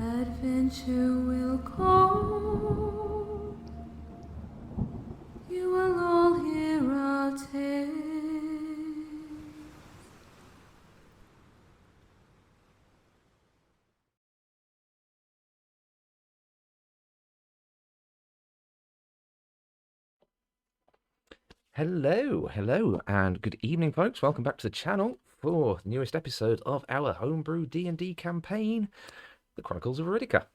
Adventure will call. You will all hear our tale. Hello, and good evening, folks. Welcome back to the channel for the newest episode of our homebrew D&D campaign, the Chronicles of Iridica.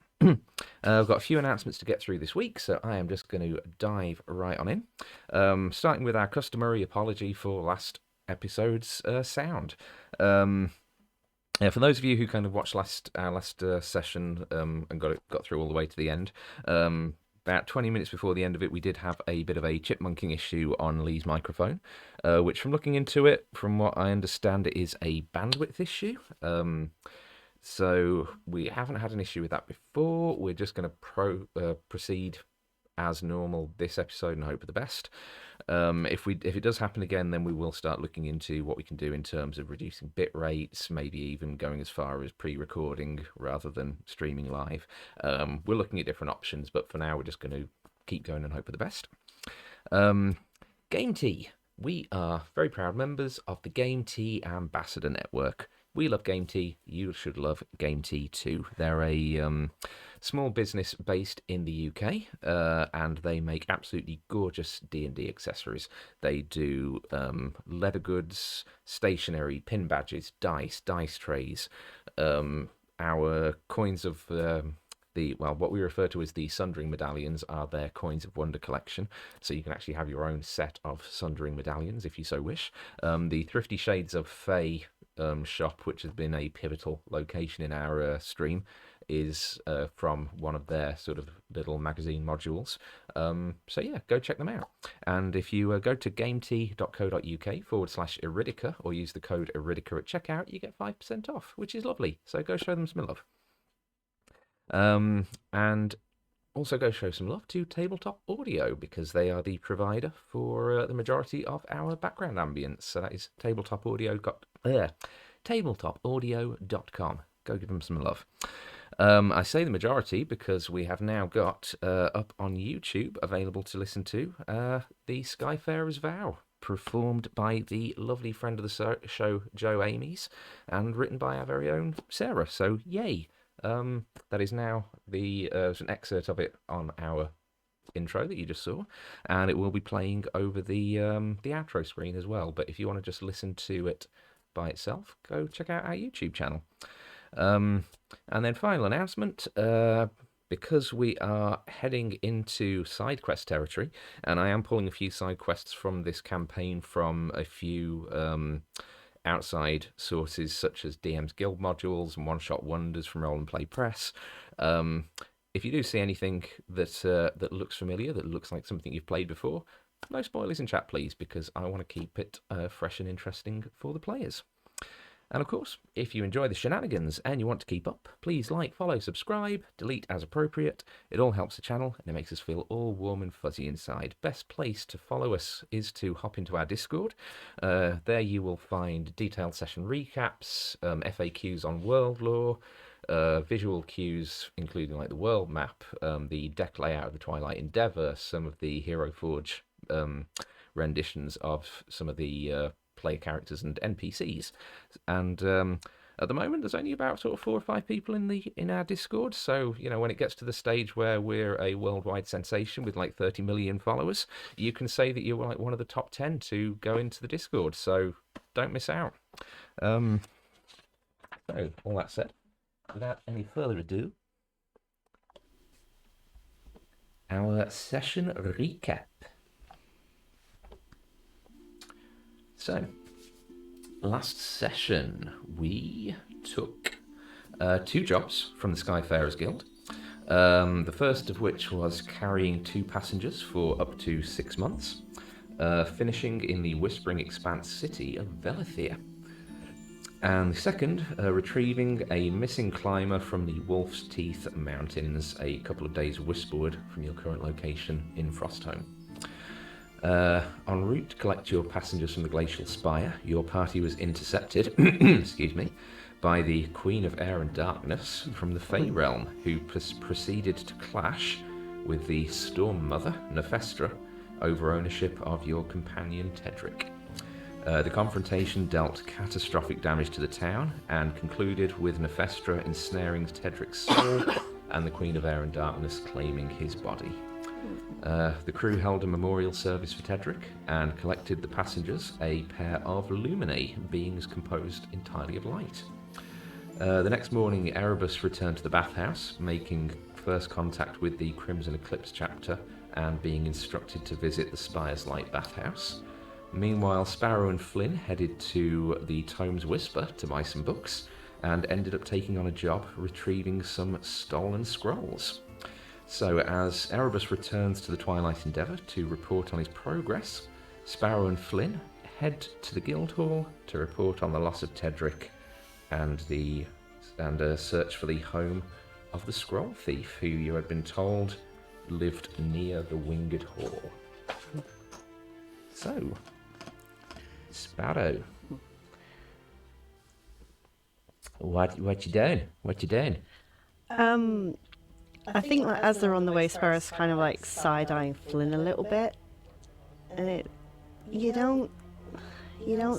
I've got a few announcements to get through this week, so I am just going to dive right on in. Starting with our customary apology for last episode's sound. For those of you who kind of watched our last session and got through all the way to the end, about 20 minutes before the end of it, we did have a bit of a chipmunking issue on Lee's microphone, which, from looking into it, from what I understand, it is a bandwidth issue. So we haven't had an issue with that before. We're just going to proceed as normal this episode and hope for the best. If it does happen again, then we will start looking into what we can do in terms of reducing bit rates, maybe even going as far as pre-recording rather than streaming live. We're looking at different options, but for now we're just going to keep going and hope for the best. Game Tea. We are very proud members of the Game Tea Ambassador Network. We love Game Tea. You should love Game Tea too. They're a small business based in the UK, and they make absolutely gorgeous D&D accessories. They do leather goods, stationery, pin badges, dice trays. Our coins of what we refer to as the Sundering Medallions are their Coins of Wonder collection, so you can actually have your own set of Sundering Medallions if you so wish. The Thrifty Shades of Fey shop, which has been a pivotal location in our stream, is from one of their sort of little magazine modules. So yeah, go check them out. And if you go to gametea.co.uk/Iridica or use the code Iridica at checkout, you get 5% off, which is lovely. So go show them some love. And also go show some love to Tabletop Audio, because they are the provider for the majority of our background ambience. So that is tabletopaudio.com. Go give them some love. I say the majority because we have now got up on YouTube available to listen to the Skyfarer's Vow, performed by the lovely friend of the show, Joe Amies, and written by our very own Sarah. So yay! That is now there's an excerpt of it on our intro that you just saw, and it will be playing over the outro screen as well. But if you want to just listen to it by itself, go check out our YouTube channel. And then final announcement, because we are heading into side quest territory, and I am pulling a few side quests from this campaign from a few outside sources such as DM's Guild modules and one-shot wonders from Roll and Play Press. If you do see anything that looks familiar, that looks like something you've played before, no spoilers in chat, please, because I want to keep it fresh and interesting for the players. And of course, if you enjoy the shenanigans and you want to keep up, please like, follow, subscribe, delete as appropriate. It all helps the channel and it makes us feel all warm and fuzzy inside. Best place to follow us is to hop into our Discord. There you will find detailed session recaps, FAQs on world lore, visual cues including like the world map, the deck layout of the Twilight Endeavour, some of the Hero Forge renditions of some of the player characters and NPCs, and At the moment, there's only about sort of 4 or 5 people in our Discord. So, when it gets to the stage where we're a worldwide sensation with like 30 million followers, you can say that you're like one of the top 10 to go into the Discord. So don't miss out. So all that said, without any further ado, our session recap. So, last session we took 2 jobs from the Skyfarers Guild. The first of which was carrying 2 passengers for up to 6 months, finishing in the Whispering Expanse city of Velithia. And the second, retrieving a missing climber from the Wolf's Teeth Mountains a couple of days westward from your current location in Frostholm. En route to collect your passengers from the Glacial Spire, your party was intercepted excuse me, by the Queen of Air and Darkness from the Fey Realm, who proceeded to clash with the Storm Mother, Nephestra, over ownership of your companion Tedric. The confrontation dealt catastrophic damage to the town and concluded with Nephestra ensnaring Tedric's soul and the Queen of Air and Darkness claiming his body. The crew held a memorial service for Tedric and collected the passengers, a pair of Luminae, beings composed entirely of light. The next morning, Erebus returned to the bathhouse, making first contact with the Crimson Eclipse chapter and being instructed to visit the Spire's Light bathhouse. Meanwhile, Sparrow and Flynn headed to the Tomes Whisper to buy some books and ended up taking on a job retrieving some stolen scrolls. So as Erebus returns to the Twilight Endeavour to report on his progress, Sparrow and Flynn head to the Guildhall to report on the loss of Tedric and search for the home of the Scroll Thief, who you had been told lived near the Winged Hall. So, Sparrow, what you doing? What you doing? I think that as they're on the way, Sparrow's kind of like side-eyeing Flynn a little bit, and you don't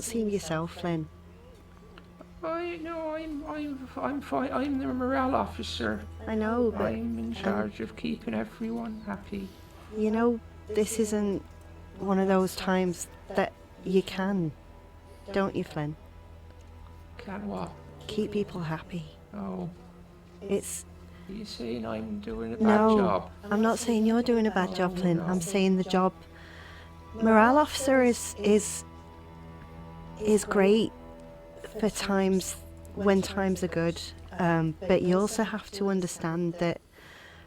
seem yourself, Flynn. I'm fine. I'm the morale officer. I know, but I'm in charge of keeping everyone happy. This isn't one of those times that you can, don't you, Flynn? Can what? Keep people happy. Oh. It's... Are you saying I'm doing a bad job? I'm not saying you're doing a bad job, Flynn. I'm saying the job morale officer is great for times when times are good, but you also have to understand that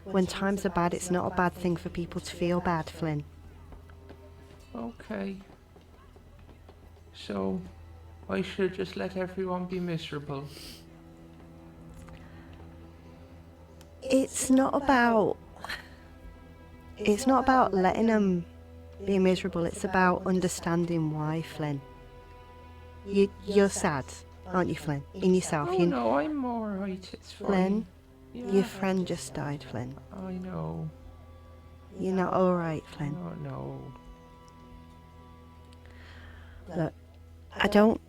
when times are bad, it's not a bad thing for people to feel bad, Flynn. Okay. So, I should just let everyone be miserable. It's not about letting them be miserable. It's about understanding why, Flynn. You're sad, aren't you, Flynn? In yourself. Oh, no, I'm alright. It's fine. Flynn, yeah. Your friend just died, Flynn. I know. You're not alright, Flynn. Oh, no. Look, I don't...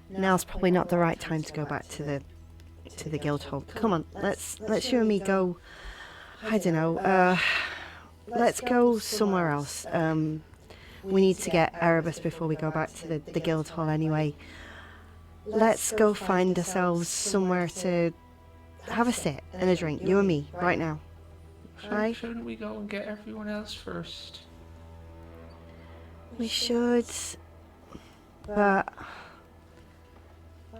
Now's probably not the right time to go back to the Guildhall. Come on, let's you and me go... I don't know, let's go somewhere else. We need to get Erebus before we go back to the Guildhall anyway. Let's go find ourselves somewhere to have a sit and a drink, you and me, right now. Right? Shouldn't we go and get everyone else first? We should, but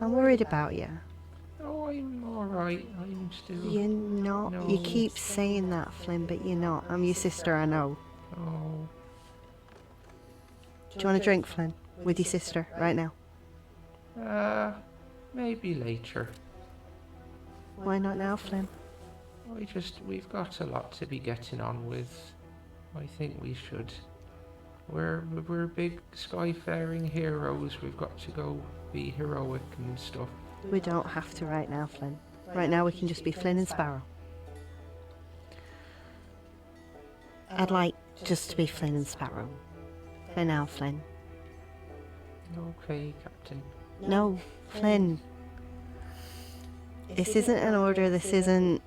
I'm worried about you. Oh, I'm alright. I'm still... You're not. No. You keep saying that, Flynn, but you're not. I'm your sister, I know. Oh. Do you want a drink, Flynn? With your sister, right now? Maybe later. Why not now, Flynn? We've got a lot to be getting on with. I think we should. We're big skyfaring heroes. We've got to go be heroic and stuff. We don't have to right now, Flynn. Right now we can just be Flynn and Sparrow. I'd like just to be Flynn and Sparrow. For now, Flynn. Okay, Captain. No, Flynn. This isn't an order. This isn't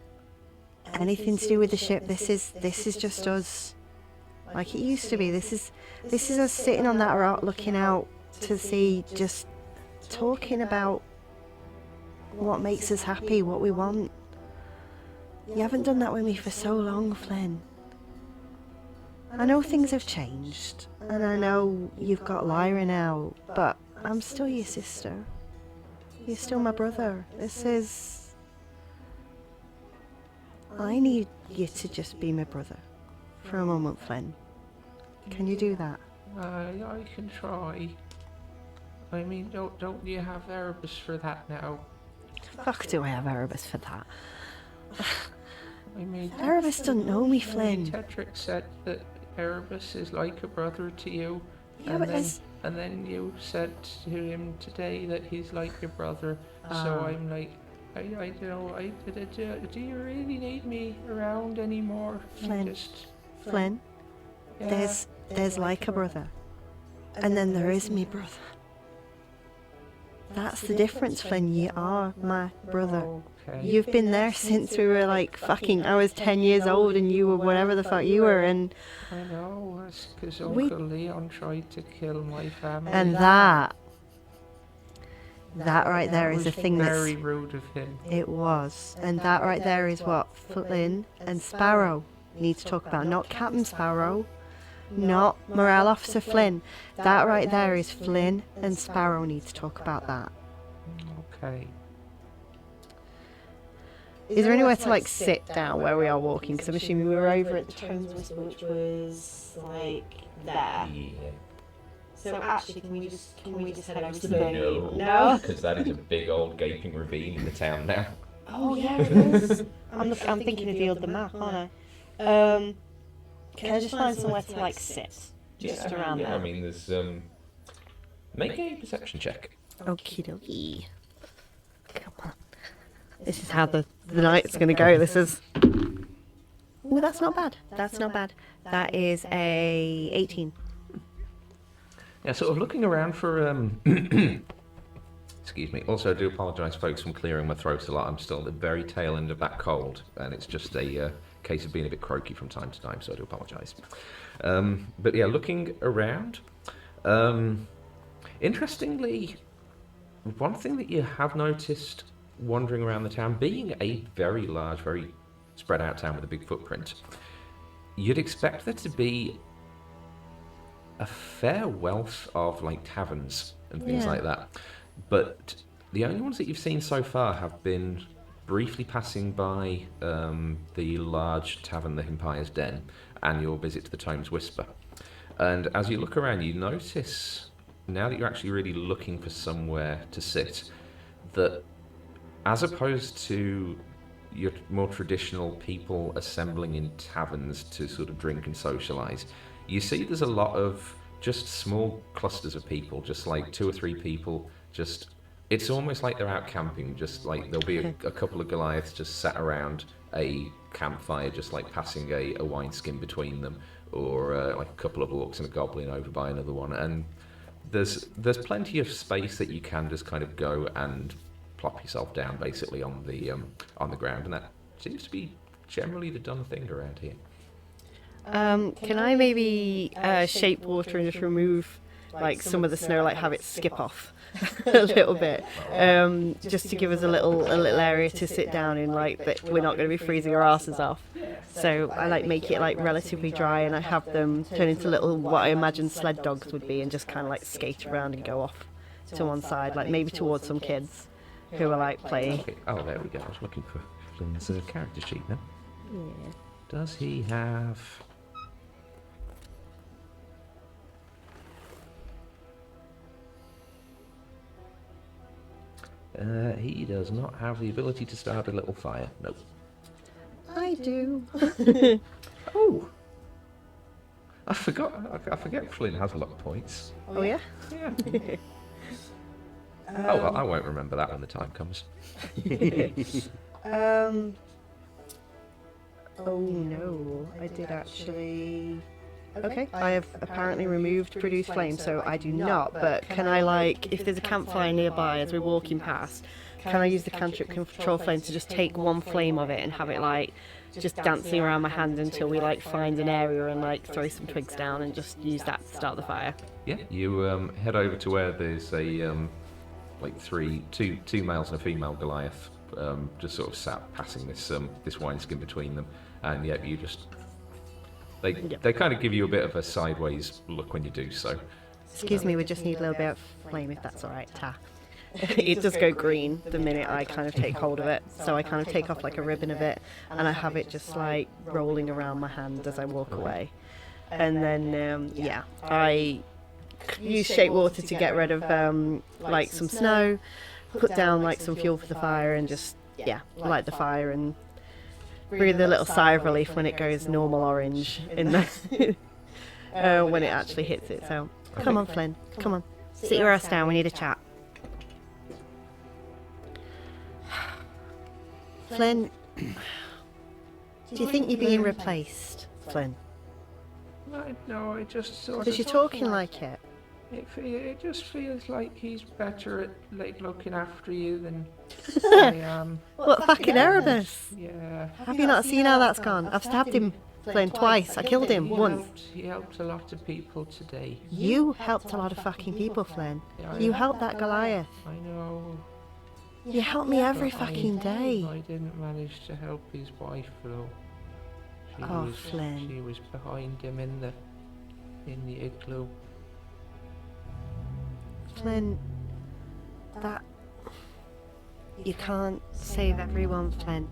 anything to do with the ship. This is just us, like it used to be. This is us sitting on that rock, looking out to sea, just talking about what makes us happy, what we want. You haven't done that with me for so long, Flynn. I know things have changed, and I know you've got Lyra now, but I'm still your sister. You're still my brother. I need you to just be my brother for a moment, Flynn. Can you do that? I can try. I mean, don't you have Erebus for that now? Fuck, do I have Erebus for that? I mean, Erebus doesn't know me, Flynn. Tetrick said that Erebus is like a brother to you. Yeah, but And then you said to him today that he's like your brother. So I'm like, I don't know, do you really need me around anymore? Flynn. Flynn, Yeah. there's like a brother. And then there is me brother. That's the difference, Flynn. You are my brother. Okay. You've been there since we were like I was 10 years old and you were whatever the fuck you were, and I know, that's because Uncle Leon tried to kill my family. and that right there is a thing that's very rude of him. it was, and that right there is what Flynn and Sparrow need to talk about, not Captain Sparrow, not Morale Officer Flynn. That right there is Flynn and Sparrow need to talk about that. Okay. Is there anywhere to like sit down where we are walking? Because I'm assuming we were over at the Tones Whisper, which was like there. Yeah. So actually, can we just head over to the No, because that is a big old gaping ravine in the town now. Oh yeah, it is. I'm thinking of the other map, aren't I? Can I just find somewhere to like sit? Just around there. I mean, there's make a perception check. Okie dokie. Come on. This is how the night's going to go. This is... Oh, that's not bad. That's not bad. That is a 18. Yeah, sort of looking around for excuse me. Also, I do apologise, folks, from clearing my throat a lot. I'm still at the very tail end of that cold, and it's just a case of being a bit croaky from time to time, so I do apologise. But yeah, looking around, interestingly, one thing that you have noticed wandering around the town, being a very large, very spread out town with a big footprint, you'd expect there to be a fair wealth of like taverns and things like that. But the only ones that you've seen so far have been briefly passing by the large tavern, the Empire's Den, and your visit to the Tomes Whisper. And as you look around, you notice, now that you're actually really looking for somewhere to sit, that as opposed to your more traditional people assembling in taverns to sort of drink and socialise, you see there's a lot of just small clusters of people, just like 2 or 3 people, just... It's almost like they're out camping, just like there'll be a couple of Goliaths just sat around a campfire, just like passing a wineskin between them, or like a couple of orcs and a goblin over by another one. And there's plenty of space that you can just kind of go and plop yourself down basically on the ground, and that seems to be generally the done thing around here. Can I maybe shape water and just remove like some of the snow, like have it skip off a little bit, just to give us a little area to sit down in, like that we're not going to be freezing our asses off. So I like make it like relatively dry, and I have them turn into little what I imagine sled dogs would be, and just kind of like skate around and go off to one side, like maybe towards some kids who are like playing. Okay. Oh, there we go. I was looking for Flynn's character sheet now. Yeah. Does he have... he does not have the ability to start a little fire. Nope. I do. Oh! I forget Flynn has a lot of points. Oh yeah? Yeah. Oh, well, I won't remember that when the time comes. Oh no, I did actually... Okay, I have apparently removed produce flame, so I do not, but can I, like, if there's a campfire nearby as we're walking past, can I use the cantrip control flame to just take one flame of it and have it, like, just dancing around my hand until we, like, find an area and, like, throw some twigs down and just use that to start the fire? Yeah, you head over to where there's a like two males and a female Goliath, just sort of sat passing this wineskin between them, and yeah, you just they kind of give you a bit of a sideways look when you do so. Excuse me, we just need a little bit of flame, if that's all right, Ta. It does go green the minute I kind of take hold of it, so I kind of take off like a ribbon of it, and I have it just like rolling around my hand as I walk away, and then I use shape water to get rid of like some snow, put down like some fuel for the fire, and just light the fire and breathe a little sigh of relief when it goes normal orange in the when it actually hits it. So come on, Flynn, come on, sit your ass down, we need a chat. Flynn, do you think you're being replaced, Flynn? No, I just sort Because you're talking like it. It just feels like he's better at like looking after you than I am. What, fucking Erebus? Yeah. Have you not seen how that's gone? I've stabbed him, Flynn, twice. I killed him once. He helped a lot of people today. You helped a lot of fucking people, Flynn. Yeah, You helped that Goliath. I know. You help me every But fucking day. I didn't manage to help his wife though. Oh, Flynn. She was behind him in the igloo. Flynn, that... You can't save everyone, Flynn.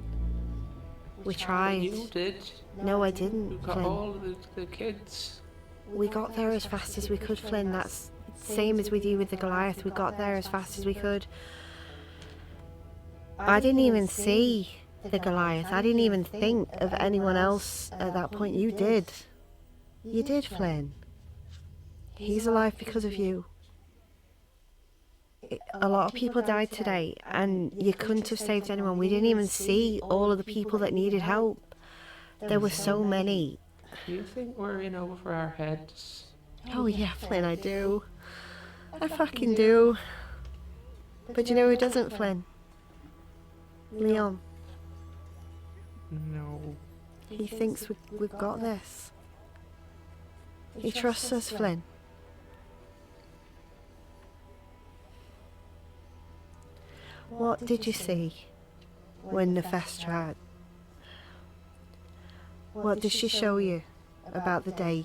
We tried. You did. No, I You didn't, got Flynn. all the kids. We got there as fast as we could, Flynn. That's same as we do with the Goliath. We got there as fast as we could. I didn't even see the Goliath. I didn't even think of anyone else at that point. You did. You did, Flynn. He's alive because of you. A lot of people died today, and you couldn't have saved anyone. We didn't even see all of the people that needed help. There were so many. Do you think we're in over our heads? Oh yeah, Flynn, I do. I fucking do. But you know who doesn't, Flynn? Leon. No. He thinks we've got this. He trusts us, Flynn. What did you see when Nefes tried? What did she show you about the day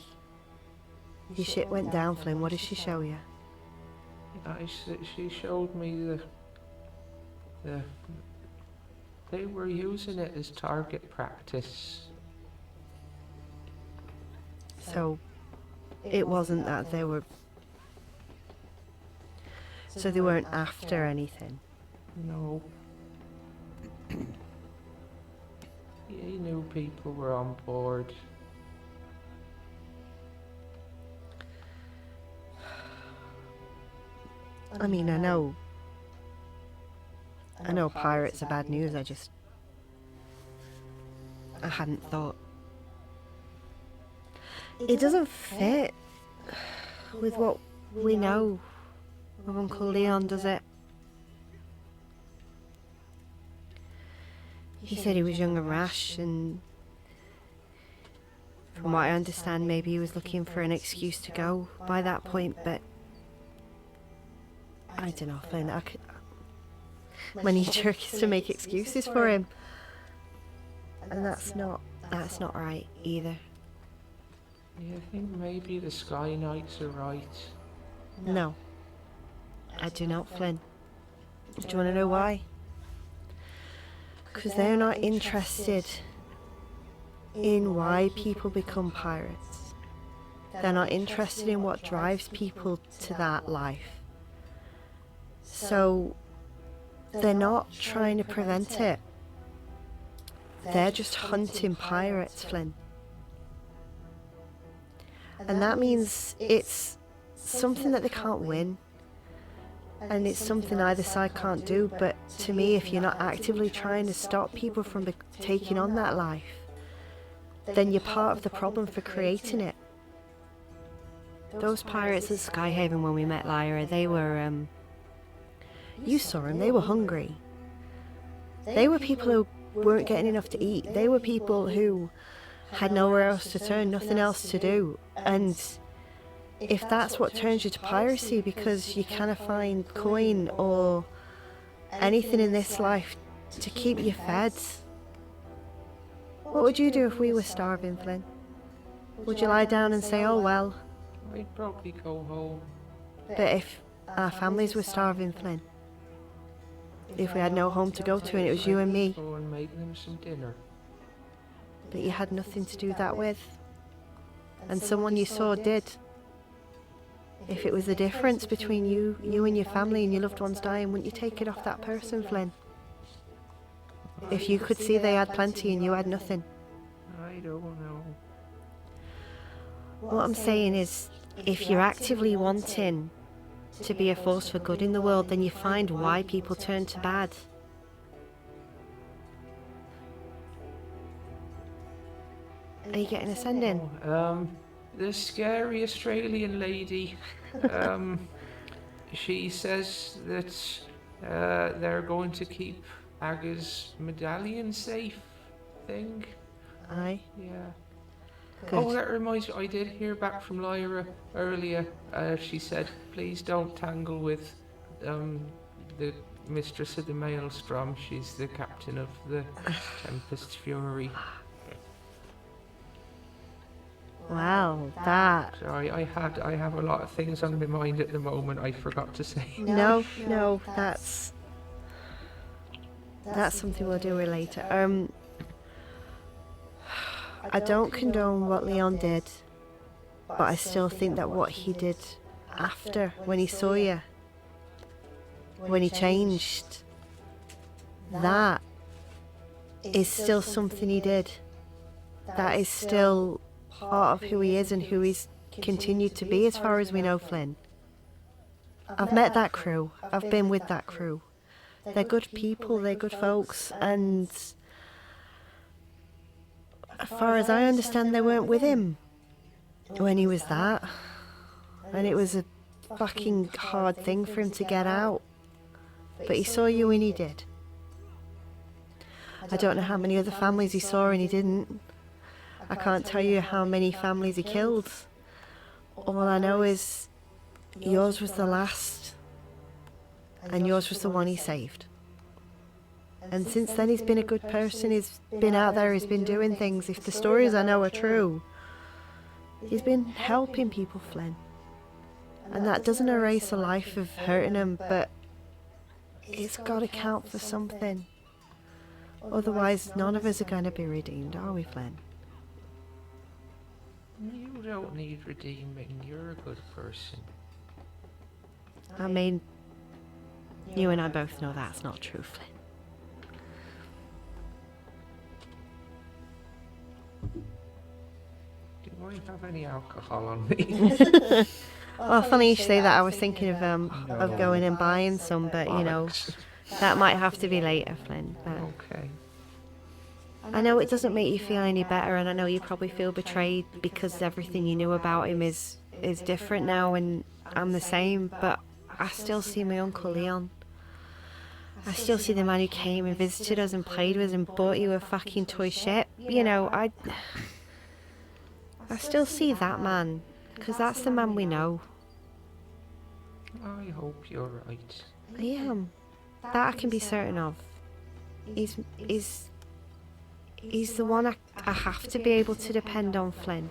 your shit went down, Flynn? What did she show you? She showed me the they were using it as target practice. So it wasn't that they were... So they weren't after anything? No. He knew people were on board. I mean, I know pirates are bad news, I hadn't thought. It doesn't fit with what we know of Uncle Leon, does it? He said he was young and rash, and from what I understand, maybe he was looking for an excuse to go by that point, but I don't know, Flynn. My knee-jerk is to make excuses for him, and that's not right either. You think maybe the Sky Knights are right? No, I do not, Flynn. Do you want to know why? Because they're not interested in why people become pirates. They're not interested in what drives people to that life. So they're not trying to prevent it. They're just hunting pirates, Flynn. And that means it's something that they can't win. And it's something either side can't do, but to me, if you're not actively trying to stop people from taking on that life, then you're part of the problem for creating it. those pirates at Skyhaven when we met Lyra, they were, you saw them, they were hungry. They were people who weren't getting enough to eat. They were people who had nowhere else to turn, nothing else to do. And if that's what turns you to piracy because you can't find coin or anything in this life to keep you fed, what would you do if we were starving, Flynn? Would you lie down and say, oh well? I'd probably go home. But if our families were starving, Flynn, if we had no home to go to and it was you and me, Go and make them some dinner. but you had nothing to do that with, and someone you saw did, if it was the difference between you and your family and your loved ones dying, wouldn't you take it off that person, Flynn? If you could see they had plenty and you had nothing. I don't know. What I'm saying is, if you're actively wanting to be a force for good in the world, then you find why people turn to bad. Are you getting a send in? The scary Australian lady, she says that they're going to keep Aga's medallion safe thing. Aye. Yeah. Good. Oh, that reminds me, I did hear back from Lyra earlier. She said, please don't tangle with the mistress of the Maelstrom. She's the captain of the Tempest Fury. Wow, that... Sorry, I have a lot of things on my mind at the moment. I forgot to say. No, that's something we'll deal with later. I don't condone what Leon did, but I still think that what he did after, when he saw you, when he changed, that is still something he did. That is still part of who he is and who he's continued to be as far as we know, Flynn. I've met that crew. I've been with that crew. They're good people, they're good folks, and as far as I understand, they weren't with him when he was that. And it was a fucking hard thing for him to get out. But he saw you and he did. I don't know how many other families he saw and he didn't. I can't tell you how many families he killed. All I know is yours was the last, and yours was the one he saved. And since then he's been a good person, he's been out there, he's been doing things. If the stories I know are true, he's been helping people, Flynn. And that doesn't erase a life of hurting them, but it's got to count for something. Otherwise, none of us are going to be redeemed, are we, Flynn? You don't need redeeming. You're a good person. I mean, you and I both know that's not true, Flynn. Do I have any alcohol on me? Well, funny you should say that. I was thinking of going and buying some, but you know, that might have to be later, Flynn. But Okay. I know it doesn't make you feel any better, and I know you probably feel betrayed because everything you knew about him is different now, and I'm the same. But I still see my Uncle Leon. I still see the man who came and visited us and played with us and bought you a fucking toy ship. You know, I still see that man, because that's the man we know. I hope you're right. I am. That I can be certain of. He's the one I have to be able to depend on, Flynn.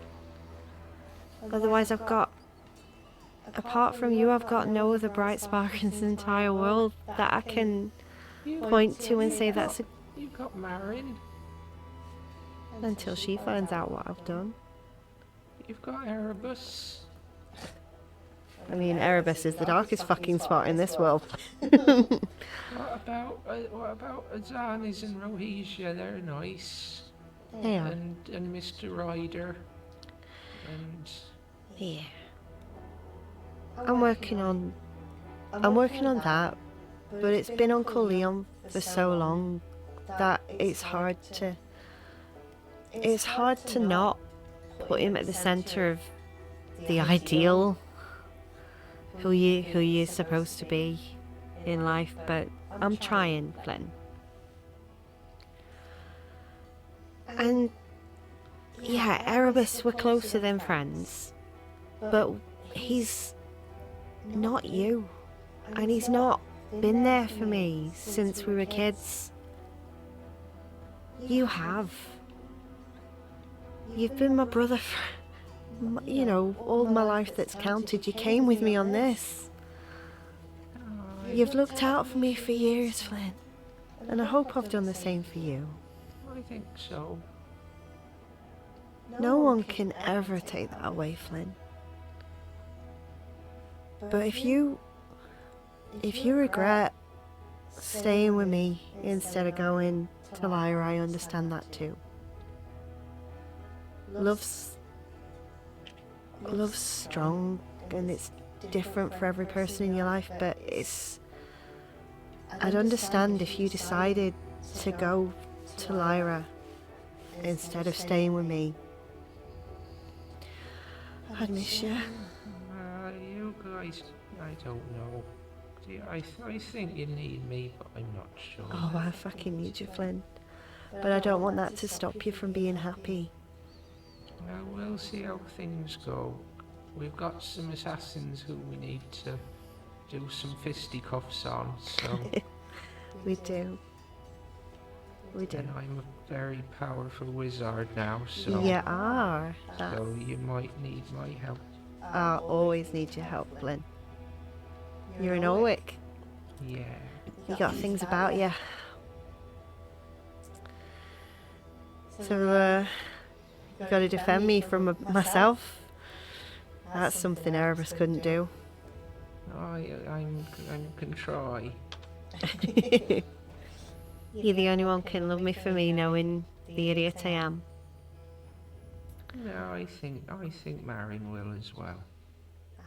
Otherwise apart from you, I've got no other bright spark in this entire world that I can point to and say that's You got married. until she finds out what I've done. You've got Erebus. I mean, Erebus is the darkest fucking spot in this world. What about Azanes and Rohesia? They're nice. They are. And Mr. Ryder. And Yeah. I'm working on that, but it's been Uncle Leon for so long that it's hard to not put him at the centre of the ideal who you're supposed to be in life, but I'm trying, Flynn. And yeah, Erebus, we're closer than friends, but he's not you, and he's not been there for me since we were kids. You have. You've been my brother for, all my life that's counted. You came with me on this. You've looked out for me for years, Flynn, and I hope I've done the same for you. I think so. No one can ever take that away, Flynn. But if you regret staying with me instead of going to Lyra, I understand that too. Love's strong, and it's different for every person in your life, but I'd understand if you decided to go to Lyra instead of staying with me. I'd miss you. You guys, I don't know. I think you need me, but I'm not sure. Oh, I fucking need you, Flynn. But I don't want that to stop you from being happy. Well, we'll see how things go. We've got some assassins who we need to do some fisticuffs on, so... We do. And I'm a very powerful wizard now, so... You are. So you might need my help. I always need your help, Flynn. You're an Orwick. Yeah. You got things about you. So, you gotta defend me from myself. That's something Erebus couldn't do. I can try. You're the only one can love me for me, knowing the idiot I am. No, I think Marin will as well.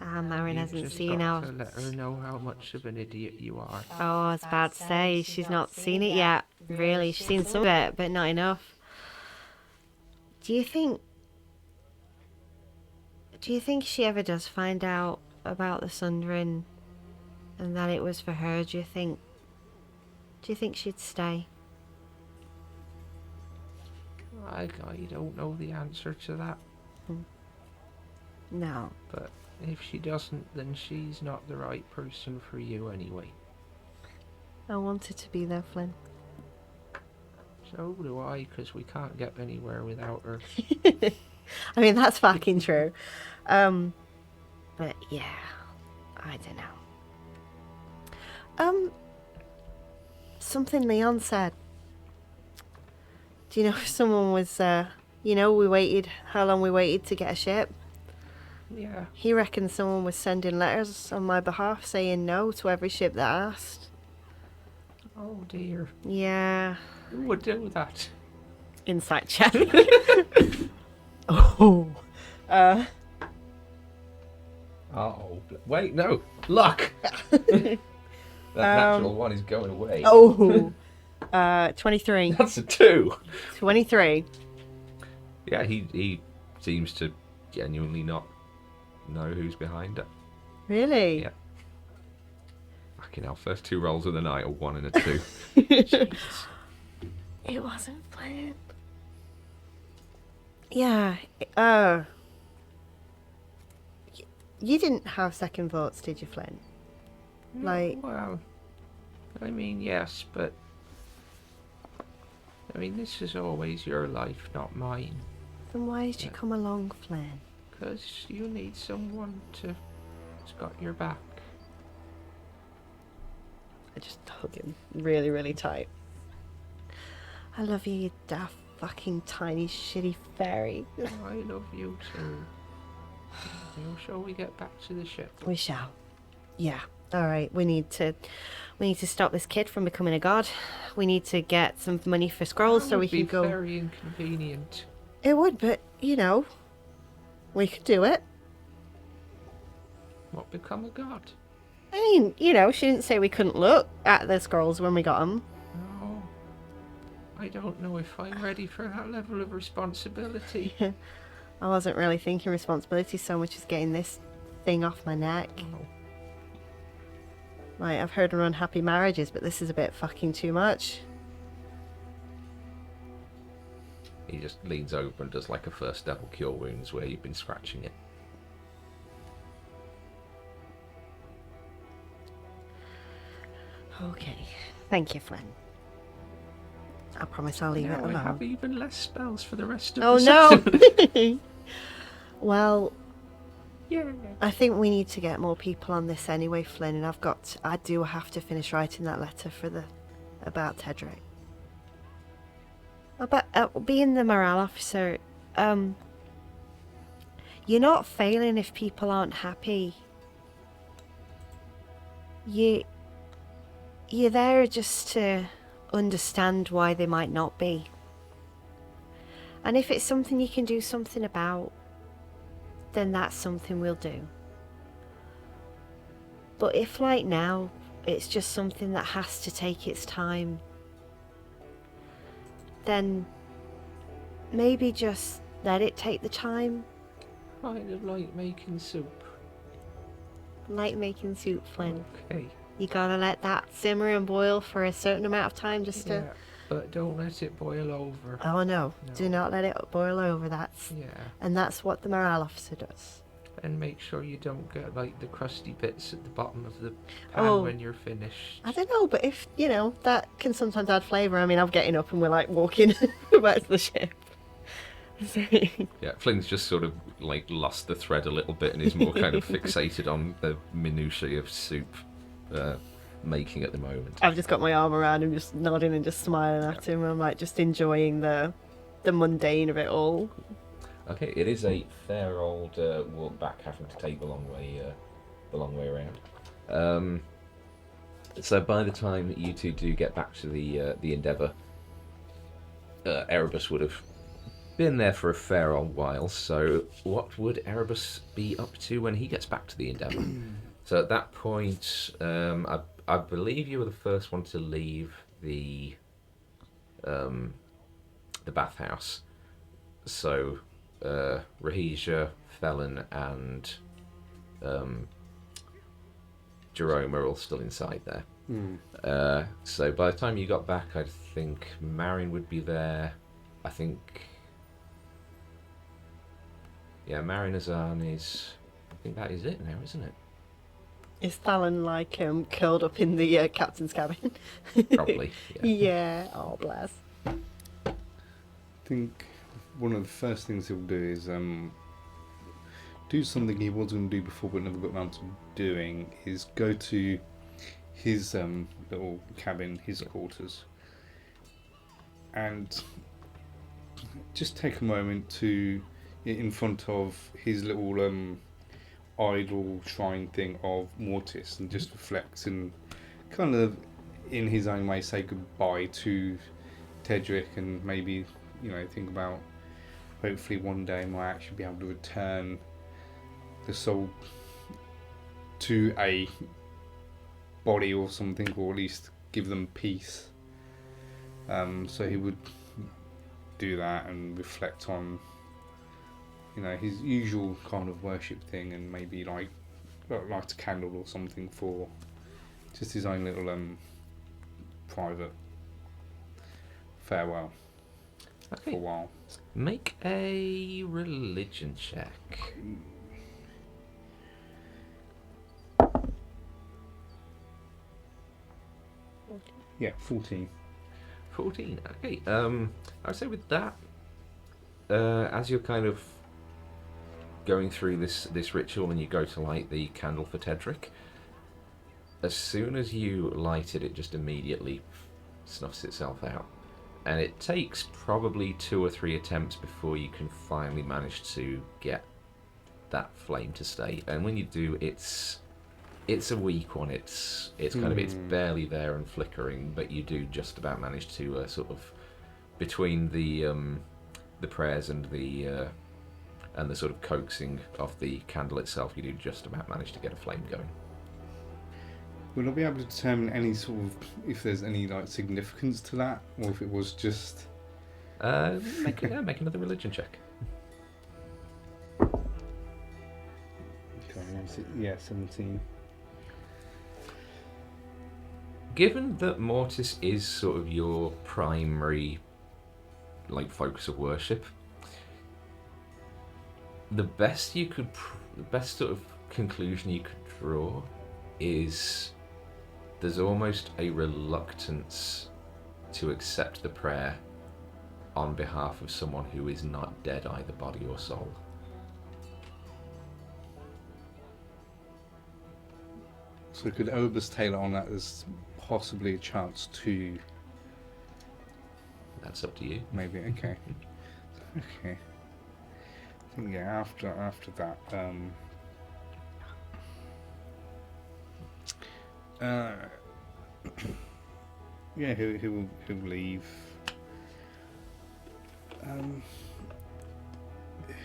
Marin You've hasn't just seen got how... to let her know how much of an idiot you are. Oh, I was about to say, she's not seen it yet. Really, she's seen some of it, but not enough. Do you think she ever does find out about the Sundering and that it was for her? Do you think she'd stay? I don't know the answer to that. No. But if she doesn't, then she's not the right person for you anyway. I wanted to be there, Flynn. So do I, because we can't get anywhere without her. I mean, that's fucking true. But yeah, I don't know. Something Leon said. Do you know if someone was, how long we waited to get a ship? Yeah. He reckons someone was sending letters on my behalf saying no to every ship that asked. Oh dear. Yeah. Who would do that? Insight check. Oh. Oh, wait, no. Luck! That natural one is going away. Oh. 23. That's a 2. 23. Yeah, he seems to genuinely not know who's behind it. Really? Yeah. Fucking hell, first 2 rolls of the night, a 1 and a 2. It wasn't planned. Yeah. You didn't have second thoughts, did you, Flynn? Well, I mean, yes, but... I mean, this is always your life, not mine. Then why did you come along, Flynn? Because you need someone who's got your back. I just hug him really, really tight. I love you, you daft fucking tiny shitty fairy. I love you too. Shall we get back to the ship? We shall. Yeah. Alright, we need to stop this kid from becoming a god. We need to get some money for scrolls so we can go. That would be very inconvenient. It would, but we could do it. What, become a god? I mean, she didn't say we couldn't look at the scrolls when we got them. No. I don't know if I'm ready for that level of responsibility. I wasn't really thinking responsibility so much as getting this thing off my neck. Oh. Like, I've heard of unhappy marriages, but this is a bit fucking too much. He just leans over and does like a first level cure wounds where you've been scratching it. Okay. Thank you, Flynn. I promise I'll leave it Now I alone. have even less spells for the rest of Oh the session. no! Well, Yeah. I think we need to get more people on this anyway, Flynn, and I do have to finish writing that letter for about Tedric. About being the morale officer, you're not failing if people aren't happy. You're there just to understand why they might not be. And if it's something you can do something about, then that's something we'll do. But if, like now, it's just something that has to take its time, then maybe just let it take the time. Kind of like making soup. Like making soup, Flynn. Okay. You gotta let that simmer and boil for a certain amount of time just to... Yeah, but don't let it boil over. Oh no, No. do not let it boil over. Yeah. And that's what the morale officer does. And make sure you don't get like the crusty bits at the bottom of the pan Oh. when you're finished. I don't know, but if, that can sometimes add flavour. I mean, I'm getting up and we're like walking back to the ship. Yeah, Flynn's just sort of like lost the thread a little bit and is more kind of fixated on the minutiae of soup making at the moment. I've just got my arm around him, just nodding and just smiling at him. I'm like just enjoying the mundane of it all. Okay, it is a fair old walk back, having to take the long way around. So by the time you two do get back to the Endeavour, Erebus would have been there for a fair old while. So what would Erebus be up to when he gets back to the Endeavour? So at that point, I believe you were the first one to leave the bathhouse. So Rahija, Felon, and Jerome are all still inside there. So by the time you got back, I think Marion would be there. I think, yeah, Marion, Azanes. I think that is it now, isn't it? Is Thalon like curled up in the captain's cabin? Probably. Yeah. Yeah. Oh, bless. I think one of the first things he'll do is do something he was going to do before but never got around to doing, is go to his little cabin, his quarters, and just take a moment to, in front of his little idol shrine thing of Mortis, and just reflect and kind of in his own way say goodbye to Tedric, and maybe think about hopefully one day might actually be able to return the soul to a body or something, or at least give them peace. So he would do that and reflect on his usual kind of worship thing, and maybe light a candle or something for just his own little private farewell for a while. Make a religion check. Yeah, 14. 14. Okay. I'd say with that, as you're kind of going through this ritual and you go to light the candle for Tedric, as soon as you light it, it just immediately snuffs itself out. And it takes probably 2 or 3 attempts before you can finally manage to get that flame to stay. And when you do, it's a weak one. It's kind of, it's barely there and flickering, but you do just about manage to sort of, between the prayers and the sort of coaxing of the candle itself, you do just about manage to get a flame going. Will I be able to determine any sort of, if there's any significance to that, or if it was just... Make another religion check. Yeah, 17. Given that Mortis is sort of your primary, like, focus of worship, the best sort of conclusion you could draw is there's almost a reluctance to accept the prayer on behalf of someone who is not dead, either body or soul. So could Erebus tailor on that as possibly a chance to... That's up to you. Maybe, okay. Okay. I think, yeah, after that, yeah, he'll leave.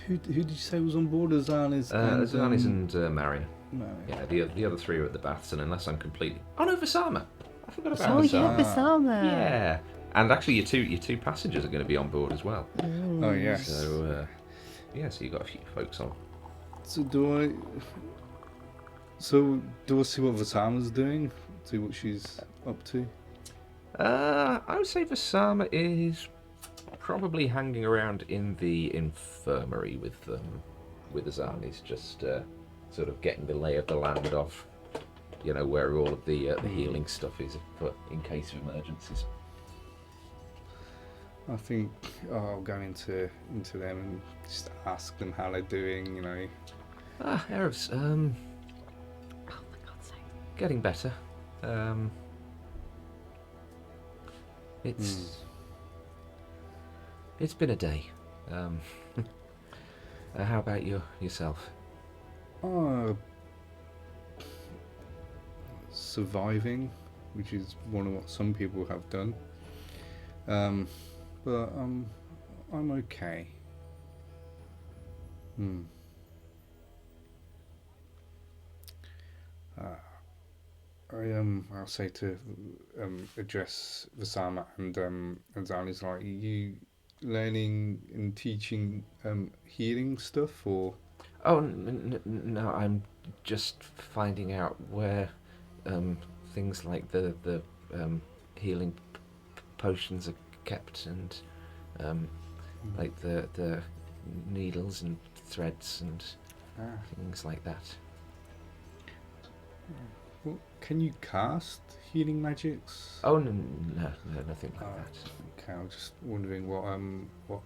Who did you say was on board? Azanes and Marion. No. Yeah, the other three are at the baths, and unless I'm completely... Oh no, Vassama! I forgot about Oh Vassama. yeah, Vassama. Yeah, and actually your two passengers are going to be on board as well. Oh yes. So yeah, so you got a few folks on. So do I see what Vassama's doing? See what she's up to? I would say Vassama is probably hanging around in the infirmary with Azanes, just sort of getting the lay of the land of, you know, where all of the healing stuff is, for in case of emergencies. I think I'll go into them and just ask them how they're doing, you know. Erebus, Oh, for God's sake. getting better. It's been a day. How about yourself? Surviving, which is one of what some people have done. But I'm okay. I'll say to address Vassama and Azanes, like, are you learning and teaching healing stuff, or? Oh no, I'm just finding out where things like the healing potions are kept, and like the needles and threads and things like that. Well, can you cast healing magics? Oh no, nothing like that. Okay, I was just wondering what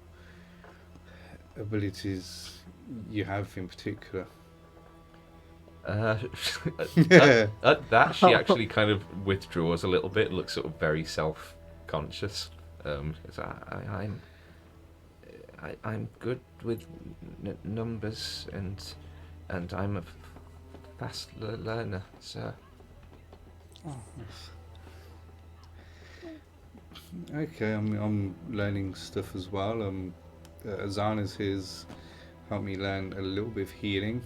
abilities you have in particular. At that, she actually kind of withdraws a little bit, looks sort of very self-conscious. I'm good with numbers, and I'm a fast learner, sir. Oh, okay, I'm learning stuff as well. Azanes has helped me learn a little bit of healing.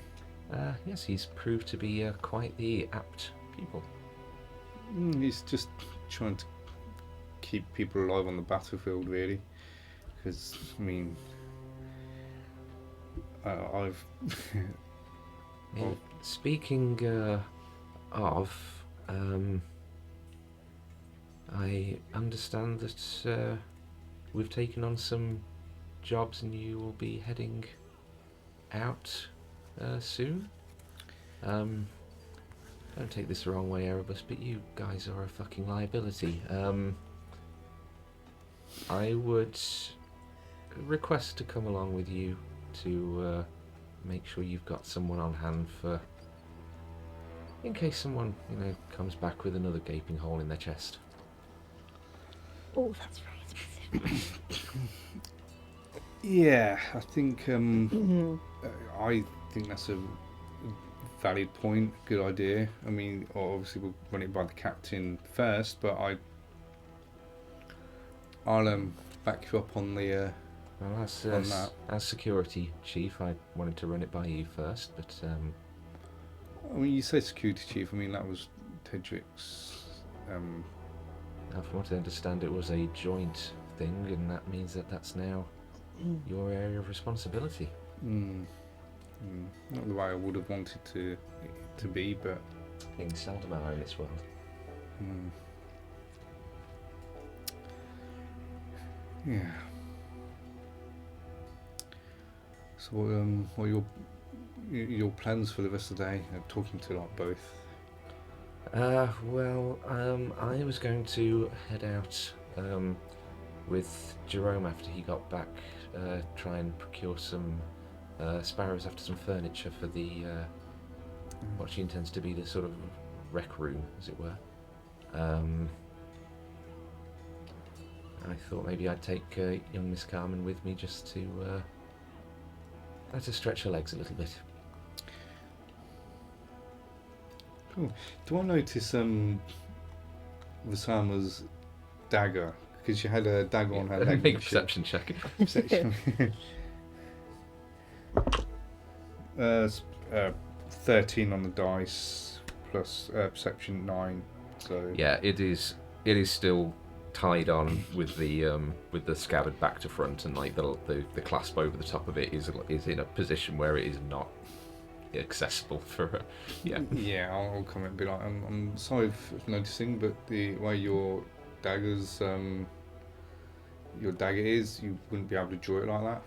Yes, he's proved to be quite the apt pupil. He's just trying to keep people alive on the battlefield, really. Because, I mean, I've... Well, speaking of, I understand that we've taken on some jobs and you will be heading out soon. Don't take this the wrong way, Erebus, but you guys are a fucking liability. I would request to come along with you to make sure you've got someone on hand for, in case someone, you know, comes back with another gaping hole in their chest. Oh, that's very specific. Yeah, I think I think that's a valid point, good idea. I mean, obviously we'll run it by the captain first, but I'll back you up on the Well, as security chief, I wanted to run it by you first, but I mean, you say security chief. I mean, that was Tedric's. from what I understand, it was a joint thing, and that means that that's now your area of responsibility. Not the way I would have wanted to be, but Things seldom are in this world. yeah. So, what are your plans for the rest of the day? Talking to like both. Well, I was going to head out with Jerome after he got back, try and procure some sparrows after some furniture for the what she intends to be the sort of rec room, as it were. I thought maybe I'd take young Miss Carmen with me just to stretch her legs a little bit. Cool. Do I notice Vassama's dagger? Because she had a dagger on her leg. Make a perception check. Perception. 13 on the dice plus perception 9. So Yeah, it is still tied on with the scabbard back to front, and like the clasp over the top of it is in a position where it is not accessible for her. Yeah, I'll come and be like, I'm sorry for noticing, but the way your dagger is, you wouldn't be able to draw it like that.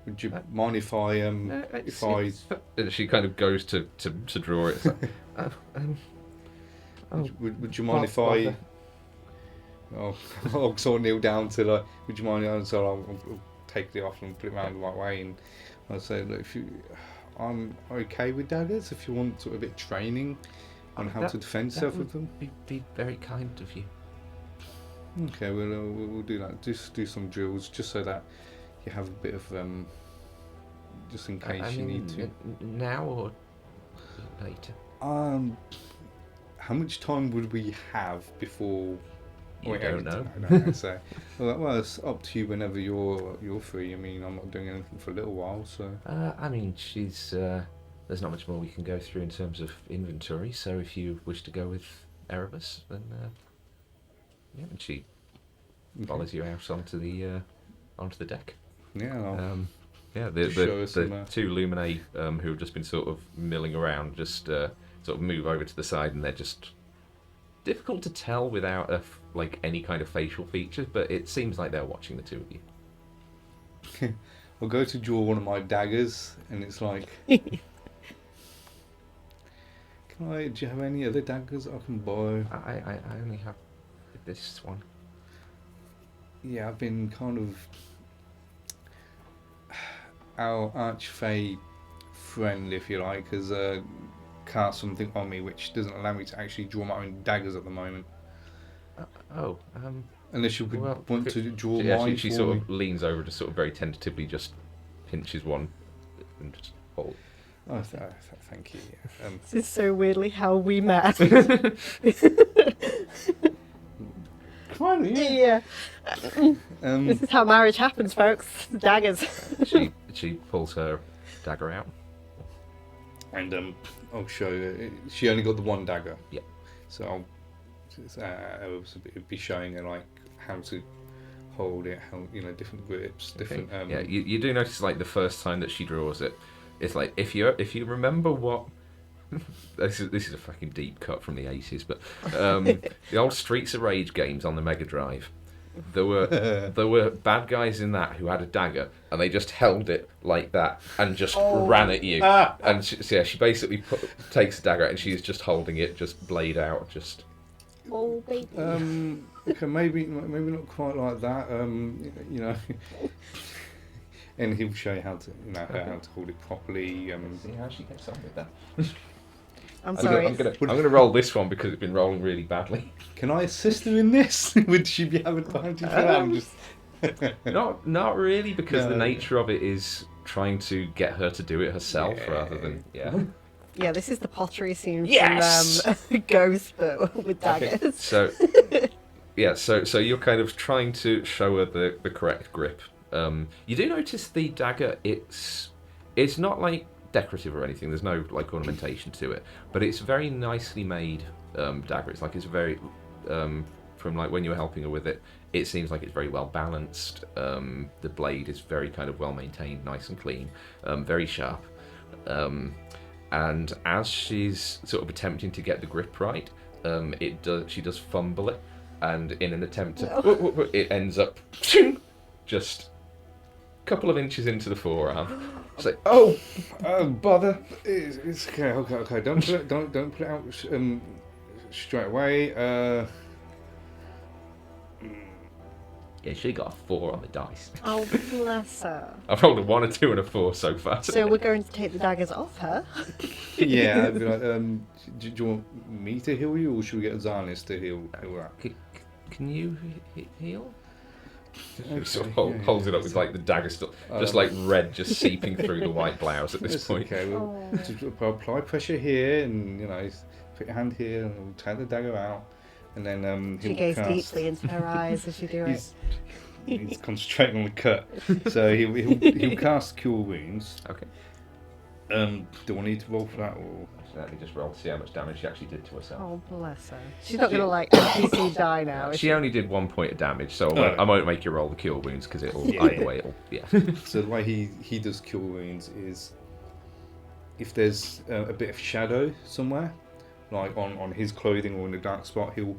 Would you mind if I And she kind of goes to draw it. would you mind if I? I'll sort of kneel down to like. Would you mind? So I'll take it off and put it around the right way, and I'll say, look, I'm okay with daggers. If you want sort of a bit of training on how to defend yourself with them, be very kind of you. Okay, we'll do that. Just do some drills, just so that you have a bit of just in case you need to. Now or later? How much time would we have before? You don't know. No, so, well, it's up to you whenever you're free. I mean, I'm not doing anything for a little while, so. I mean, she's. There's not much more we can go through in terms of inventory. So if you wish to go with Erebus, then yeah, and she follows you out onto the deck. Yeah. Yeah, the some, two Luminae who have just been sort of milling around just sort of move over to the side, and they're just difficult to tell without like any kind of facial features, but it seems like they're watching the two of you. I'll go to draw one of my daggers, and it's like, do you have any other daggers I can borrow? I only have this one. Yeah, I've been kind of our archfey friend, if you like, has cast something on me which doesn't allow me to actually draw my own daggers at the moment. Unless you would want to draw mine. She sort of leans over to sort of very tentatively just pinches one and just hold. Oh, thank you. This is so weirdly how we met. Kind of, Yeah. This is how marriage happens, folks. Daggers. She pulls her dagger out. And I'll show you. She only got the one dagger. Yeah. So I'll be showing her like how to hold it, how different grips, different. Yeah, you do notice like the first time that she draws it, it's like if you remember what. This is a fucking deep cut from the 80s, but the old Streets of Rage games on the Mega Drive. There were bad guys in that who had a dagger, and they just held it like that and just ran at you. And she basically takes a dagger and she's just holding it, just blade out, just. Oh baby. Okay, maybe not quite like that. And he'll show you how to how to hold it properly. See how she gets on with that. I'm sorry. I'm gonna roll this one because it's been rolling really badly. Can I assist her in this? Would she be having time to for that? Not really, because the nature of it is trying to get her to do it herself rather than Yeah, this is the pottery scene Yes! from Ghost, but with daggers. So you're kind of trying to show her the correct grip. You do notice the dagger. It's not like decorative or anything. There's no like ornamentation to it, but it's very nicely made dagger. It's like it's very from like when you were helping her with it. It seems like it's very well balanced. The blade is very kind of well maintained, nice and clean, very sharp. And as she's sort of attempting to get the grip right, she does fumble it, and in an attempt to, it ends up just a couple of inches into the forearm. It's like, Oh, bother! It's okay. Okay. Don't put it out straight away. yeah, she got a 4 on the dice. Oh, bless her. I've rolled a 1, a 2, and a 4 so far. So we're going to take the daggers off her? Yeah, I'd be like, do you want me to heal you, or should we get Azanes to heal her? Can you heal? Okay, Sort of holds it up with like the dagger still, just like red, just seeping through the white blouse at this It's point. okay. We'll just apply pressure here, and put your hand here, and we'll take the dagger out, and then She he'll gazed cast. deeply into her eyes as you do it. He's concentrating on the cut, so he'll cast Cure Wounds. Okay. Do I need to roll for that, or? Let me just roll to see how much damage she actually did to herself. Oh, bless her. She's not going to, like, NPC die now, is She only did 1 point of damage, so Oh. I won't make you roll the cure wounds because it'll Yeah. either way it'll So the way he does Cure Wounds is, if there's a bit of shadow somewhere, like on his clothing or in a dark spot, he'll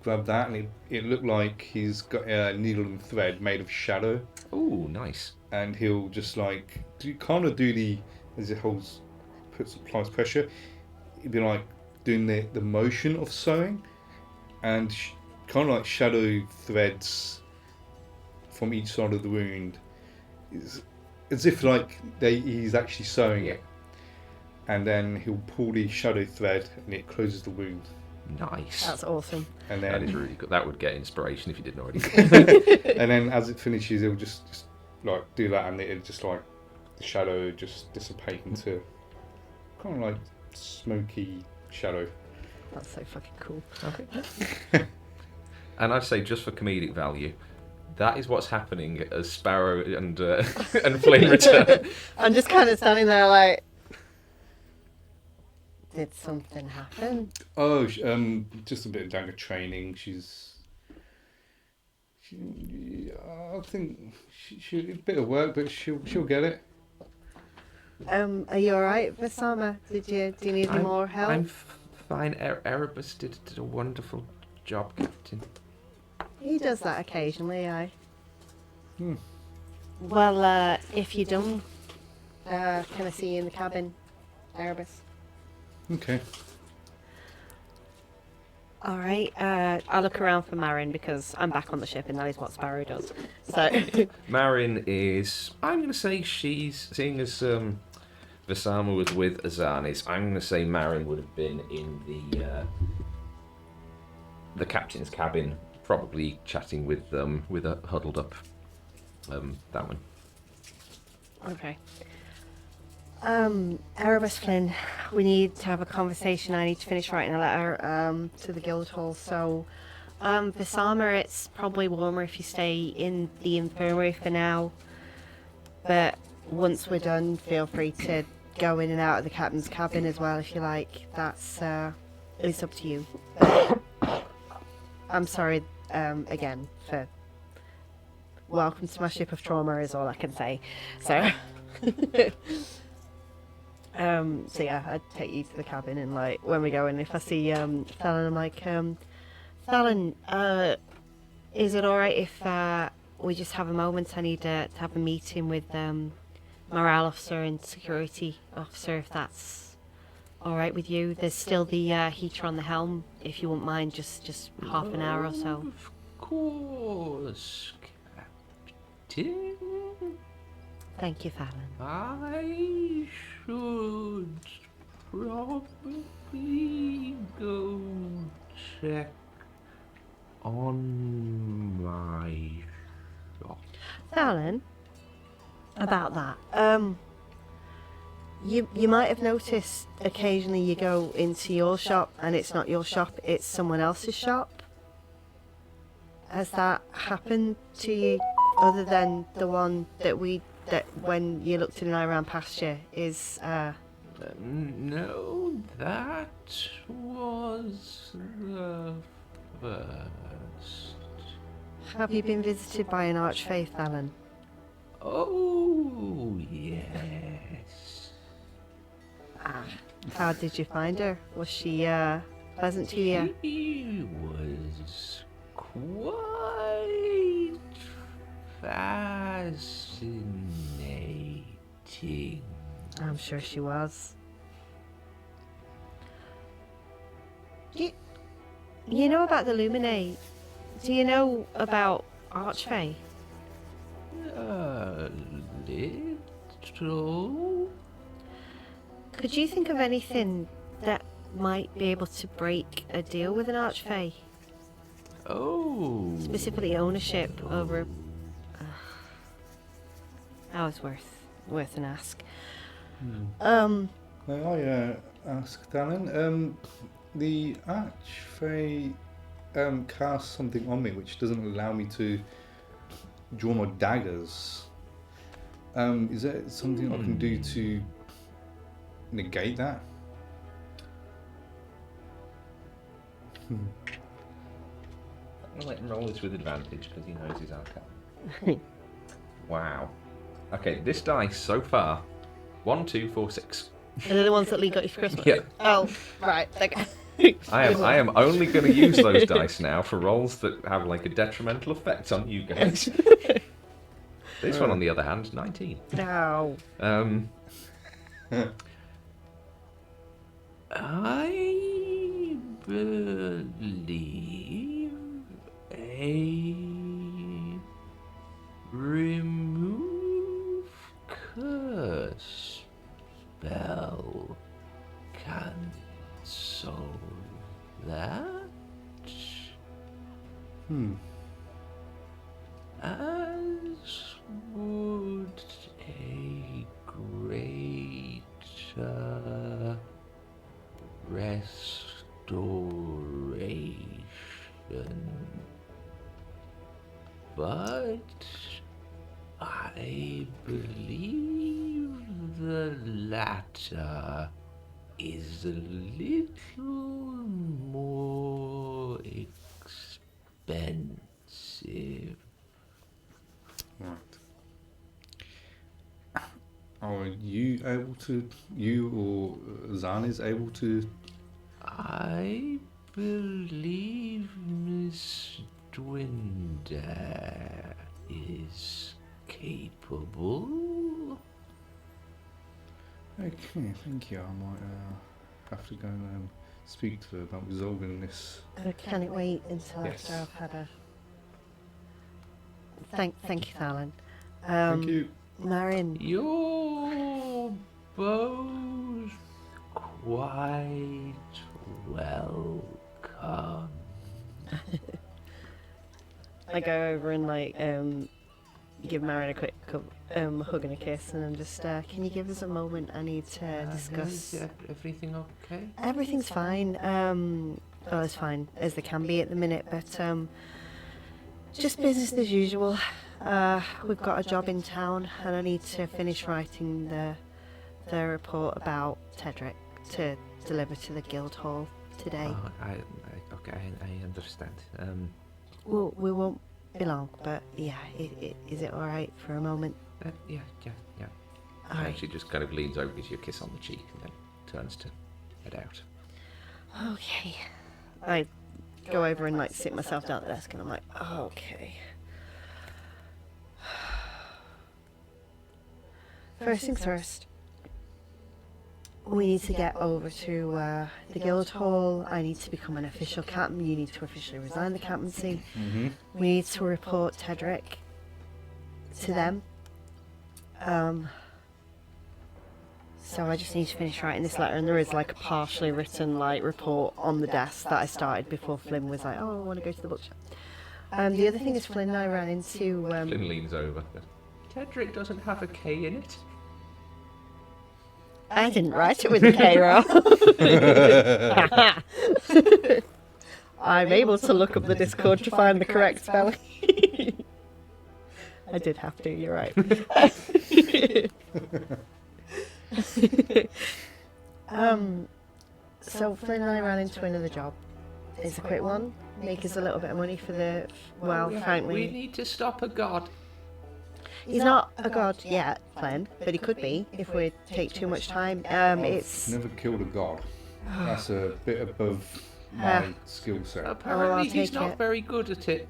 grab that, and it looked like he's got a needle and thread made of shadow, Ooh, nice. and he'll just like as it applies pressure, it'd be like doing the motion of sewing, and kind of like shadow threads from each side of the wound. It's as if like he's actually sewing it, and then he'll pull the shadow thread and it closes the wound. Nice. That's awesome. And That is then really good. That would get inspiration if you didn't already. and then as it finishes, he'll just like do that, and it'll just like the shadow just dissipate into kind of like smoky shadow. That's so fucking cool. Okay. And I'd say, just for comedic value, that is what's happening as Sparrow and Flynn return. I'm just kind of standing there like, did something happen? Oh, just a bit of dagger training. I think she a bit of work, but she'll get it. Are you alright, Vassama? Do you need any more help? I'm fine. Erebus did a wonderful job, Captain. He does that occasionally, aye. Hmm. Well, if you're done, can I see you in the cabin, Erebus? Okay. Alright, I'll look around for Marin because I'm back on the ship and that is what Sparrow does. So, Marin is, I'm going to say she's, seeing as Vassama was with Azanes, I'm going to say Marin would have been in the captain's cabin, probably chatting with a huddled up that one. okay. Erebus Flynn, we need to have a conversation. I need to finish writing a letter to the Guildhall. So, Vassama, it's probably warmer if you stay in the infirmary for now. But once we're done, feel free to go in and out of the captain's cabin as well if you like. That's it's up to you. But I'm sorry again for. Welcome to my ship of trauma is all I can say. So. So yeah, I'd take you to the cabin, and like when we go in, if I see Thalen, I'm like, Thalen, is it alright if we just have a moment? I need to have a meeting with morale officer and security officer, if that's alright with you. There's still the heater on the helm, if you wouldn't mind, just half an hour or so. Of course, Captain. Thank you, Thalen. I should probably go check on my shop. Thalen, about that, you might have noticed occasionally you go into your shop and it's not your shop, it's someone else's shop. Has that happened to you, other than the one that when you looked in and I ran past you is No, that was the first. have you been visited by an archfaith, Alan? Oh, yes. How did you find her? Was she pleasant to you? He was quite fascinating. I'm sure she was. You know about the Luminae? Do you know about Archfey? Little. Could you think of anything that might be able to break a deal with an Archfey? Oh. Specifically ownership over... that was worth an ask. May I ask, Dallin? The Archfey cast something on me which doesn't allow me to draw my daggers. Is there something I can do to negate that? I'm gonna let him roll this with advantage because he knows his arcane. Wow. Okay, this dice so far 1, 2, 4, 6. Are they the ones that Lee got you for Christmas? Yeah. Oh, right. Okay. I am only going to use those dice now for rolls that have like a detrimental effect on you guys. This one, on the other hand, 19. No. I believe a remove curse spell can solve that. As would a greater restoration, but I believe the latter is a little more expensive. Right. Are you able to, you or Azanes able to? I believe Miss Dwinder is capable. Okay, thank you. I might have to go and speak to her about resolving this. Can it wait until Yes. after I've had a... Thank you, Thalin. Thank you. Marin, You're both quite welcome. I go over and give Marin a quick hug and a kiss, and I'm just, can you give us a moment? I need to discuss. Is everything okay? Everything's fine. Well, as fine as they can be at the minute, but just business as usual. We've got a job in town, and I need to finish writing the report about Tedric to deliver to the guild hall today. Oh, I understand. Well, we won't be long, but yeah, is it all right for a moment? Yeah. All right. She just kind of leans over, gives you a kiss on the cheek, and then turns to head out. Okay. I go over and sit myself down at the desk, and I'm like, okay. First things first. We need to get over to the guild hall. I need to become an official captain. You need to officially resign the captaincy. Mm-hmm. We need to report Tedric to them. So I just need to finish writing this letter, and there is a partially written report on the desk that I started before Flynn was like, oh, I want to go to the bookshop. The other thing is Flynn and I ran into... Flynn leans over. Tedric doesn't have a K in it. I didn't write it with a K, Ro. I'm able to look up the Discord to find the correct spelling. I did have to, you're right. So Flynn and I ran into another job. It's a quick one. Make us a little bit of money for the... Well, frankly... We need to stop a god. He's not a god yet, Flynn, but he could be if we take too much time. It's Never killed a god. That's a bit above my skill set. Apparently, he's take not it. very good at it.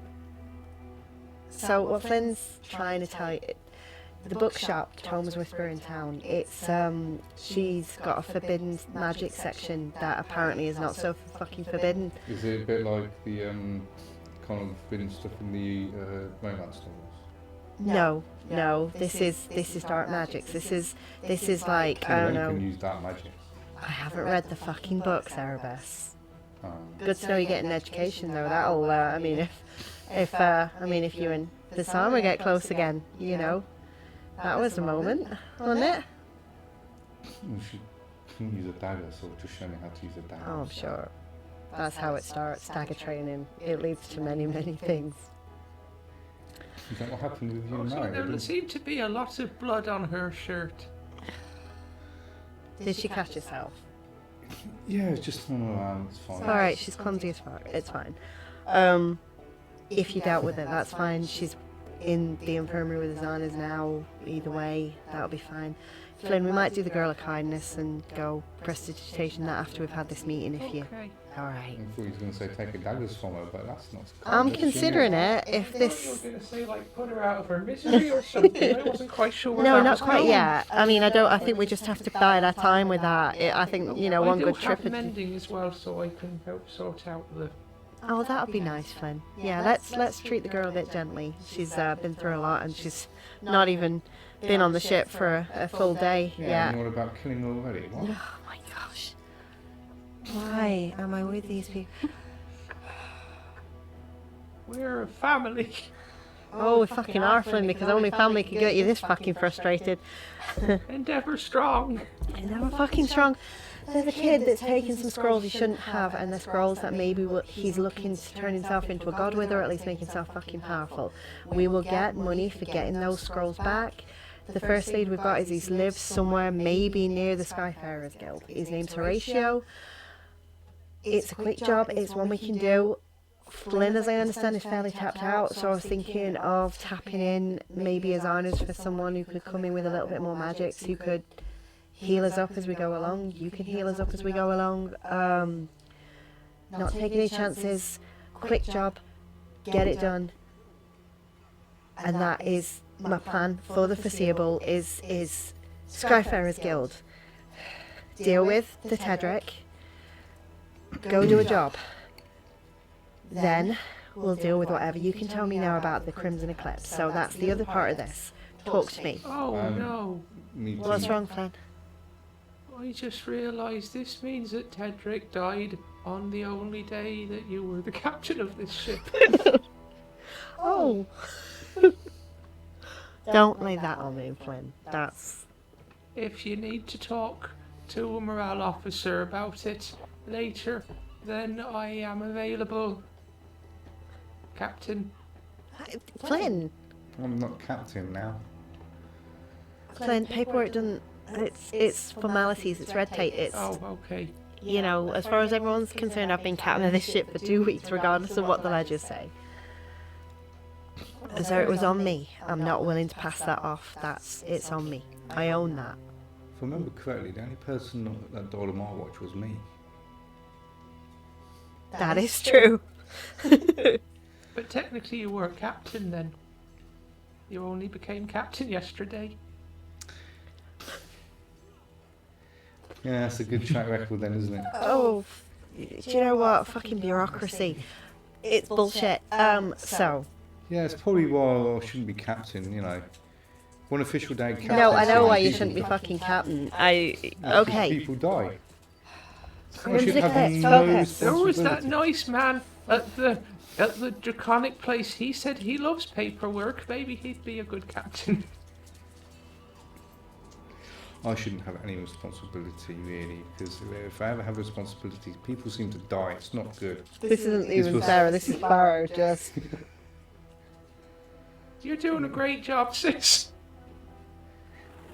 so what Flynn's trying to tell you. The bookshop, Tome's Whisper in town. It's she's got a forbidden magic section that apparently is not so fucking forbidden. Is it a bit like the kind of forbidden stuff in the romance novels? No. This is dark magics. This is like I don't Anyone can know. use that magic. I haven't read the fucking books, Erebus. Um, Good to know you get an education though. That'll I mean if you and Vassama get close again, you know. That was a moment, wasn't it? you should use a dagger, so just show me how to use a dagger. Oh, I'm sure. That's how it starts, dagger training. It leads to many, many things. Is that what happened with you and Also, there Mary? seemed to be a lot of blood on her shirt. Did she catch herself? Yeah, it's just one around, it's fine. Alright, she's clumsy as fuck. It's fine. If you dealt with it, that's fine. She's in the infirmary with Azanes now. Either way, that'll be fine. Flynn, we might do the girl a kindness and go prestidigitation that after we've had this meeting if you... Okay. Alright. I thought he was going to say take a daggers from her, but that's not... I'm considering it. If I thought you this... were going to say, like, put her out of her misery or something. I wasn't quite sure where No, that not was quite going. yet. I mean, I think we just have to bide our time with that. I think, you know, one I do good have trip... would- mending as well, so I can help sort out the... Oh, that would be nice, Flynn. Yeah, let's treat the girl a bit gently. She's been through a lot, and she's not even been on the ship for a full day Yeah, yet. and you're about killing her already? What? Oh my gosh. Why am I with these people? We're a family. Oh, we fucking are, Flynn, because only family can get you this fucking frustrated. Endeavour strong. And they're fucking strong. There's a kid that's taking some scrolls he shouldn't have, and the scrolls that maybe he's looking to turn himself into a god with, or at least make himself fucking powerful. We will get money for getting those scrolls back. The first lead we've got is he lives somewhere maybe near the Skyfarers Guild. His name's Horatio. It's a quick job, it's one we can do. Flynn, as I understand, is fairly tapped out, so I was thinking of tapping in maybe Azanes for someone who could come in with a little bit more magics, who could heal us up as we go along. You can heal us up as we go along. Not taking any chances. Quick job. Get it done. And that is my plan for the foreseeable is Skyfarers Guild. Deal with the Tedric. Go do a job. Then we'll deal with whatever you can tell me now about the Crimson Eclipse. So that's the other part of this. Talk to me. Oh no. Me too. What's wrong, Flynn? I just realised this means that Tedric died on the only day that you were the captain of this ship. Oh. Don't lay that on me, Flynn. That's... If you need to talk to a morale officer about it later, then I am available, Captain. Flynn! I'm not captain now. Flynn, paperwork doesn't... It's formalities, it's red tape, it's... Oh, okay. You know, as far as everyone's concerned, I've been captain of this ship for 2 weeks, regardless of what the ledgers say. So it was on me. I'm not willing to pass that off. It's on me. I own that. If I remember correctly, the only person that died on my watch was me. That is true. But technically you were captain then. You only became captain yesterday. Yeah, that's a good track record then, isn't it? Oh, do you know what? Fucking bureaucracy. It's bullshit. So... Yeah, it's probably why I shouldn't be captain, you know. One official day captain. No, I know so why you people- shouldn't be fucking captain. because Okay. People die. I Crimson should have Eclipse, no focus. There was that responsibility. nice man at the draconic place. He said he loves paperwork. Maybe he'd be a good captain. I shouldn't have any responsibility really, because if I ever have responsibilities, people seem to die. It's not good. This isn't even was- Sarah, this is Sparrow, just... You're doing a great job, sis.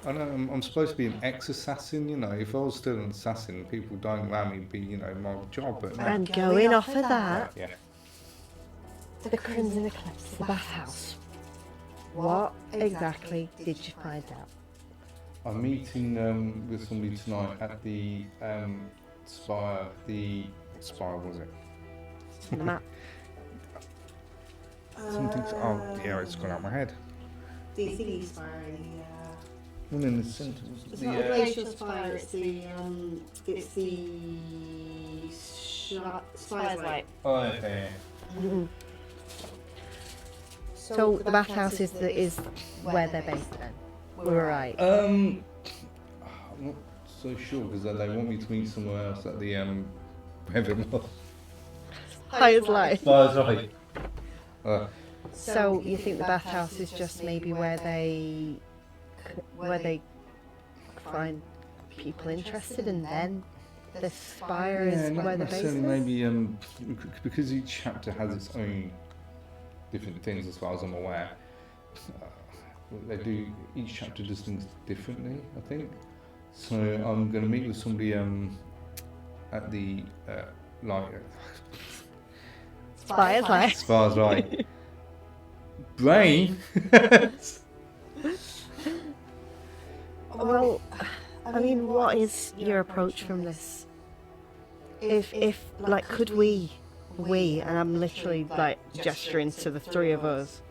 I know I'm supposed to be an ex-assassin, you know. If I was still an assassin, people dying around me would be, you know, my job. But no. And going off of that, Yeah. the Crimson Eclipse, the bathhouse. What exactly did you find out? I'm meeting with somebody tonight at the Spire. The Spire, was it? The map. Something. Oh, yeah, it's gone out of my head. The thingy spire. One in the centre. It's not a glacial spire. It's the spire's light. Oh, okay. Mhm. So the bathhouse is where they're based then. We were right. I'm not so sure because they want me to meet somewhere else at the wherever it was. Highest light. Spire's right. So you think the bathhouse is just maybe where they find people interested, and then the spire is where the base is? Maybe because each chapter has its own different things, as far as I'm aware. Each chapter does things differently, I think. So I'm going to meet with somebody at the Spire's light. Spire's right. Brain. Well, I mean, what is your approach from this? If like, could we, and I'm literally like gesturing to the three of us,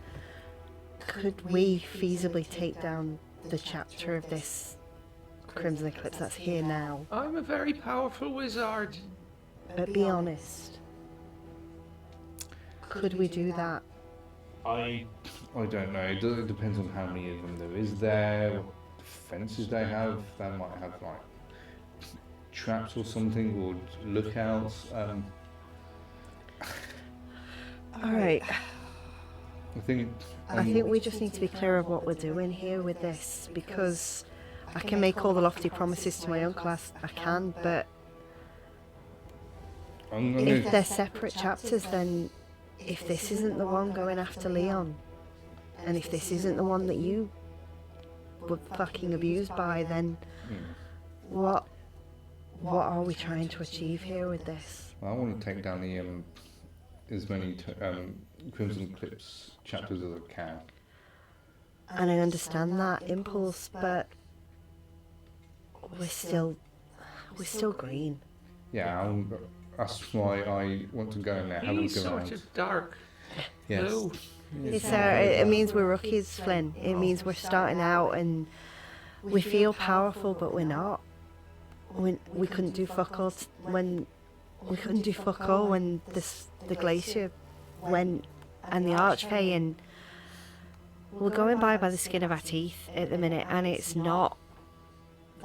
could we feasibly take down the chapter of this Crimson Eclipse that's here now? I'm a very powerful wizard. But be honest, could we do that? I don't know. It depends on how many of them there is there, what defences they have. They might have like traps or something, or lookouts. Alright, I think we just need to be clear of what we're doing here with this, because I can make all the lofty promises to my uncle as I can, but if they're separate chapters, then if this isn't the one going after Leon, and if this isn't the one that you were fucking abused by, then what are we trying to achieve here with this? I want to take down the as many Crimson Eclipse chapters as I can. And I understand that impulse, but we're still green. Yeah, that's why I want to go in there, have a He's look sort around. of dark. Yes. No. It means we're rookies, Flynn. It means we're starting out and we feel powerful, but we're not. We couldn't do fuck all when the glacier went, and the archfey, and we're going by the skin of our teeth at the minute, and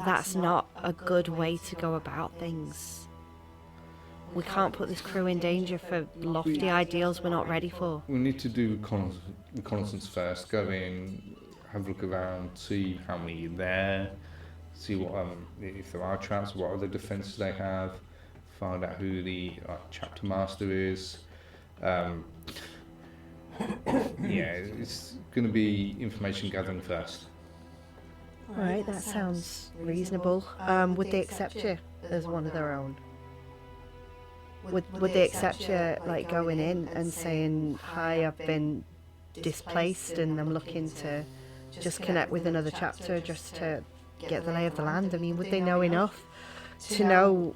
that's not a good way to go about things. We can't put this crew in danger for lofty ideals we're not ready for. We need to do reconnaissance first. Go in, have a look around, see how many are there, see what if there are traps, what other defences they have, find out who the chapter master is. It's going to be information gathering first. Alright, that sounds reasonable. Would they accept you as one of their own? Would they accept you, like, going in and saying, hi, I've been displaced and I'm looking to just connect with another chapter just to get the lay of the land? I mean, would they know enough to know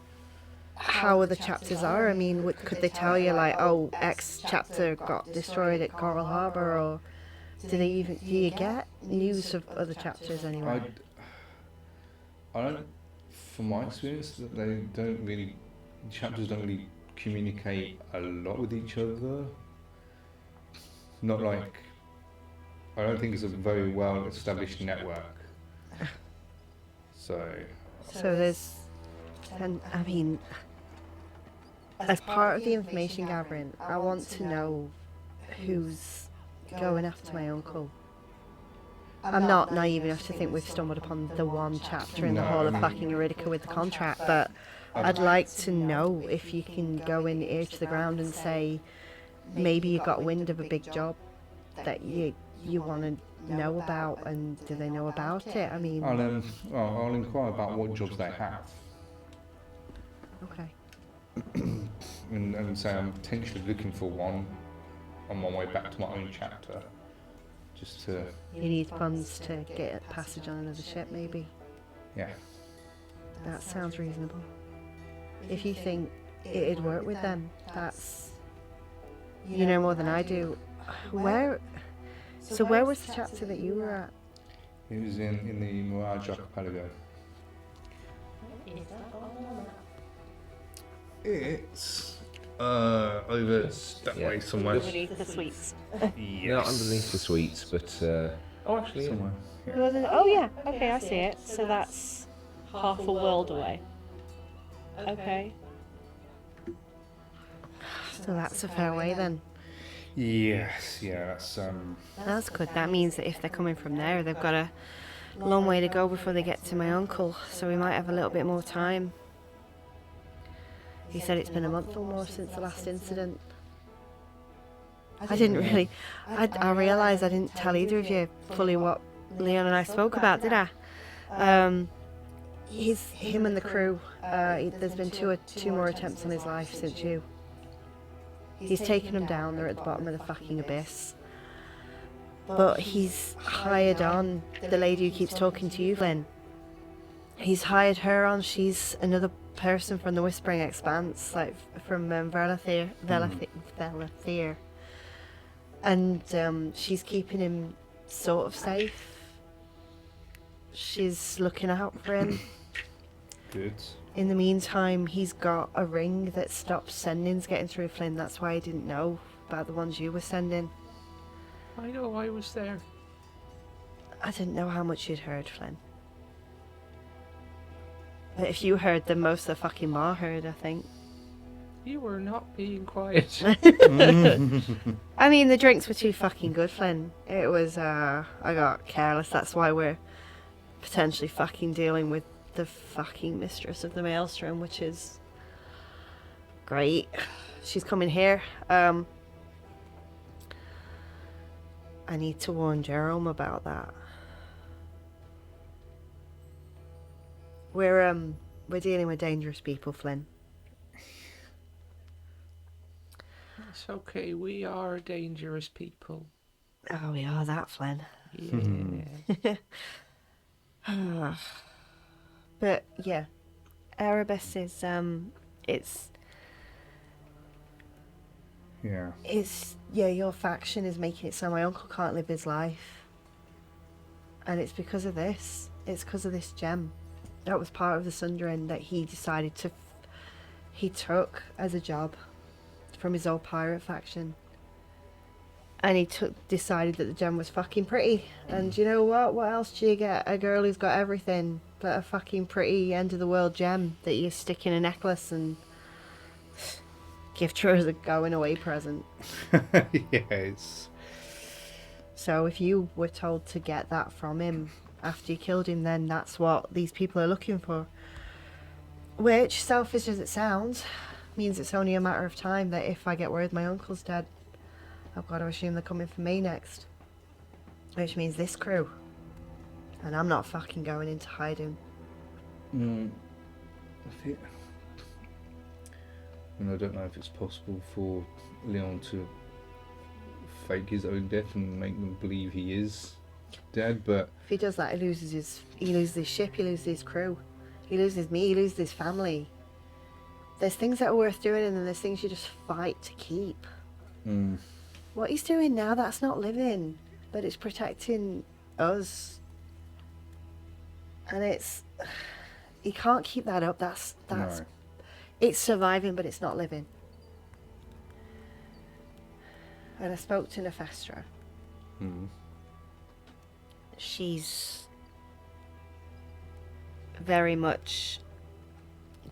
how other chapters are? I mean, could they tell you, like, oh, X chapter got destroyed at Coral Harbour, or do you get news of other chapters anyway? I don't, from my experience, that chapters don't really communicate a lot with each other. Not like, I don't think it's a very well established network. So there's, and I mean, as part of the information gathering, I want to know who's going after my uncle. I'm not naive enough to think we've stumbled upon the one chapter in the whole of fucking Iridica with the contract, but I'd like to know if you can go in ear to the ground and say, maybe you got wind of a big job that you want to know about, and do they know about it? I mean, I'll inquire about what jobs they have. Okay. and say I'm potentially looking for one on my way back to my own chapter, just to You need funds to get a passage on another ship, maybe. yeah. That sounds reasonable. If you think it'd work with them, that's... You know more than I do. Where... So where was the chapter that you were at? It was in the Mirage Archipelago. It's over that Yeah. way somewhere. Beneath the suites. Not underneath the suites, but oh, actually, Somewhere. Oh yeah, okay, I see it. So that's half a world away. Okay. So that's a fair way then. Yes, yeah, that's That's good. That means that if they're coming from there, they've got a long way to go before they get to my uncle. So we might have a little bit more time. He said it's been a month or more since the last incident. I didn't really... I realised I didn't tell either of you fully what Leon and I spoke about, did I? Him and the crew, there's been two more attempts on his life since you. He's taken them down, they're at the bottom of the fucking abyss. But he's hired on the lady who keeps talking to you, Flynn. He's hired her on, she's another person from the Whispering Expanse, like from Velathier. And she's keeping him sort of safe. She's looking out for him. good. In the meantime, he's got a ring that stops sendings getting through, Flynn. That's why I didn't know about the ones you were sending. I know I was there. I didn't know how much you'd heard, Flynn. But if you heard, then most of the fucking bar heard, I think. You were not being quiet. I mean, the drinks were too fucking good, Flynn. It was, I got careless. That's why we're potentially fucking dealing with the fucking mistress of the Maelstrom, which is great. She's coming here. I need to warn Jerome about that. We're dealing with dangerous people, Flynn. It's okay, we are dangerous people. Oh, we are that, Flynn. Yeah. But yeah, Erebus is it's your faction is making it so my uncle can't live his life, and it's because of this. It's because of this gem. That was part of the sundering that he decided he took as a job from his old pirate faction. And he decided that the gem was fucking pretty. And you know what? What else do you get? A girl who's got everything but a fucking pretty end of the world gem that you stick in a necklace and give her as a going away present. Yes. So if you were told to get that from him after you killed him, then that's what these people are looking for. Which, selfish as it sounds, means it's only a matter of time that if I get word my uncle's dead, I've got to assume they're coming for me next. Which means this crew. And I'm not fucking going into hiding. I think... And I don't know if it's possible for Leon to fake his own death and make them believe he is dead, but... If he does that, he loses his ship, he loses his crew. He loses me, he loses his family. There's things that are worth doing, and then there's things you just fight to keep. What he's doing now, that's not living, but it's protecting us. And it's... He can't keep that up, that's No. It's surviving, but it's not living. And I spoke to Nefestra. She's very much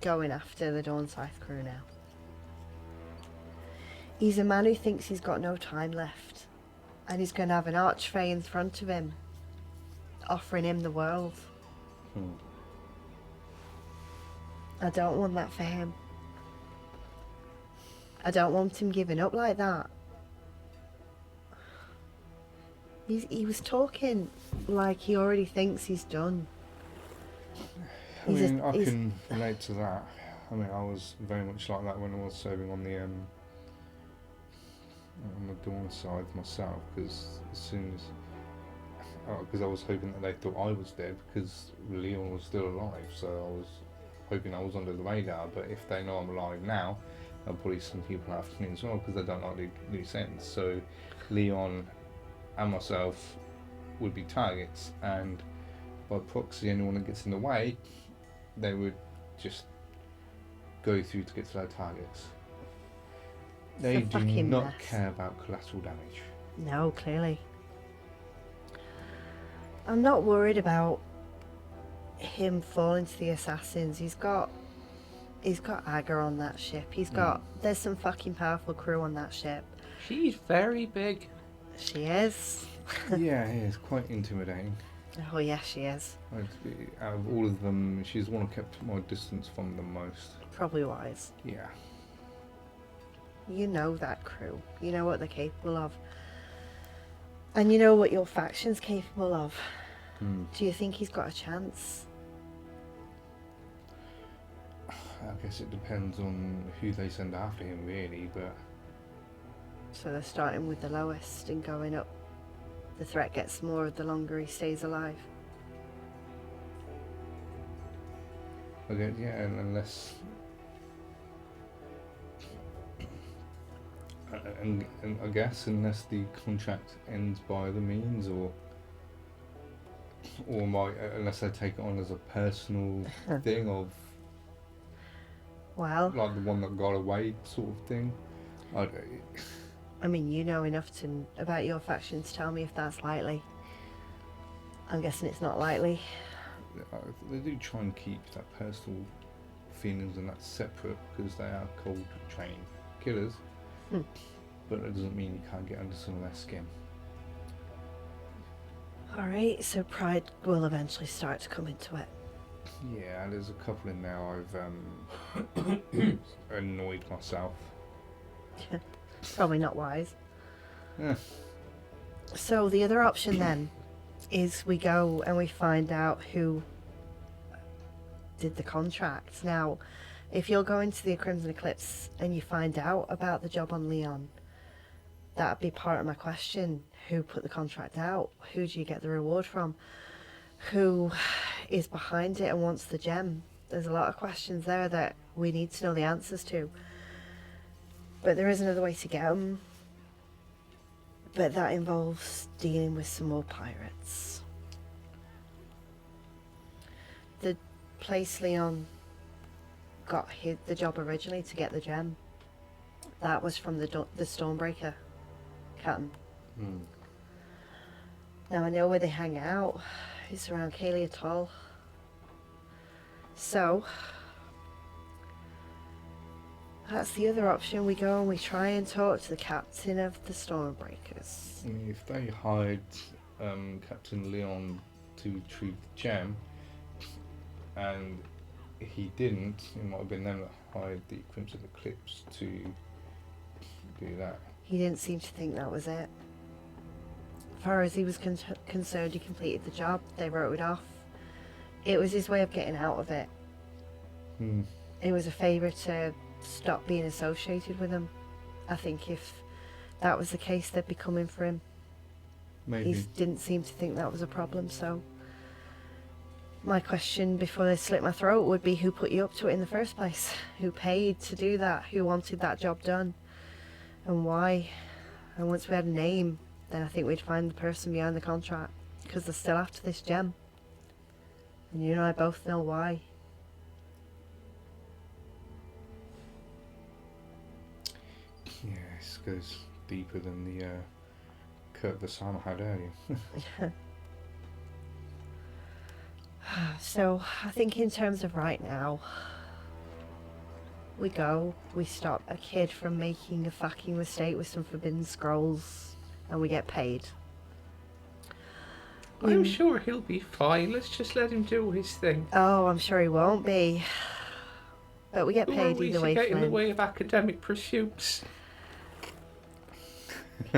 going after the Dawn Scythe crew now. He's a man who thinks he's got no time left, and he's going to have an archfey in front of him, offering him the world. I don't want that for him. I don't want him giving up like that. He was talking like he already thinks he's done. I can relate to that. I mean, I was very much like that when I was serving on the Dawn side myself, because as soon as because I was hoping that they thought I was dead because Leon was still alive. So I was hoping I was under the radar. But if they know I'm alive now, they'll probably send people after me as well because they don't like loose ends. So Leon and myself would be targets, and by proxy, anyone that gets in the way, they would just go through to get to their targets. They a do fucking not mess. care about collateral damage. No, clearly. I'm not worried about him falling to the assassins. He's got Aga on that ship. There's some fucking powerful crew on that ship. She's very big. She is. Yeah, it is quite intimidating. Oh yes, she is. Out of all of them, she's the one who kept my distance from the most. Probably wise. Yeah. You know that crew. You know what they're capable of. And you know what your faction's capable of. Do you think he's got a chance? I guess it depends on who they send after him, really, but... So they're starting with the lowest and going up. The threat gets more the longer he stays alive. Okay, yeah, and unless... And I guess unless the contract ends by the means, or unless they take it on as a personal thing of, Well, like the one that got away sort of thing. I mean, you know enough about your faction to tell me if that's likely. I'm guessing it's not likely. They do try and keep that personal feelings and that separate because they are cold trained killers. But it doesn't mean you can't get under some of their skin. Alright, so pride will eventually start to come into it. Yeah, there's a couple in there I've annoyed myself. Probably not wise. Yeah. So the other option then is we go and we find out who did the contract. Now, if you're going to the Crimson Eclipse and you find out about the job on Leon, that'd be part of my question. Who put the contract out? Who do you get the reward from? Who is behind it and wants the gem? There's a lot of questions there that we need to know the answers to. But there is another way to get them. But that involves dealing with some more pirates. The place Leon got the job originally to get the gem, that was from the Stormbreaker captain. Now I know where they hang out. It's around Cayley Atoll. So that's the other option. We go and we try and talk to the captain of the Stormbreakers. If they hired Captain Leon to retrieve the gem, and he didn't, it might have been them that hired the Crimson Eclipse to do that. He didn't seem to think that was it. As far as he was concerned, he completed the job. They wrote it off. It was his way of getting out of it. It was a favour to stop being associated with him. I think if that was the case, they'd be coming for him. Maybe. He didn't seem to think that was a problem, so my question before they slit my throat would be, who put you up to it in the first place? Who paid to do that? Who wanted that job done? And why? And once we had a name, then I think we'd find the person behind the contract, because they're still after this gem. And you and I both know why. Yeah, this goes deeper than the Kurt Vassama had earlier. So I think in terms of right now, we stop a kid from making a fucking mistake with some forbidden scrolls, and we get paid. I'm sure he'll be fine. Let's just let him do his thing. Oh, I'm sure he won't be. But we get Who are paid we either to way, get in the Flynn. way of academic pursuits?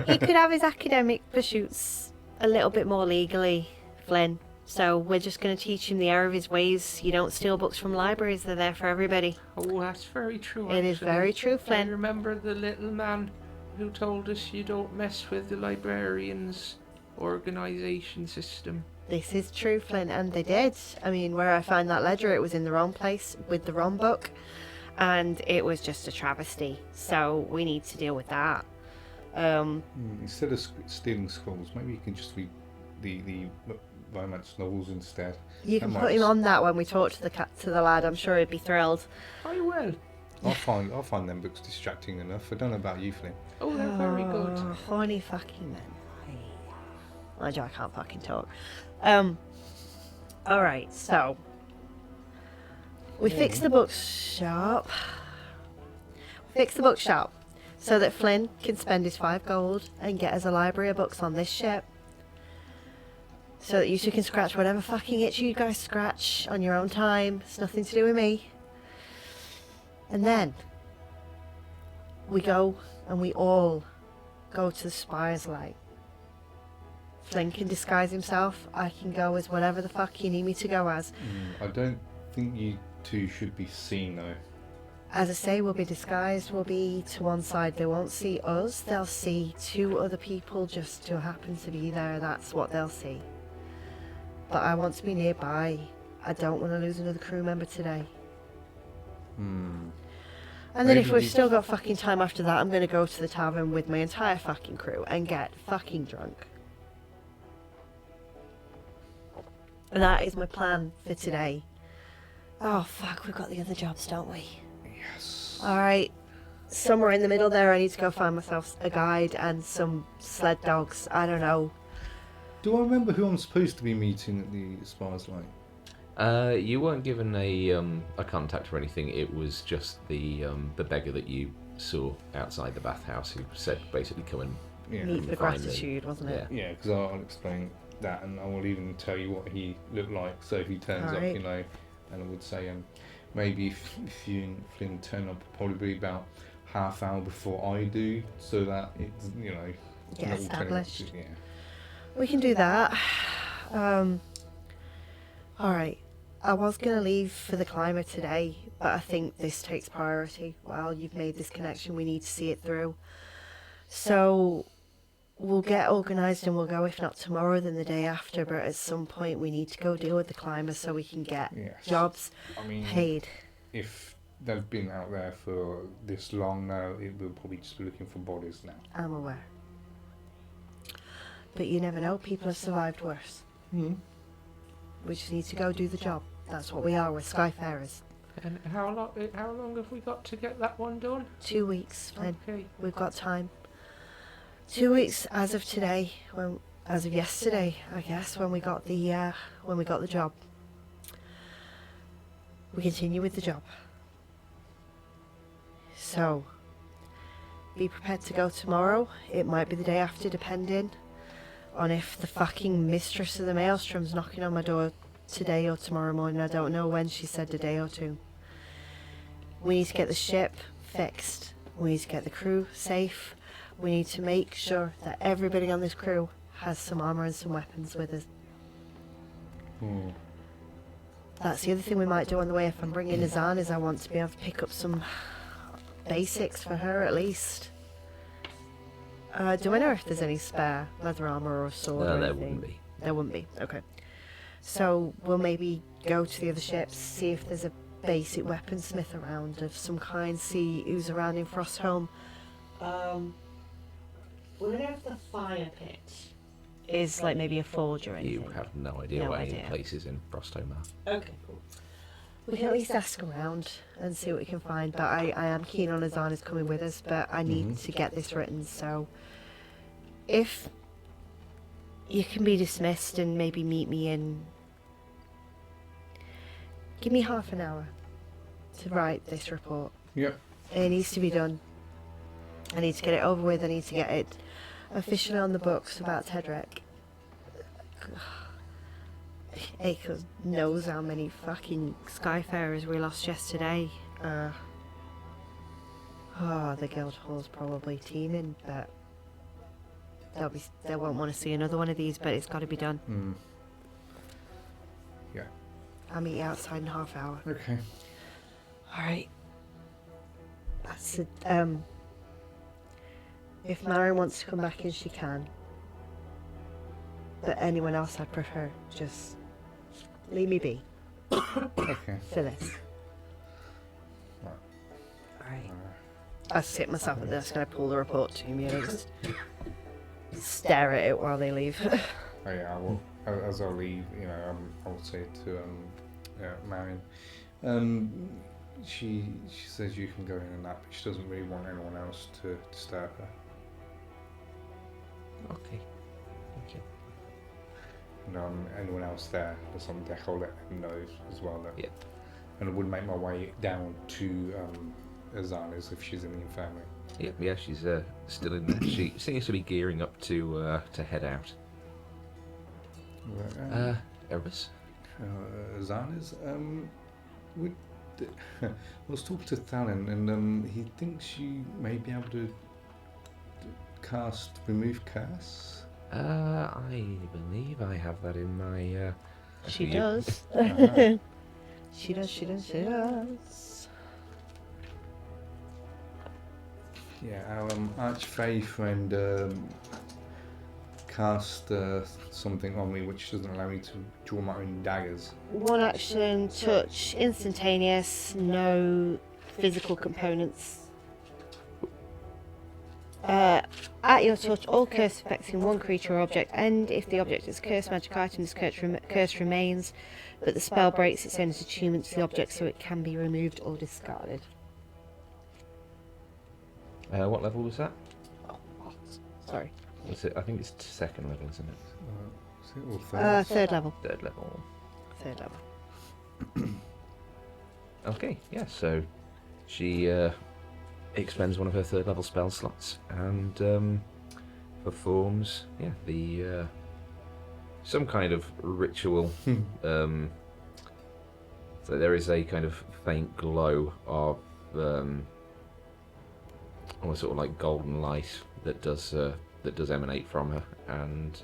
He could have his academic pursuits a little bit more legally, Flynn. So we're just going to teach him the error of his ways. You don't steal books from libraries, they're there for everybody. Oh, that's very true. It is actually. very true, I Flynn. remember the little man who told us you don't mess with the librarians. organisation system. This is true, Flynn, and they did. I mean, where I found that ledger, it was in the wrong place with the wrong book, and it was just a travesty. So we need to deal with that. Instead of stealing scrolls, maybe you can just read the romance novels instead. You That can might put him s- on that when we talk to the lad. I'm sure he'd be thrilled. I will. I'll find them books distracting enough. I don't know about you, Flynn. Oh, they're very good. Horny fucking men. Mind you, I can't fucking talk. Alright, so we fixed the bookshop. So that Flynn can spend his 5 gold and get us a library of books on this ship. So that you two can scratch whatever fucking itch you guys scratch on your own time. It's nothing to do with me. And then we go and we all go to the Spire's Light. Flynn can disguise himself. I can go as whatever the fuck you need me to go as. I don't think you two should be seen though. As I say, we'll be disguised. We'll be to one side. They won't see us. They'll see 2 other people just who happen to be there. That's what they'll see. But I want to be nearby. I don't want to lose another crew member today. And then if Maybe we've you- still got fucking time after that, I'm going to go to the tavern with my entire fucking crew and get fucking drunk. And that is my plan for today. Oh fuck, we've got the other jobs, don't we? Yes. Alright, somewhere in the middle there I need to go find myself a guide and some sled dogs. I don't know. Do I remember who I'm supposed to be meeting at the Spire's Light? You weren't given a contact or anything. It was just the beggar that you saw outside the bathhouse who said basically come and Yeah. Meet for find me. gratitude, wasn't it? Yeah. Yeah, because I'll explain that, and I will even tell you what he looked like. So if he turns up, Alright. you know, and I would say, maybe if you and Flynn turn up, probably about half hour before I do, so that it's, you know, Get not all turning up established. to- Yeah. We can do that. Alright. I was going to leave for the climber today, but I think this takes priority. Well, you've made this connection, we need to see it through. So we'll get organised and we'll go, if not tomorrow, then the day after, but at some point we need to go deal with the climber so we can get Yes. jobs I mean, paid. if they've been out there for this long now, it will probably just be looking for bodies now. I'm aware. But you never know, people have survived worse. We just need to go do the job. That's what we are, we're Skyfarers. And how long have we got to get that one done? 2 weeks, Flynn. Okay. We've got time. 2 weeks as of today, as of yesterday, I guess, when we got the job. We continue with the job. So, be prepared to go tomorrow. It might be the day after, depending on if the fucking mistress of the Maelstrom's knocking on my door today or tomorrow morning. I don't know when. She said a day or 2. We need to get the ship fixed. We need to get the crew safe. We need to make sure that everybody on this crew has some armour and some weapons with us. That's the other thing we might do on the way. If I'm bringing Azanes, I want to be able to pick up some basics for her at least. Do I know if there's any spare leather armour or sword or There anything? wouldn't be. There wouldn't be. Okay. So we'll maybe go to the other ships, see if there's a basic weaponsmith around of some kind, see who's around in Frostholm. Would I know if the fire pit is like maybe a forge or anything? You have no idea No what any idea. places in Frostholm are. Okay, cool. We can at least ask around and see what we can find, but I am keen on Azanes coming with us, but I need to get this written, so if you can be dismissed and maybe meet me in... Give me half an hour to write this report. Yep. It needs to be done. I need to get it over with, I need to get it officially on the books about Tedric. Acre knows how many fucking Skyfarers we lost yesterday. The Guildhall's probably teeming, but they won't want to see another one of these, but it's got to be done. Yeah. I'll meet you outside in half hour. Okay. Alright. That's it. If Maren wants to come back in, she can. But anyone else I'd prefer, just leave me be Okay. for this. Right. Alright. I sit myself at the desk and I pull the report to me and I just stare at it while they leave. Oh yeah, I will. As I leave, I will say to Marion, she says you can go in and that, but she doesn't really want anyone else to disturb her. Okay. Thank you. And anyone else there that's on deck, I'll let them know as well. That, Yeah. And I would make my way down to Azanes if she's in the infirmary. Yeah, she's still in there. She seems to be gearing up to head out. Erebus? Azanes, I was talking to Thalin, and he thinks you may be able to remove curse. I believe I have that in my. She you- does. Uh-huh. She does. Yeah, our archfey friend cast something on me which doesn't allow me to draw my own daggers. One action, touch, instantaneous, no physical components. At your touch, all curse affecting one creature or object end. If the object is a cursed magic item, this curse remains, but the spell breaks its own attunement to the object, so it can be removed or discarded. What level was that? Sorry. Was it? I think it's second level, isn't it? Is it all third? Third level. Third level. Third level. Okay, yeah. So she expends one of her third level spell slots and performs the some kind of ritual. So there is a kind of faint glow of almost sort of like golden light that does emanate from her, and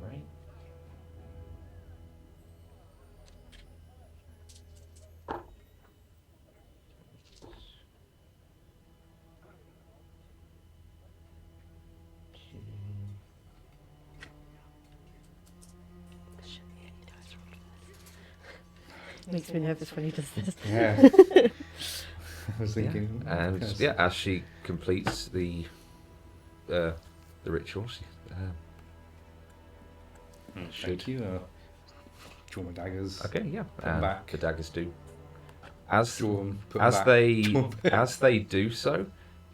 right. Makes me nervous when he does this. Yeah. I was thinking. And curse. yeah, as she completes the ritual, she Thank you. Draw my daggers. okay, yeah, them and back. the daggers do as Draw them. Put 'em as back. they Draw 'em back. as they do so.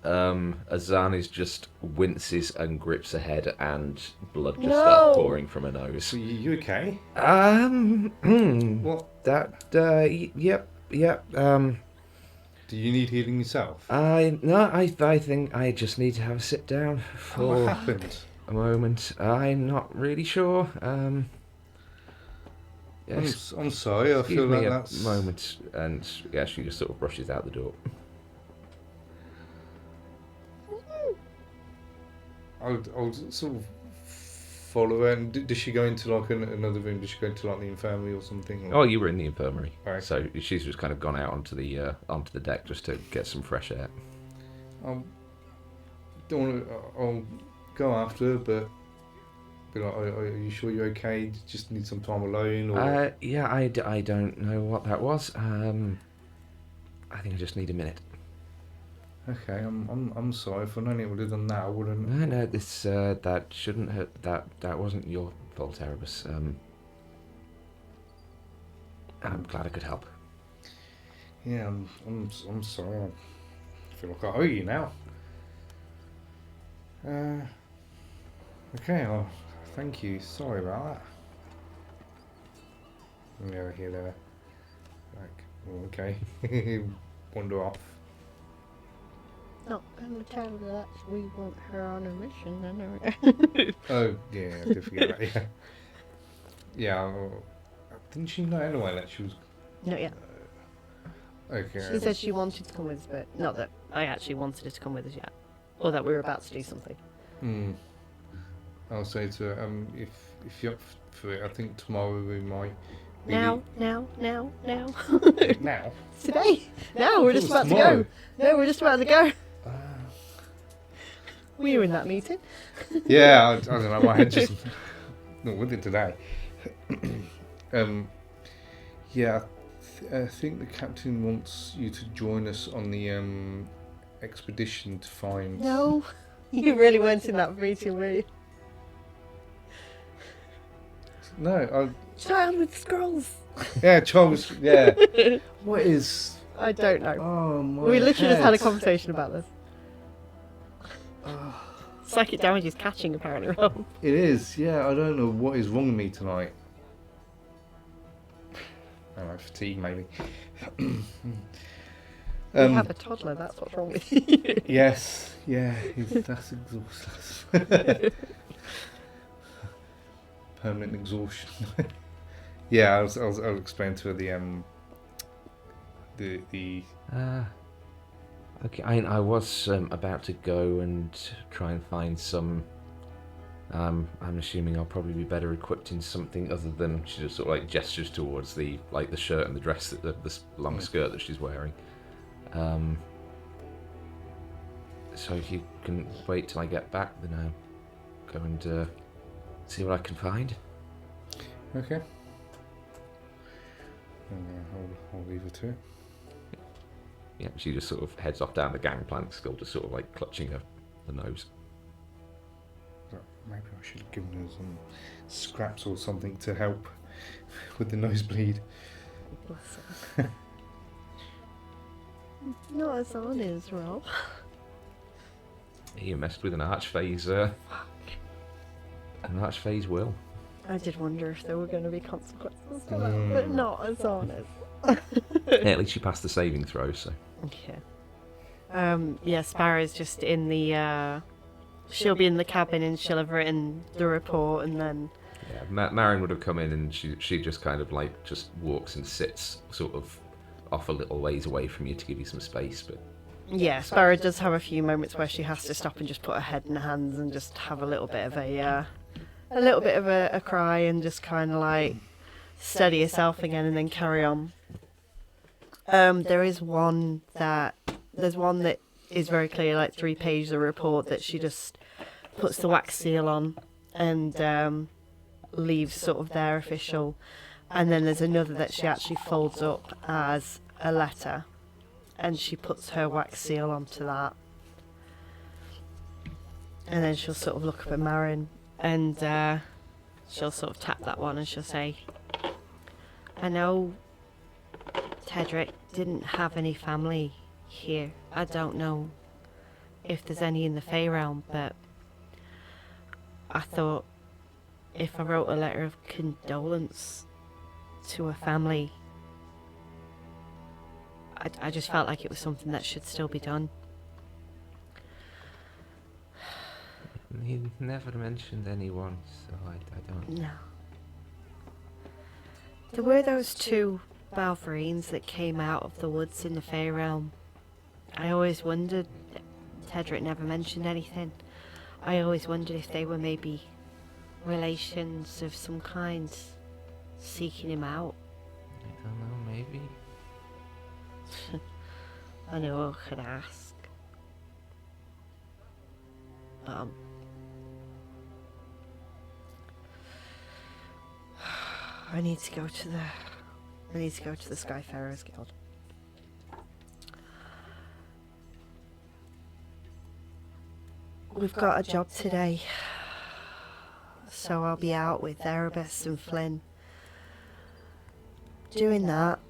Azanes just winces and grips her head, and blood just starts pouring from her nose. So you okay? What? What? That? Yep. Do you need healing yourself? I think I just need to have a sit down What for happened? a moment. I'm not really sure. Yes. I'm sorry. I Excuse feel me like a that's. moment, and yeah, she just sort of rushes out the door. I'll sort of follow her. And does she go into like another room? Does she go into like the infirmary or something? Oh, you were in the infirmary, Right. so she's just kind of gone out onto the deck just to get some fresh air. Don't want to. I'll go after her, but be like, are you sure you're okay? Do you just need some time alone, or Yeah, I don't know what that was. I think I just need a minute. okay. I'm sorry. If I'd known it would have done that, I wouldn't. No, this that shouldn't have, that wasn't your fault, Erebus. I'm glad I could help. Yeah, I'm sorry. I feel like I owe you now. Okay. Well, thank you. Sorry about that. Yeah, here there. Like, well, okay. Wander off. Not gonna tell her that we want her on a mission, then, are we? Oh, yeah, I did forget that, yeah. Yeah, didn't she know anyway that she was... Not yet. Okay. She said she wanted to come with us, but not that I actually wanted her to come with us yet. Or that we were about to do something. I'll say to her, if you're up for it, I think tomorrow we might Now. Now? Today. Now, we're just about to tomorrow. go. No, we're just about to go. We were in that meeting. Yeah, I don't know. My head just not with it today. Yeah, I think the captain wants you to join us on the expedition to find. No, you really weren't in that meeting, were you? No, Child with scrolls. yeah, Charles. Yeah. What is? I don't know. Oh my. We literally just had a head. conversation about this. Psychic damage is catching, apparently, Rob. It is. Yeah, I don't know what is wrong with me tonight. I don't know, fatigue maybe. You have a toddler, that's what's wrong with you. Yes. Yeah. That's exhausting. Permanent exhaustion. Yeah, I'll explain to her the. Okay, I was about to go and try and find some. I'm assuming I'll probably be better equipped in something other than she just sort of like gestures towards the shirt and the dress that the long skirt that she's wearing. So if you can wait till I get back, then I'll go and see what I can find. Okay. I'll leave her to it. Yeah, she just sort of heads off down the gangplank, still just sort of like clutching the nose. Maybe I should have given her some scraps or something to help with the nosebleed. Not Azanes, Rob. You messed with an archphase. An archphase will. I did wonder if there were going to be consequences for that, but not Azanes. Yeah, at least she passed the saving throw, so. Okay. Yeah, Sparrow's just in the, she'll be in the cabin and she'll have written the report and then... Yeah, Marion would have come in and she just kind of like just walks and sits sort of off a little ways away from you to give you some space, but... Yeah, Sparrow does have a few moments where she has to stop and just put her head in her hands and just have a little bit of a cry and just kind of like steady herself again and then carry on. There's one that is very clear, like 3 pages of report that she just puts the wax seal on and leaves sort of their official. And then there's another that she actually folds up as a letter and she puts her wax seal onto that. And then she'll sort of look up at Marin and she'll sort of tap that one and she'll say, I know Tedric didn't have any family here. I don't know if there's any in the Fey realm, but I thought if I wrote a letter of condolence to a family, I just felt like it was something that should still be done. He never mentioned anyone, so I don't... No. There were those 2 Balverines that came out of the woods in the Fey realm. I always wondered, Tedric never mentioned anything. I always wondered if they were maybe relations of some kind seeking him out. I don't know, maybe. I know I could ask. I need to go to the Skyfarers Guild. We've got a job today, so I'll be out with Erebus and Flynn. Doing that.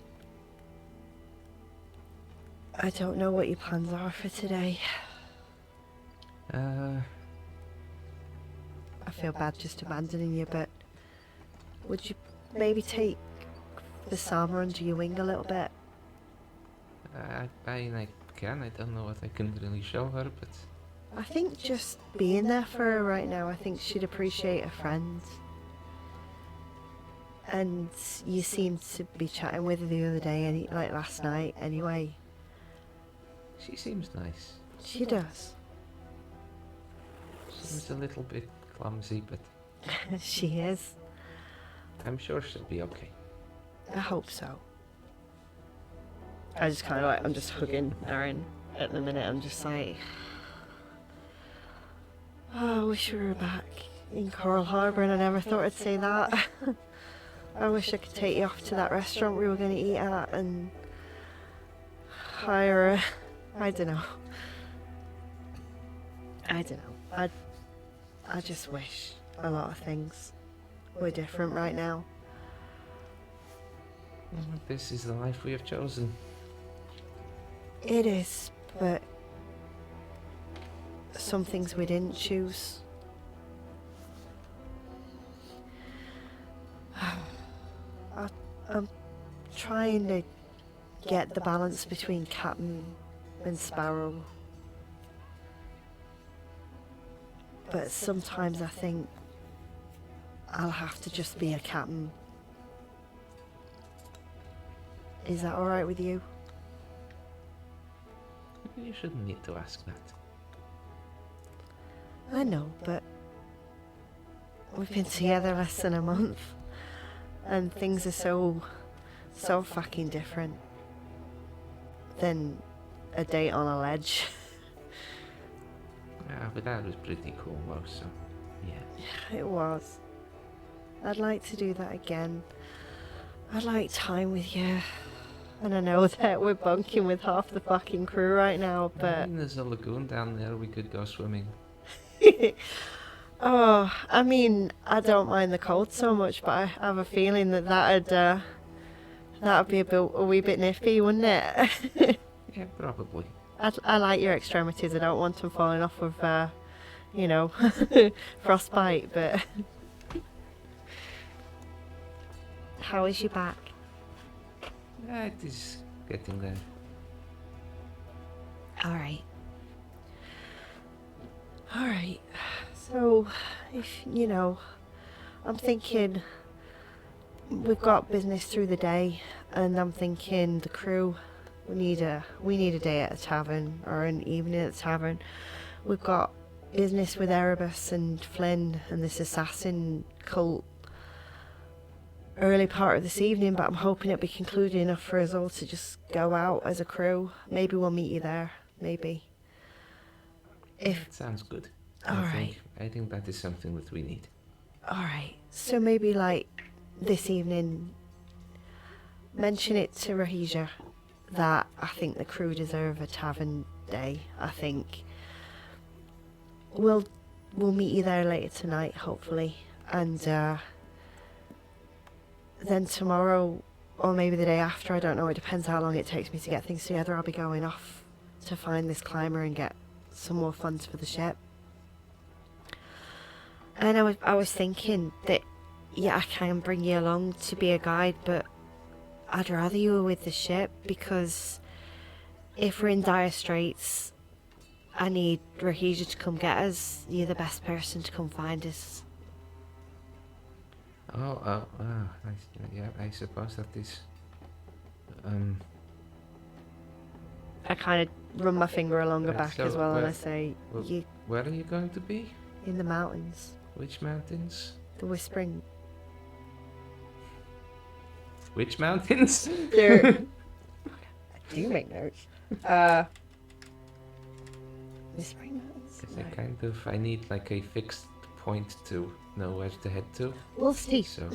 I don't know what your plans are for today. I feel bad just abandoning you, but would you maybe take Vassama under your wing a little bit? I can. I don't know what I can really show her, but... I think just being there for her right now, I think she'd appreciate a friend. And you seemed to be chatting with her the other day, like last night, anyway. She seems nice. She does. Seems a little bit clumsy, but She is. I'm sure she'll be okay. I hope so. I just kind of like, I'm just hugging Erin at the minute. I'm just like, oh, I wish we were back in Coral Harbour, and I never thought I'd say that. I wish I could take you off to that restaurant we were going to eat at and hire a, I don't know. I just wish a lot of things were different right now. This is the life we have chosen. It is, but some things we didn't choose. I'm trying to get the balance between Captain and Sparrow. But sometimes I think I'll have to just be a captain. Is that alright with you? You shouldn't need to ask that. I know, but we've been together less than a month, and things are so fucking different than a date on a ledge. Yeah, but that was pretty cool though, so yeah. It was. I'd like to do that again. I'd like time with you. And I know that we're bunking with half the fucking crew right now, but... There's a lagoon down there, we could go swimming. Oh, I mean, I don't mind the cold so much, but I have a feeling that that'd be a wee bit nifty, wouldn't it? Yeah, probably. I like your extremities. I don't want them falling off of, you know, frostbite, but... How is your back? Yeah, it is getting there. Alright. Alright. So, if, you know, I'm thinking we've got business through the day, and I'm thinking the crew, we need a day at a tavern, or an evening at the tavern. We've got business with Erebus and Flynn and this assassin cult early part of this evening, but I'm hoping it'll be concluded enough for us all to just go out as a crew. Maybe we'll meet you there, maybe. If That sounds good. Alright. I think that is something that we need. Alright, so maybe like this evening, mention it to Rahija that I think the crew deserve a tavern day. I think we'll meet you there later tonight, hopefully, and then tomorrow, or maybe the day after, I don't know, it depends how long it takes me to get things together, I'll be going off to find this climber and get some more funds for the ship. And I was thinking that, yeah, I can bring you along to be a guide, but I'd rather you were with the ship, because if we're in dire straits, I need Rahija to come get us. You're the best person to come find us. I suppose that is... I kind of run my finger along her back so as well, and where- I say, you Where are you going to be? in the mountains, Which mountains? the whispering. Which mountains? There. Do you make notes? Whispering mountains. Is it kind of... I need like a fixed point to know where to head to. Wolf's teeth. So,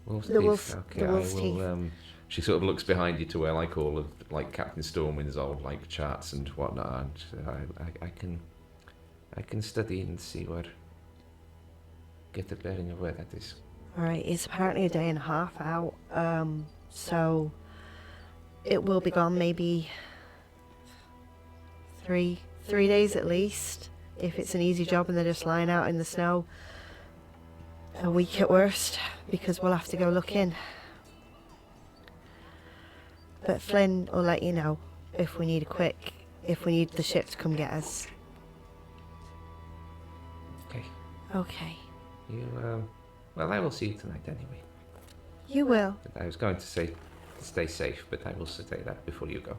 Wolf's The Teeth. wolf- Okay, the wolf's I will. She sort of looks behind you to where like all of like Captain Stormwind's old like charts and whatnot. And I can study and see where. Get the bearing of where that is. Alright, it's apparently a day and a half out, so it will be gone maybe three days at least, if it's an easy job and they're just lying out in the snow. A week at worst, because we'll have to go looking. But Flynn will let you know if we need the ship to come get us. Okay. Okay. Well, I will see you tonight anyway. You will. But I was going to say, stay safe, but I will say that before you go.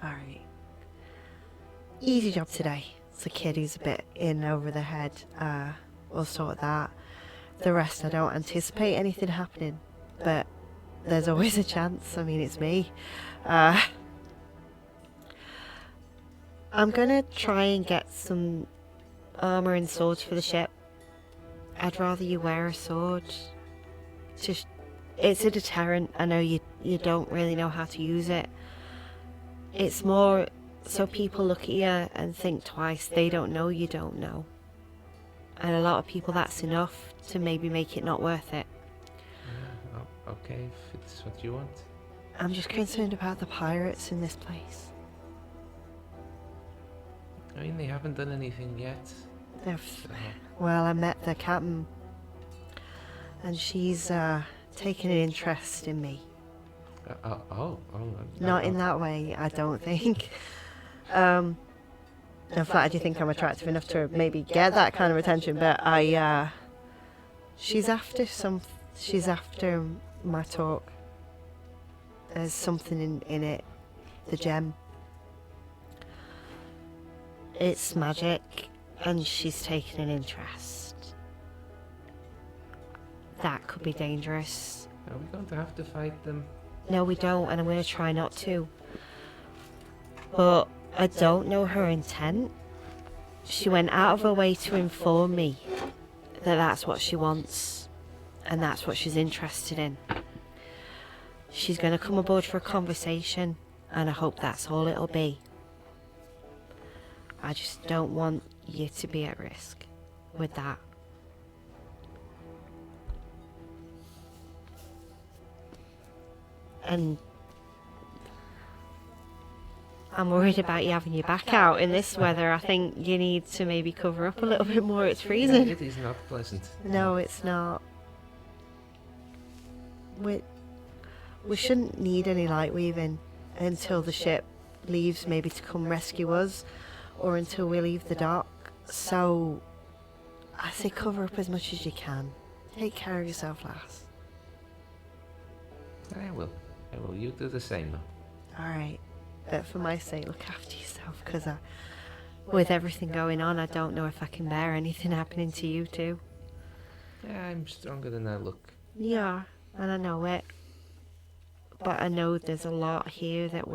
Alright. Easy job today. It's a kid who's a bit in over the head. We'll sort that. The rest, I don't anticipate anything happening, but there's always a chance. I mean, it's me. I'm gonna try and get some armor and swords for the ship. I'd rather you wear a sword. It's a deterrent. I know you don't really know how to use it. It's more so people look at you and think twice. They don't know you don't know. And a lot of people, that's enough to maybe make it not worth it. Okay, if it's what you want. I'm just concerned about the pirates in this place. I mean, they haven't done anything yet. Well, I met the captain, and she's taken an interest in me. Not in that way, I don't think. In fact, I do think I'm attractive enough to maybe get that kind of attention, but she's after my talk. There's something in it, the gem. It's magic, and she's taken an interest. That could be dangerous. Are we going to have to fight them? No, we don't, and I'm going to try not to. But I don't know her intent. She went out of her way to inform me that that's what she wants, and that's what she's interested in. She's going to come aboard for a conversation, and I hope that's all it'll be. I just don't want you to be at risk with that. And I'm worried about you having your back out in this weather. I think you need to maybe cover up a little bit more. It's freezing. It is not pleasant. No, it's not. We shouldn't need any light weaving until the ship leaves, maybe to come rescue us, or until we leave the dock. So I say cover up as much as you can. Take care of yourself, lass. I will. You do the same, though. Alright. But for my sake, look after yourself, because with everything going on, I don't know if I can bear anything happening to you too. Yeah, I'm stronger than I look. You are, and I know it. But I know there's a lot here that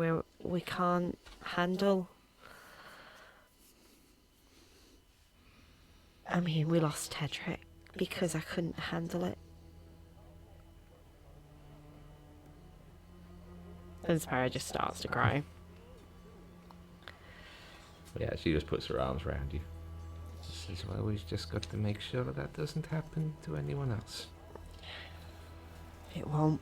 we can't handle. I mean, we lost Tedric because I couldn't handle it. And Sparrow just starts to cry. Yeah, she just puts her arms around you. She says, well, we've just got to make sure that doesn't happen to anyone else. It won't.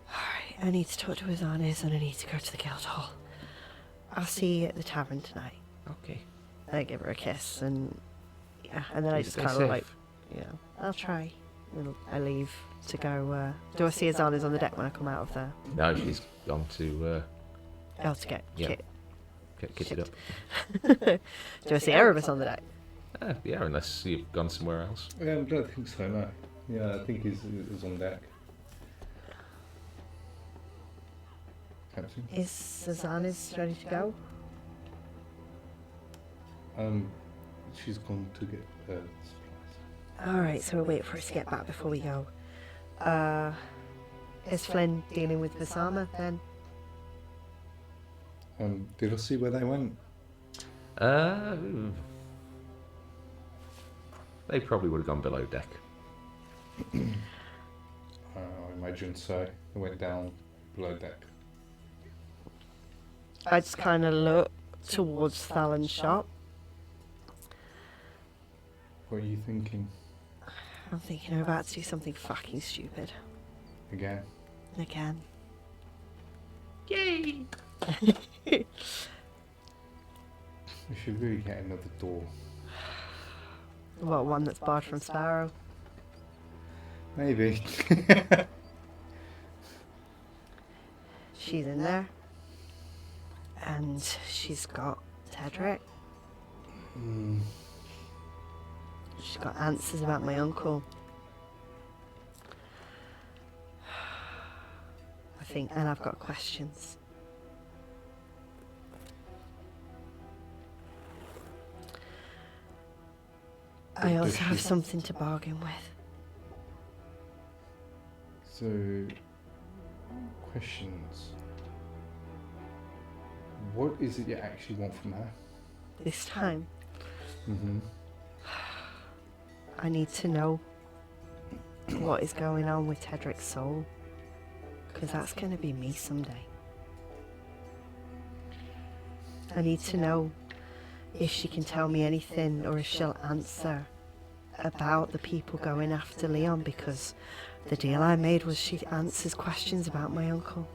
Alright, I need to talk to Azanes and I need to go to the Guildhall. I'll see you at the tavern tonight. Okay. I give her a kiss and then I just Stay kind of safe. like, I'll try. And I leave to go. Do I see Azanes on the deck when I come out of there? No, she's gone to To get kit. get kitted up. Do I see Erebus on the deck? Yeah, unless you've gone somewhere else. I don't think so, no. Yeah, I think he's on deck. Captain? Is Azanes ready to go? She's gone to get supplies. Alright, so we'll wait for us to get back before we go. Is Flynn dealing with Vassama then? Did I see where they went? They probably would have gone below deck. I imagine so. They went down below deck. I just kind of look towards Thalen's shop. What are you thinking? I'm thinking I'm about to do something fucking stupid. Again? Again. Yay! We should really get another door. What, one that's barred from Sparrow? Maybe. She's in there. And she's got Tedric. She's got answers about my uncle. I think, and I've got questions. I also have something to bargain with. So, questions. What is it you actually want from her? This time, Mm-hmm. I need to know what is going on with Tedric's soul. Because that's going to be me someday. I need to know if she can tell me anything or if she'll answer about the people going after Leon, because the deal I made was she answers questions about my uncle.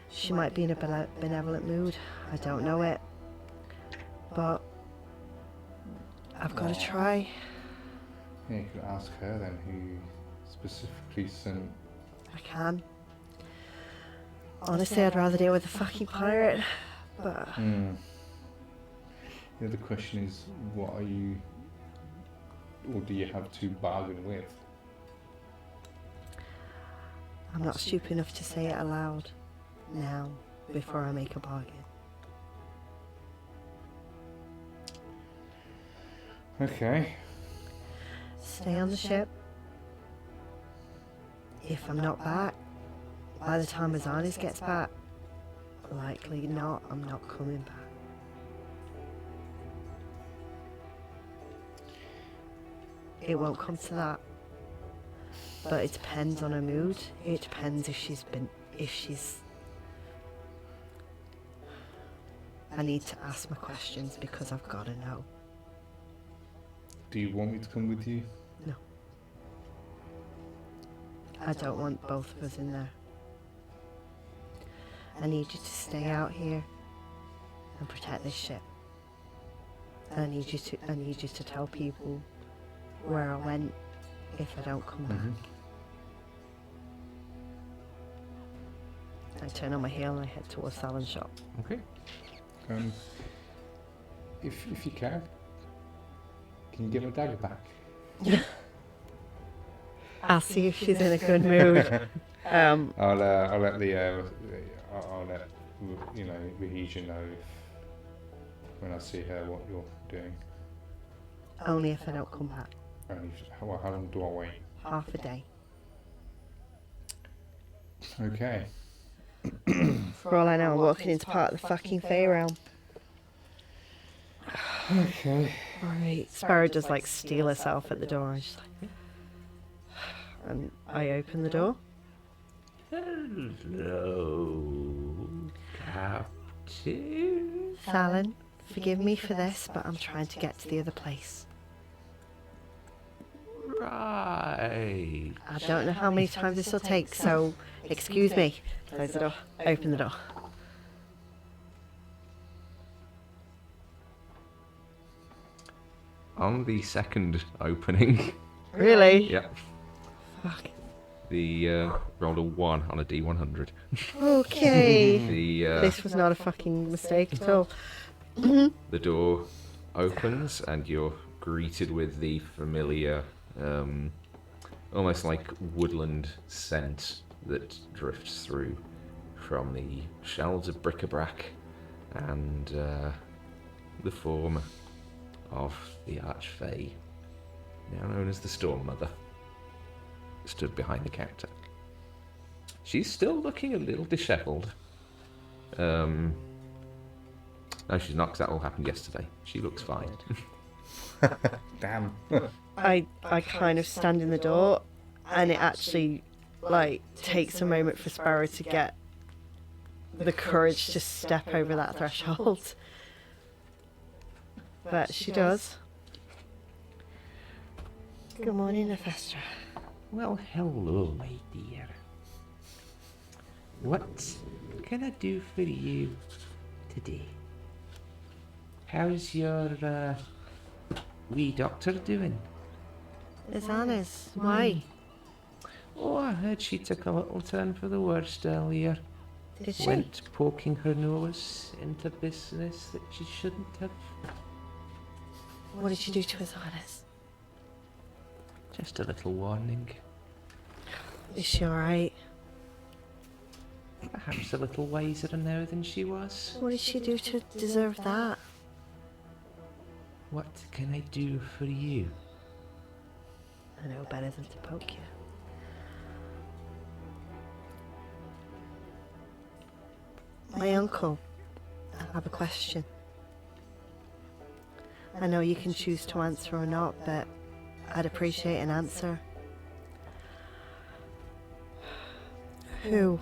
She might be in a benevolent mood, I don't know it, but I've got to try. Yeah, you could ask her then who specifically sent. I can. Honestly, I'd rather deal with the fucking pirate, but The other question is, what are you, or do you have to bargain with? I'm not stupid enough to say it aloud now before I make a bargain. Okay. Stay on the ship. If I'm not back, by the time Azanes gets back, likely not, I'm not coming back. It won't come to that. But it depends on her mood. It depends if she's. I need to ask my questions because I've got to know. Do you want me to come with you? No. I don't want both of us in there. I need you to stay out here and protect this ship. I need you to tell people where I went if I don't come back. I turn on my heel and I head towards Salon's shop. Okay. If you can you get my dagger back? I'll see if she's in a good mood. I'll let Rahija know when I see her what you're doing. Only if I don't come back. How long do I wait? Half a day. Okay. For all I know, I'm walking into part of the fucking Fey realm. Okay. Right. Sparrow does like steal herself at the door. And she's like, and I open the door. Hello, Captain. Fallon, forgive me for this, but I'm trying to get to the other place. Right. I don't know how many times this will take, so excuse me. Close the door. Open the door. On the second opening. Really? Yeah. Fuck. The rolled a 1 on a D100. Okay. The This was not a fucking mistake at all. the door opens and you're greeted with the familiar, almost like woodland scent that drifts through from the shelves of bric-a-brac and the form of the Archfey, now known as the Storm Mother, stood behind the counter. She's still looking a little dishevelled. No, she's not, 'cause that all happened yesterday. She looks fine. Damn. I kind of stand in the door, and it actually like takes a moment for Sparrow to get the courage to step over that threshold. But she does. Good morning, Ephestra. Well, hello, my dear. What can I do for you today? How's your wee doctor doing? Azanes, why? Oh, I heard she took a little turn for the worst earlier. Did she? Went poking her nose into business that she shouldn't have. What did she do to Azanes? Just a little warning. Is she alright? Perhaps a little wiser now than she was. What did she do to deserve that? What can I do for you? I know better than to poke you. My uncle, I have a question. I know you can choose to answer or not, but I'd appreciate an answer. Who?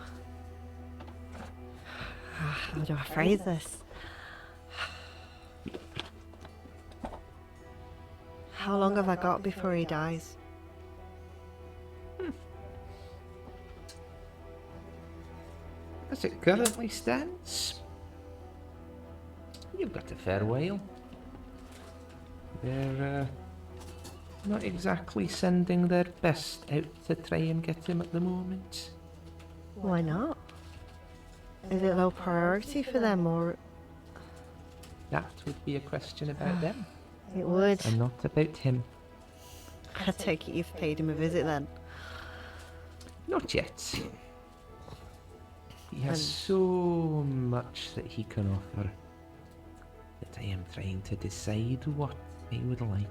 How do I phrase this? How long have I got before he dies? As it currently stands, you've got a fair while. They're not exactly sending their best out to try and get him at the moment. Why not? Is it low priority for them, or That would be a question about them, it would? and not about him. I take it you've paid him a visit then. Not yet. He has And- so much that he can offer that I am trying to decide what I would like.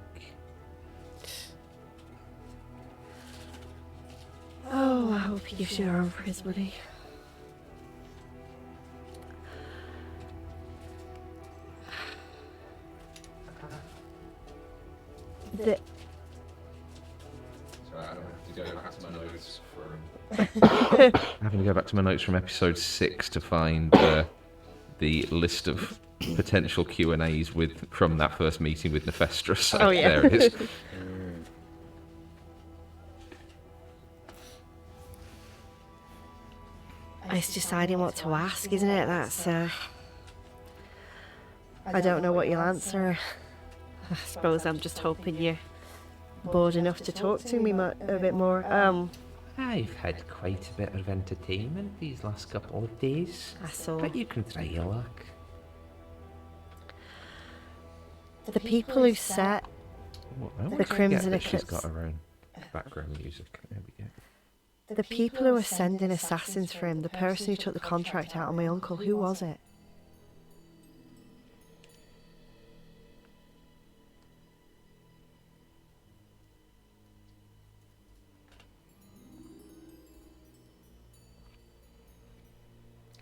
Oh, I hope he gives you your own for his money. The, Sorry, I don't have to go back to my notes for... Having to go back to my notes from episode 6 to find the list of potential Q&As from that first meeting with Nefestra. So Oh, yeah. there it is. it's deciding what to ask, isn't it? That's, I don't know what you'll answer. I suppose I'm just hoping you're bored enough to talk to me a bit more. I've had quite a bit of entertainment these last couple of days, I saw but you can try your luck. the people who set The Crimson She's Eclipse. got her own background music. There we go. the people who were sending assassins for him, the person who took the contract out on my uncle, who was it?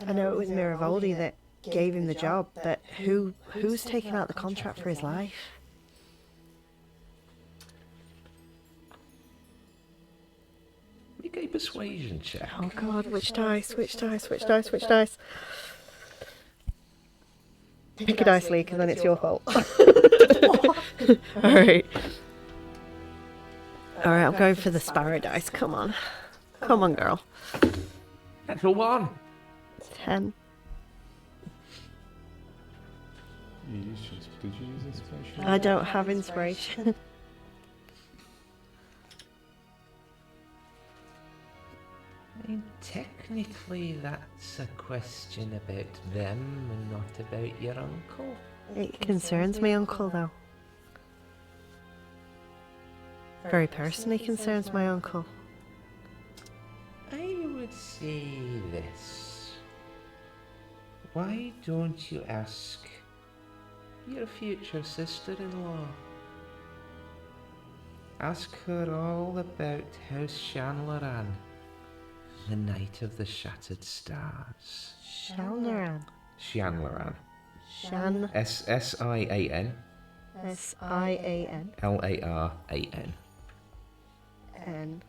I know it was Miravoldi that gave him the job, but who's taking out the contract for his life? Make a persuasion check. Oh god, which dice, which dice, which dice, which dice? Pick a dice, Lee, because then it's your fault. Alright. Alright, I'm going for the Sparrow dice, come on. Come on, girl. Natural 1. 10. Did you use inspiration? I don't have inspiration. I mean, technically that's a question about them and not about your uncle. It concerns my uncle, though. Very personally concerns my uncle. I would say this. Why don't you ask your future sister-in-law? Ask her all about House Shanlaran, the Night of the Shattered Stars. Shalnaran. Shanlaran. Shan. S-I-A-N. S-I-A-N. L-A-R-A-N. N.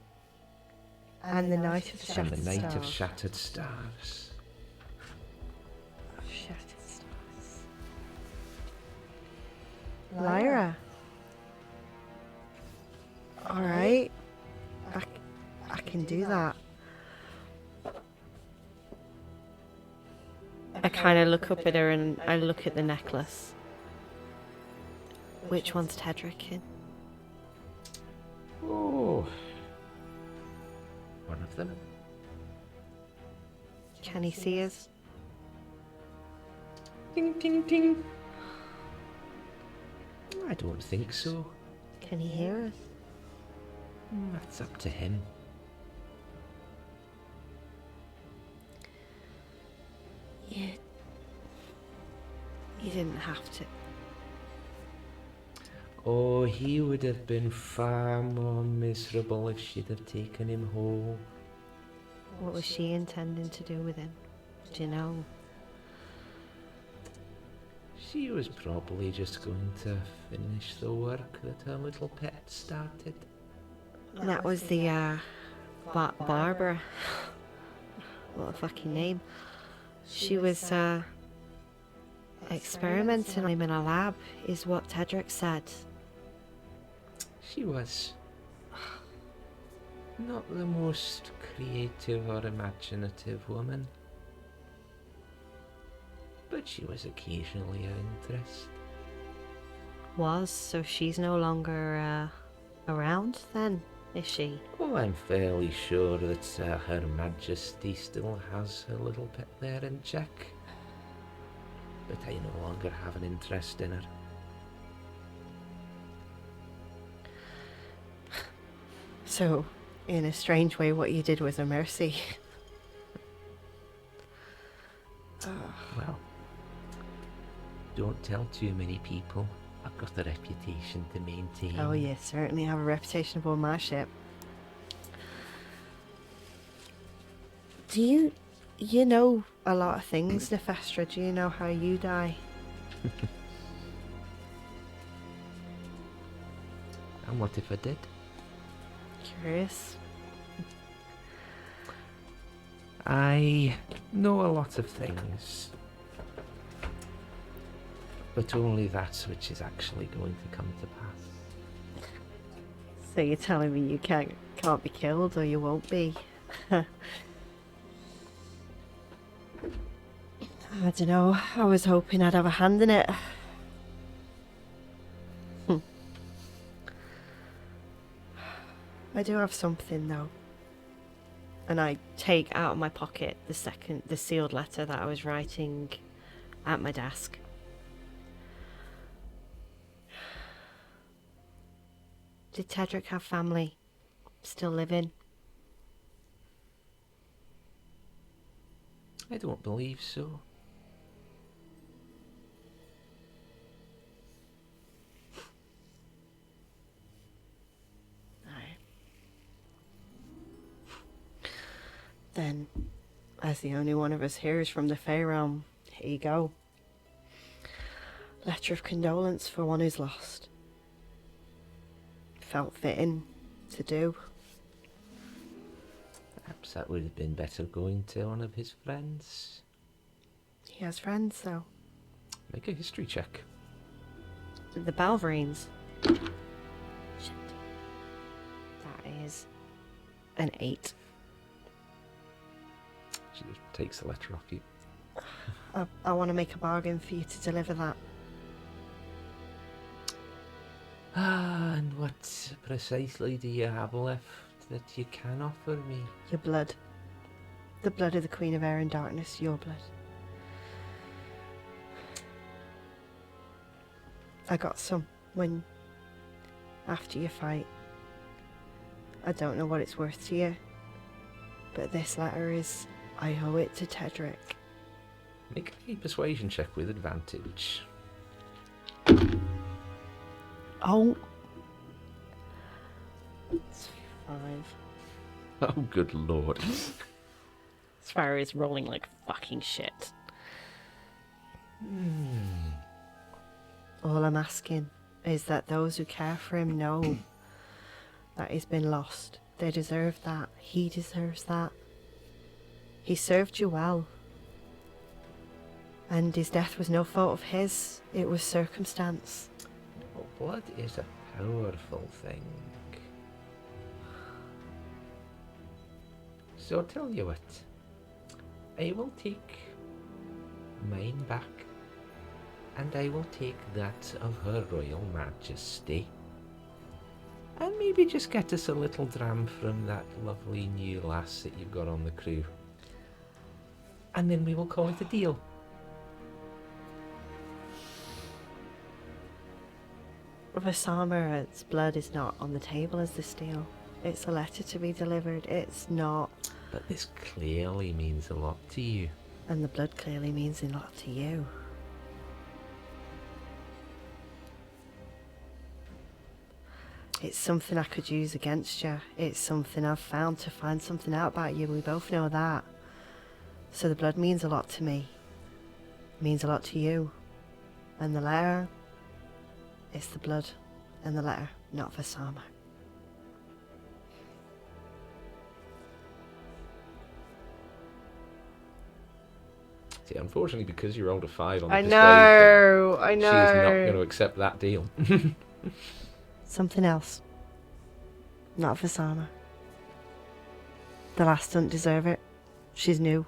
And the Night of the And Shattered the Night of Stars. Shattered Stars. Shattered Stars. Lyra. Alright. I can do that. I kind of look up at her and I look at the necklace. Which one's Tedric in? Oh. One of them. Can he see us? Ding, ding, ding. I don't think so. Can he hear us? That's up to him. You didn't have to. Oh, he would have been far more miserable if she'd have taken him home. What was she intending to do with him? Do you know? She was probably just going to finish the work that her little pet started. That was the, Barbara. What a fucking name. She was, experimenting on him in a lab, is what Tedric said. She was not the most creative or imaginative woman, but she was occasionally of interest. Was, so she's no longer, around then, is she? Oh, I'm fairly sure that Her Majesty still has her little pet there in check, but I no longer have an interest in her. So, in a strange way, what you did was a mercy. Well, don't tell too many people. I've got a reputation to maintain. Oh, you certainly have a reputation aboard my ship. Do you know a lot of things, Nefestra? Do you know how you die? And what if I did? Curious. I know a lot of things, but only that which is actually going to come to pass. So you're telling me you can't be killed, or you won't be? I don't know. I was hoping I'd have a hand in it. I do have something though. And I take out of my pocket the sealed letter that I was writing at my desk. Did Tedric have family? Still living? I don't believe so. Then, as the only one of us hears from the Fey realm, here you go. Letter of condolence for one who's lost. Felt fitting to do. Perhaps that would have been better going to one of his friends. He has friends, though. Make a history check. The Balverines. Shit. That is an 8. She just takes the letter off you. I want to make a bargain for you to deliver that. And what precisely do you have left that you can offer me? Your blood. The blood of the Queen of Air and Darkness, your blood. I got some after your fight. I don't know what it's worth to you, but this letter is, I owe it to Tedric. Make a persuasion check with advantage. Oh. It's 5. Oh, good lord. Sparrow is rolling like fucking shit. All I'm asking is that those who care for him know that he's been lost. They deserve that. He deserves that. He served you well. And his death was no fault of his. It was circumstance. Well, blood is a powerful thing. So I'll tell you what. I will take mine back, and I will take that of Her Royal Majesty. And maybe just get us a little dram from that lovely new lass that you've got on the crew. And then we will call it a deal. Vassama's blood is not on the table as this deal. It's a letter to be delivered. It's not. But this clearly means a lot to you. And the blood clearly means a lot to you. It's something I could use against you. It's something I've found to find something out about you. We both know that. So the blood means a lot to me. It means a lot to you. And the letter is the blood and the letter, not Vassama. See, unfortunately, because you rolled a 5 on the I persuade know. thing, she is not going to accept that deal. Something else. Not Vassama. The last don't deserve it. She's new.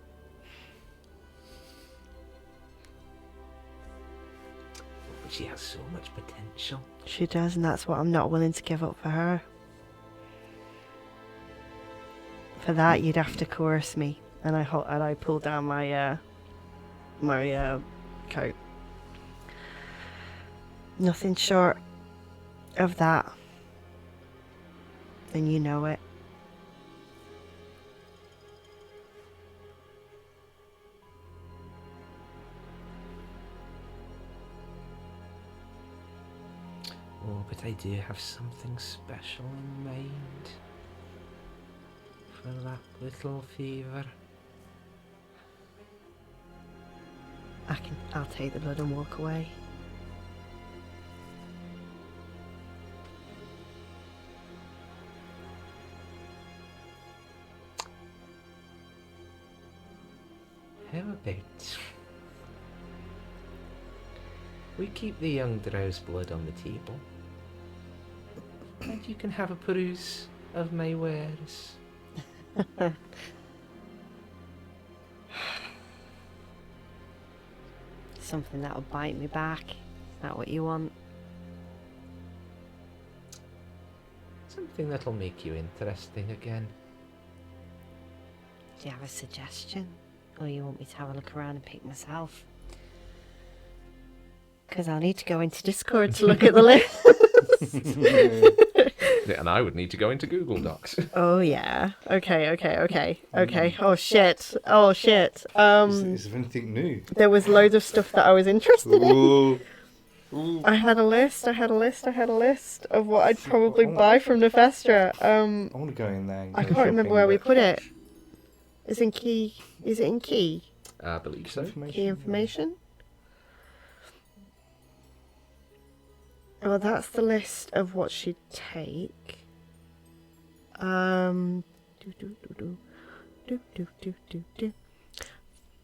But she has so much potential. She does, and that's what I'm not willing to give up for her. For that, you'd have to coerce me, and I pull down my coat. Nothing short of that, and you know it. Oh, but I do have something special in mind for that little fever. I'll take the blood and walk away. How about we keep the young drow's blood on the table, and you can have a peruse of my wares. Something that'll bite me back. Is that what you want? Something that'll make you interesting again. Do you have a suggestion? Or you want me to have a look around and pick myself? Because I'll need to go into Discord to look at the list. Yeah, and I would need to go into Google Docs. Oh yeah. Okay. Oh shit. Is there anything new? There was loads of stuff that I was interested in. Ooh. I had a list of what I'd probably buy from Nefestra. I want to go in there. I can't remember where we put it. Is it in key? I believe so. Key information? Well, that's the list of what she'd take.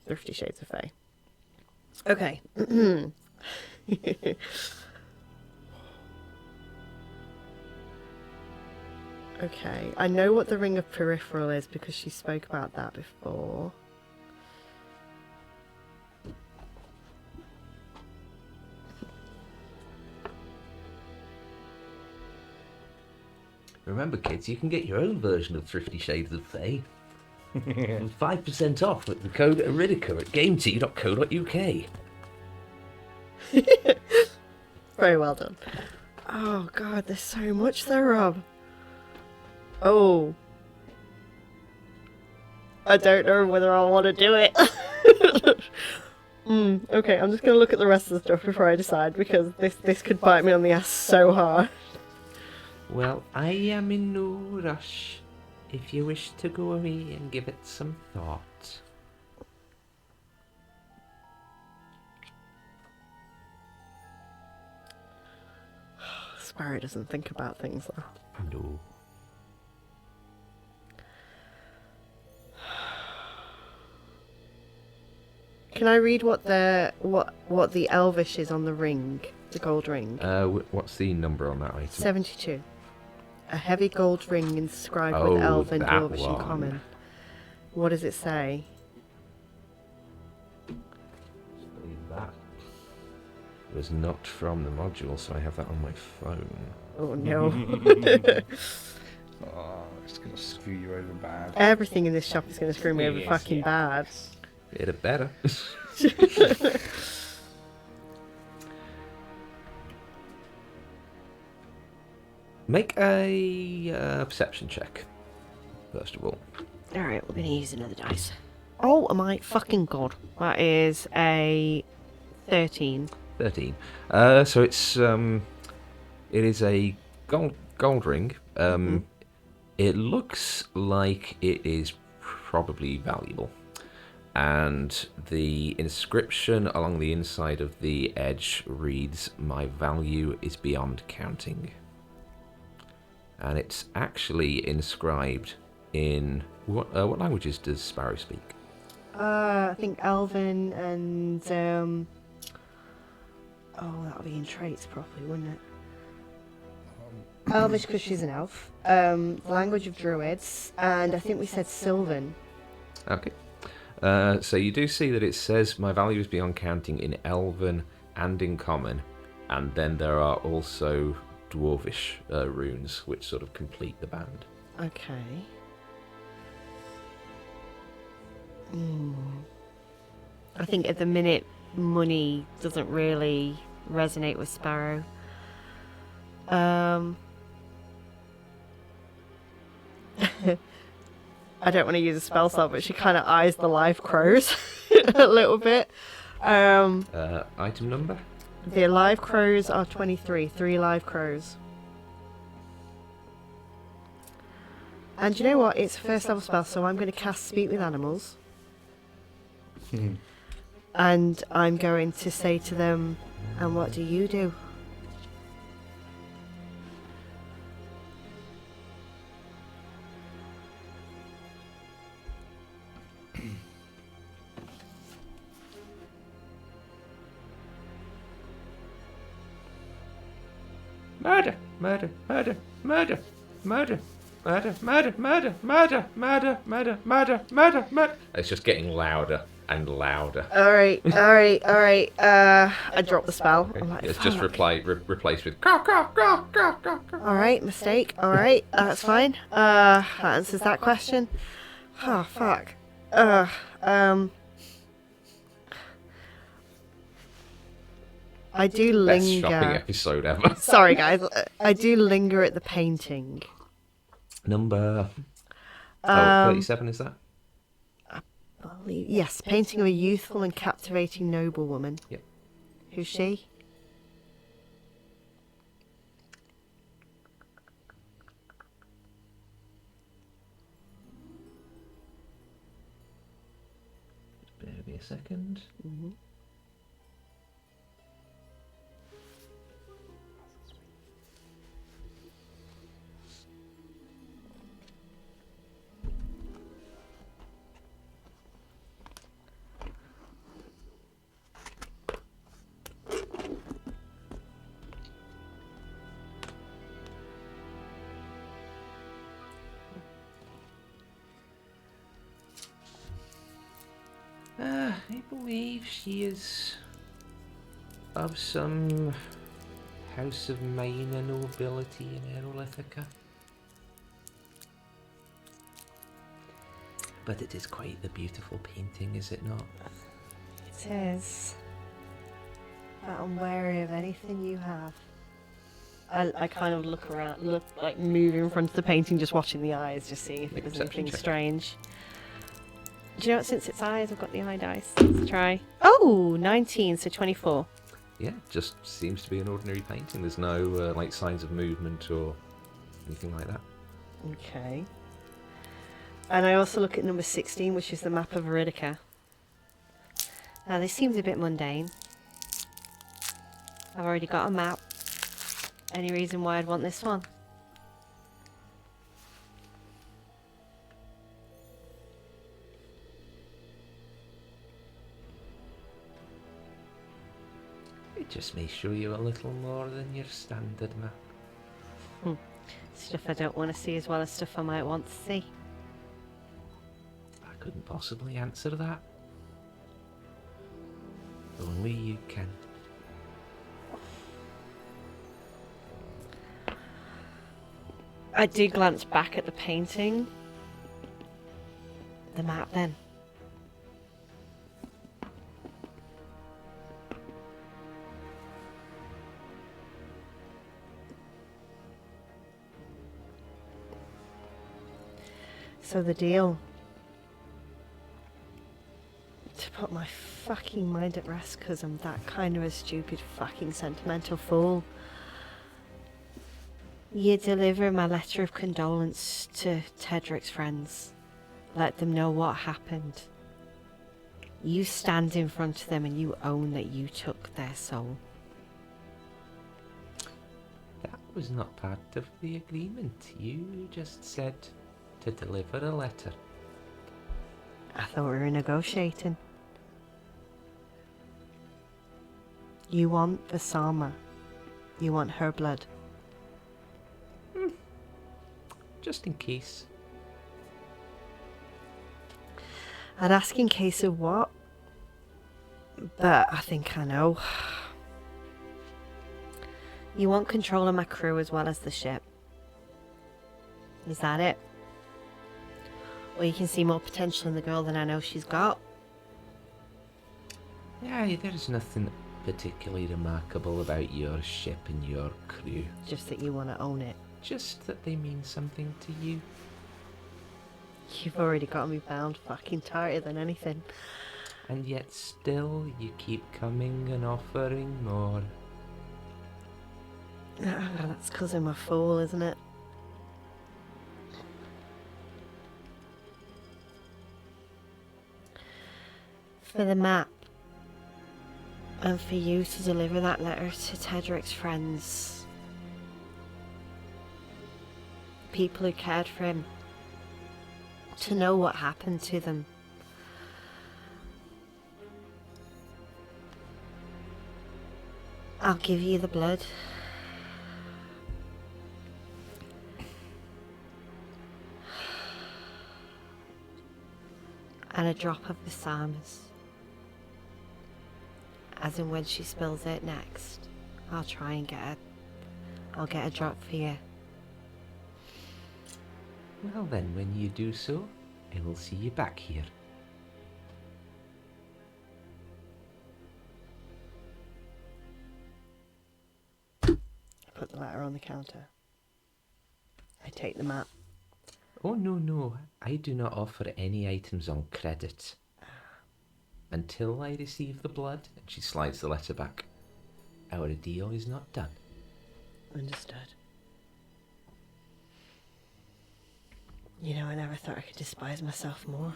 Thrifty Shades of Fey. Okay. Okay, I know what the Ring of Peripheral is because she spoke about that before. Remember, kids, you can get your own version of Thrifty Shades of Fey. And 5% off with the code Iridica at gamet.co.uk. Very well done. Oh god, there's so much there, Rob. Oh. I don't know whether I want to do it. Okay, I'm just going to look at the rest of the stuff before I decide, because this could bite me on the ass so hard. Well, I am in no rush if you wish to go away and give it some thought. Sparrow doesn't think about things though. No. Can I read what the Elvish is on the ring, the gold ring? What's the number on that item? 72. A heavy gold ring inscribed Oh, with Elven, that Dwarvish, and one. Common. What does it say? That was not from the module, so I have that on my phone. Oh no. Oh, it's going to screw you over bad. Everything in this shop is going to screw me over Yes, fucking yeah. bad. It better. Make a perception check, first of all. Alright, we're going to use another dice. Oh my fucking god. That is a 13. 13. So it's it is a gold ring. It looks like it is probably valuable. And the inscription along the inside of the edge reads, "My value is beyond counting." And it's actually inscribed in... What languages does Sparrow speak? I think Elven and that would be in traits probably, wouldn't it? Elvish because she's an elf. The language of druids, and I think we said Sylvan. Okay. So you do see that it says, "My value is beyond counting" in Elven and in Common, and then there are also Dwarvish runes which sort of complete the band. Okay. I think at the minute money doesn't really resonate with Sparrow. I don't want to use a spell slot, but she kind of eyes the live crows a little bit. Item number? The live crows are 23, 3 live crows. And you know what? It's a first level spell, so I'm going to cast Speak with Animals. And I'm going to say to them, "And what do you do?" Murder, murder, murder, murder, murder, murder, murder, murder, murder, murder, murder, murder, murder, murder. It's just getting louder and louder. Alright. I dropped the spell. I'm like, It's just "Fuck." replaced with caw, caw, caw, caw, caw, caw. Alright, mistake. Alright, that's fine. That answers that question. Oh, fuck. I do Best shopping linger. episode ever. Sorry, guys. I do linger at the painting. Number 37 is that? Yes, painting of a youthful and captivating noblewoman. Yep. Who's she? Bear with me a second. I believe she is of some house of minor nobility in Iridica. But it is quite the beautiful painting, is it not? It is. But I'm wary of anything you have. I kind of look around, move in front of the painting, just watching the eyes, just seeing if Make a there's perception anything check. strange. Do you know what? Since it's eyes, I've got the eye dice. Let's try. Oh, 19, so 24. Yeah, just seems to be an ordinary painting. There's no signs of movement or anything like that. Okay. And I also look at number 16, which is the map of Iridica. Now, this seems a bit mundane. I've already got a map. Any reason why I'd want this one? It just may show you a little more than your standard map. Stuff I don't want to see as well as stuff I might want to see. I couldn't possibly answer that. Only you can. I do glance back at the painting. The map then. So the deal. To put my fucking mind at rest because I'm that kind of a stupid fucking sentimental fool. You deliver my letter of condolence to Tedric's friends. Let them know what happened. You stand in front of them and you own that you took their soul. That was not part of the agreement. You just said to deliver a letter. I thought we were negotiating. You want Vassama. You want her blood. Just in case. I'd ask in case of what? But I think I know. You want control of my crew as well as the ship. Is that it? Or you can see more potential in the girl than I know she's got? Yeah, there's nothing particularly remarkable about your ship and your crew. Just that you want to own it. Just that they mean something to you. You've already got me bound fucking tighter than anything. And yet still you keep coming and offering more. That's because I'm a fool, isn't it? For the map. And for you to deliver that letter to Tedric's friends. People who cared for him. To know what happened to them. I'll give you the blood. And a drop of Vassama's. As in when she spills it next, I'll try and I'll get a drop for you. Well then, when you do so, I will see you back here. I put the letter on the counter. I take the map. Oh no, I do not offer any items on credit. Until I receive the blood, and she slides the letter back. Our deal is not done. Understood. You know, I never thought I could despise myself more.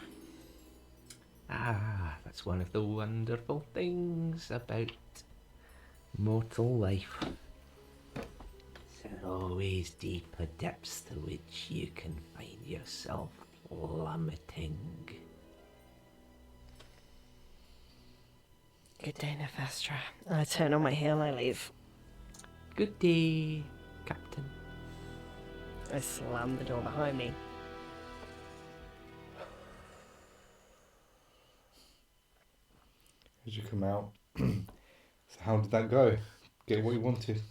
Ah, that's one of the wonderful things about mortal life. There are always deeper depths to which you can find yourself plummeting. Good day, Nefestra. I turn on my heel, I leave. Good day, Captain. I slam the door behind me. As you come out, so how did that go? Get what you wanted?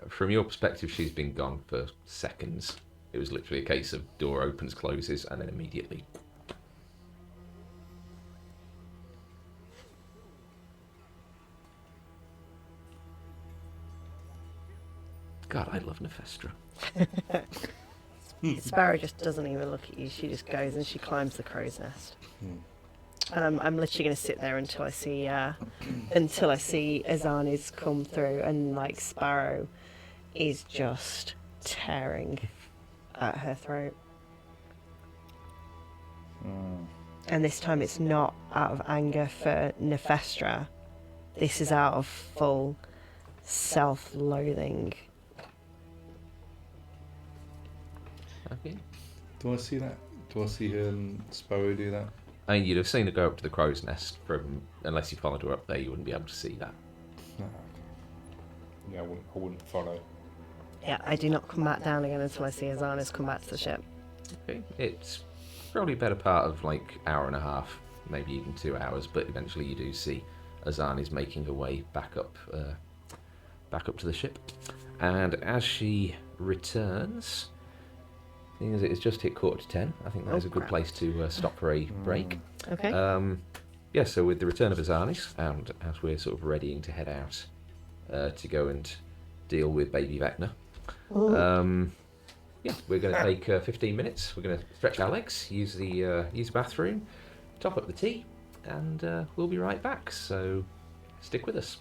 From your perspective, she's been gone for seconds. It was literally a case of door opens, closes, and then immediately. God, I love Nefestra. Sparrow just doesn't even look at you. She just goes and she climbs the crow's nest. I'm literally going to sit there until I see Azanes come through, and like Sparrow is just tearing at her throat. And this time it's not out of anger for Nefestra. This is out of full self-loathing. Okay. Do I see that? Do I see Sparrow do that? I mean, you'd have seen her go up to the crow's nest from, unless you followed her up there, you wouldn't be able to see that. No, okay. Yeah, I wouldn't follow. Yeah, I do not come back down again until I see Azanes come back to the ship. Okay. It's probably a better part of like hour and a half, maybe even 2 hours, but eventually you do see Azanes making her way back up to the ship. And as she returns, thing is, it's just hit 9:45. I think that's a good place to stop for a break. Okay. Yeah, so with the return of Azanes, and as we're sort of readying to head out to go and deal with baby Vecna, yeah, we're going to take 15 minutes. We're going to stretch our legs, use the bathroom, top up the tea, and we'll be right back. So stick with us.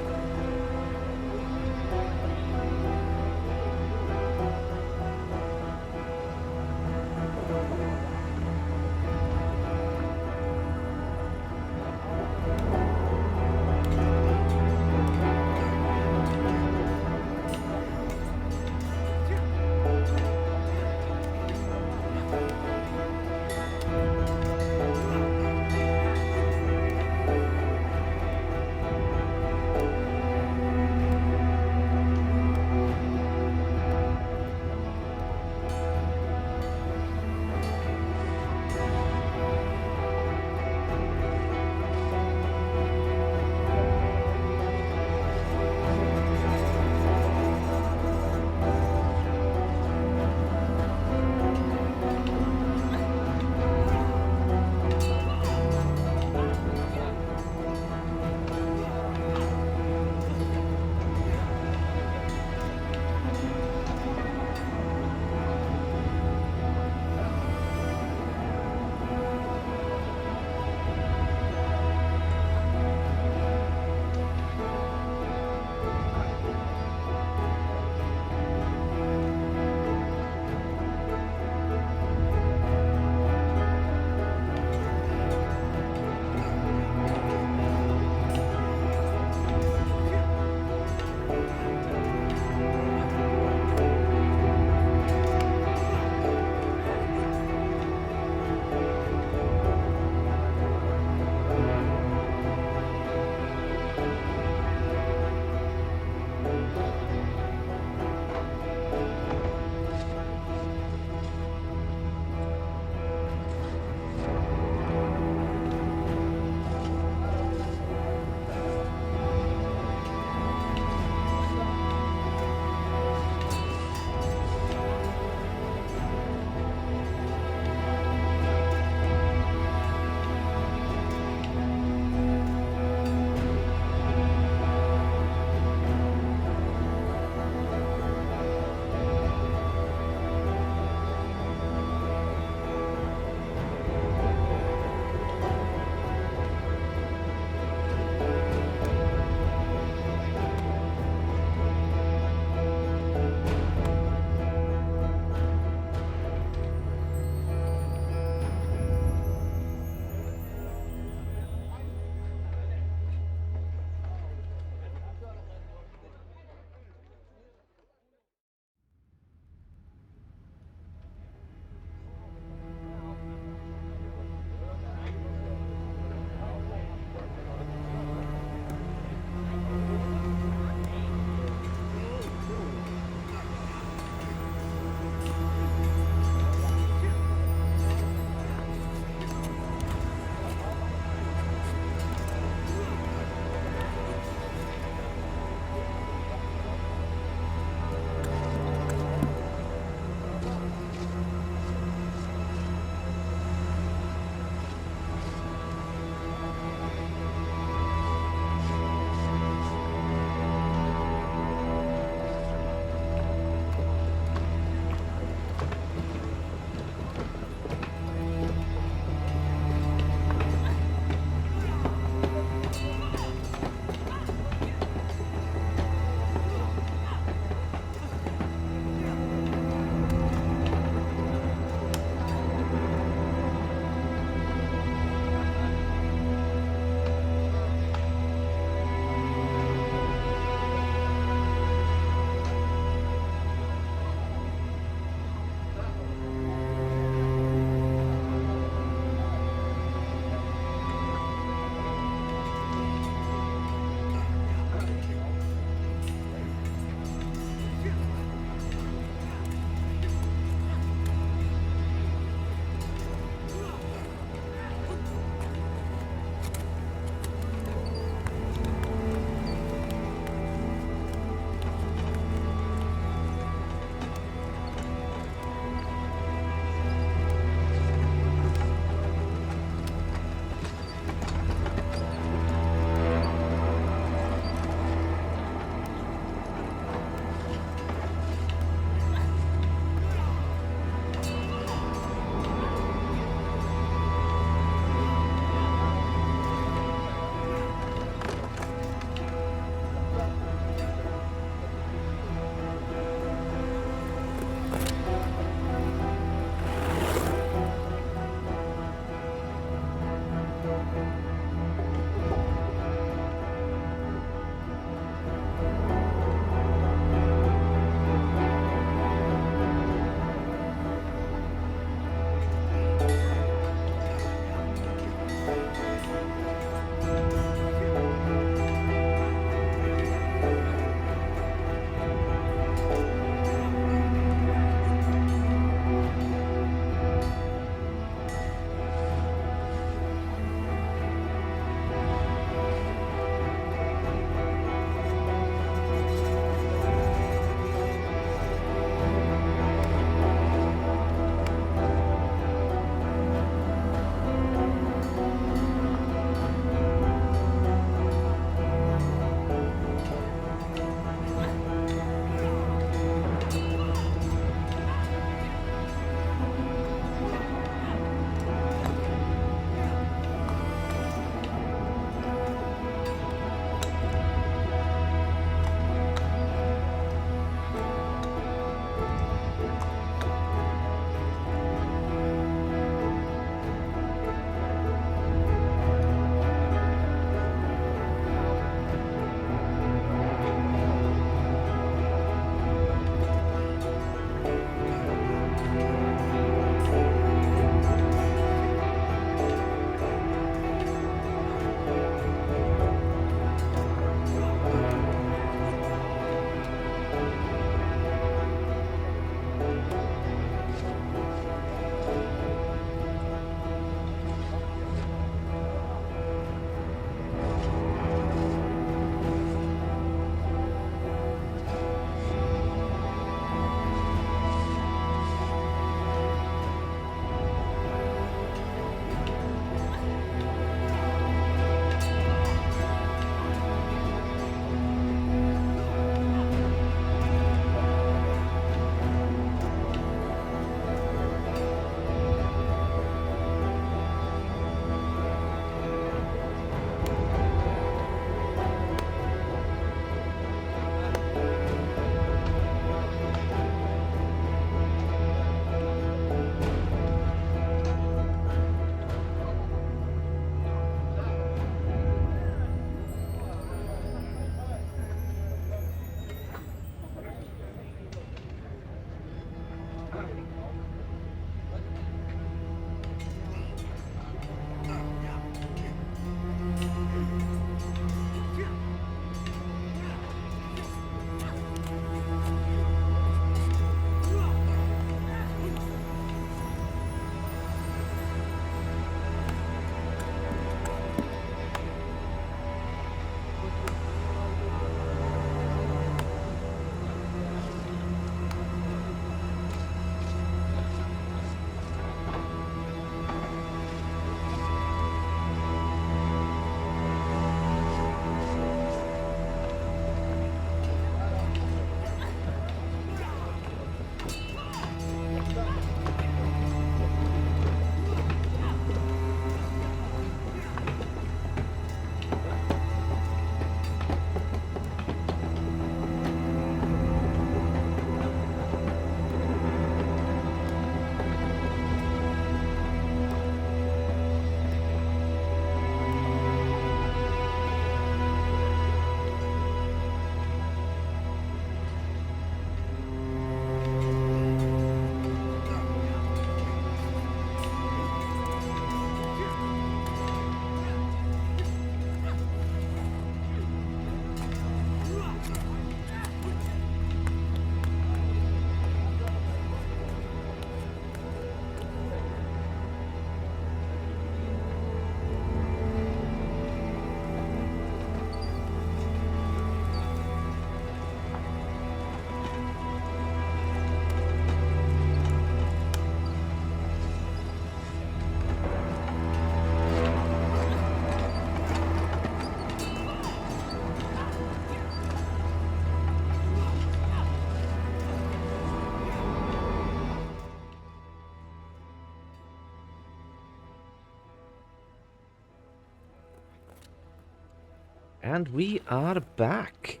And we are back.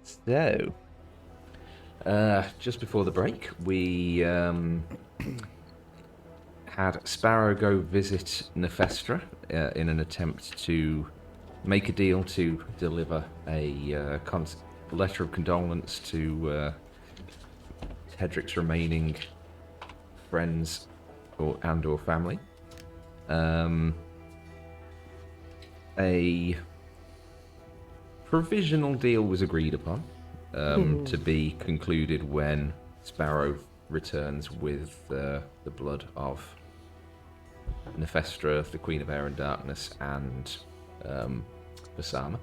So, just before the break, we had Sparrow go visit Nefestra in an attempt to make a deal to deliver a letter of condolence to Hedrick's remaining friends or family. A provisional deal was agreed upon to be concluded when Sparrow returns with the blood of Nefestra, the Queen of Air and Darkness, and Vassama.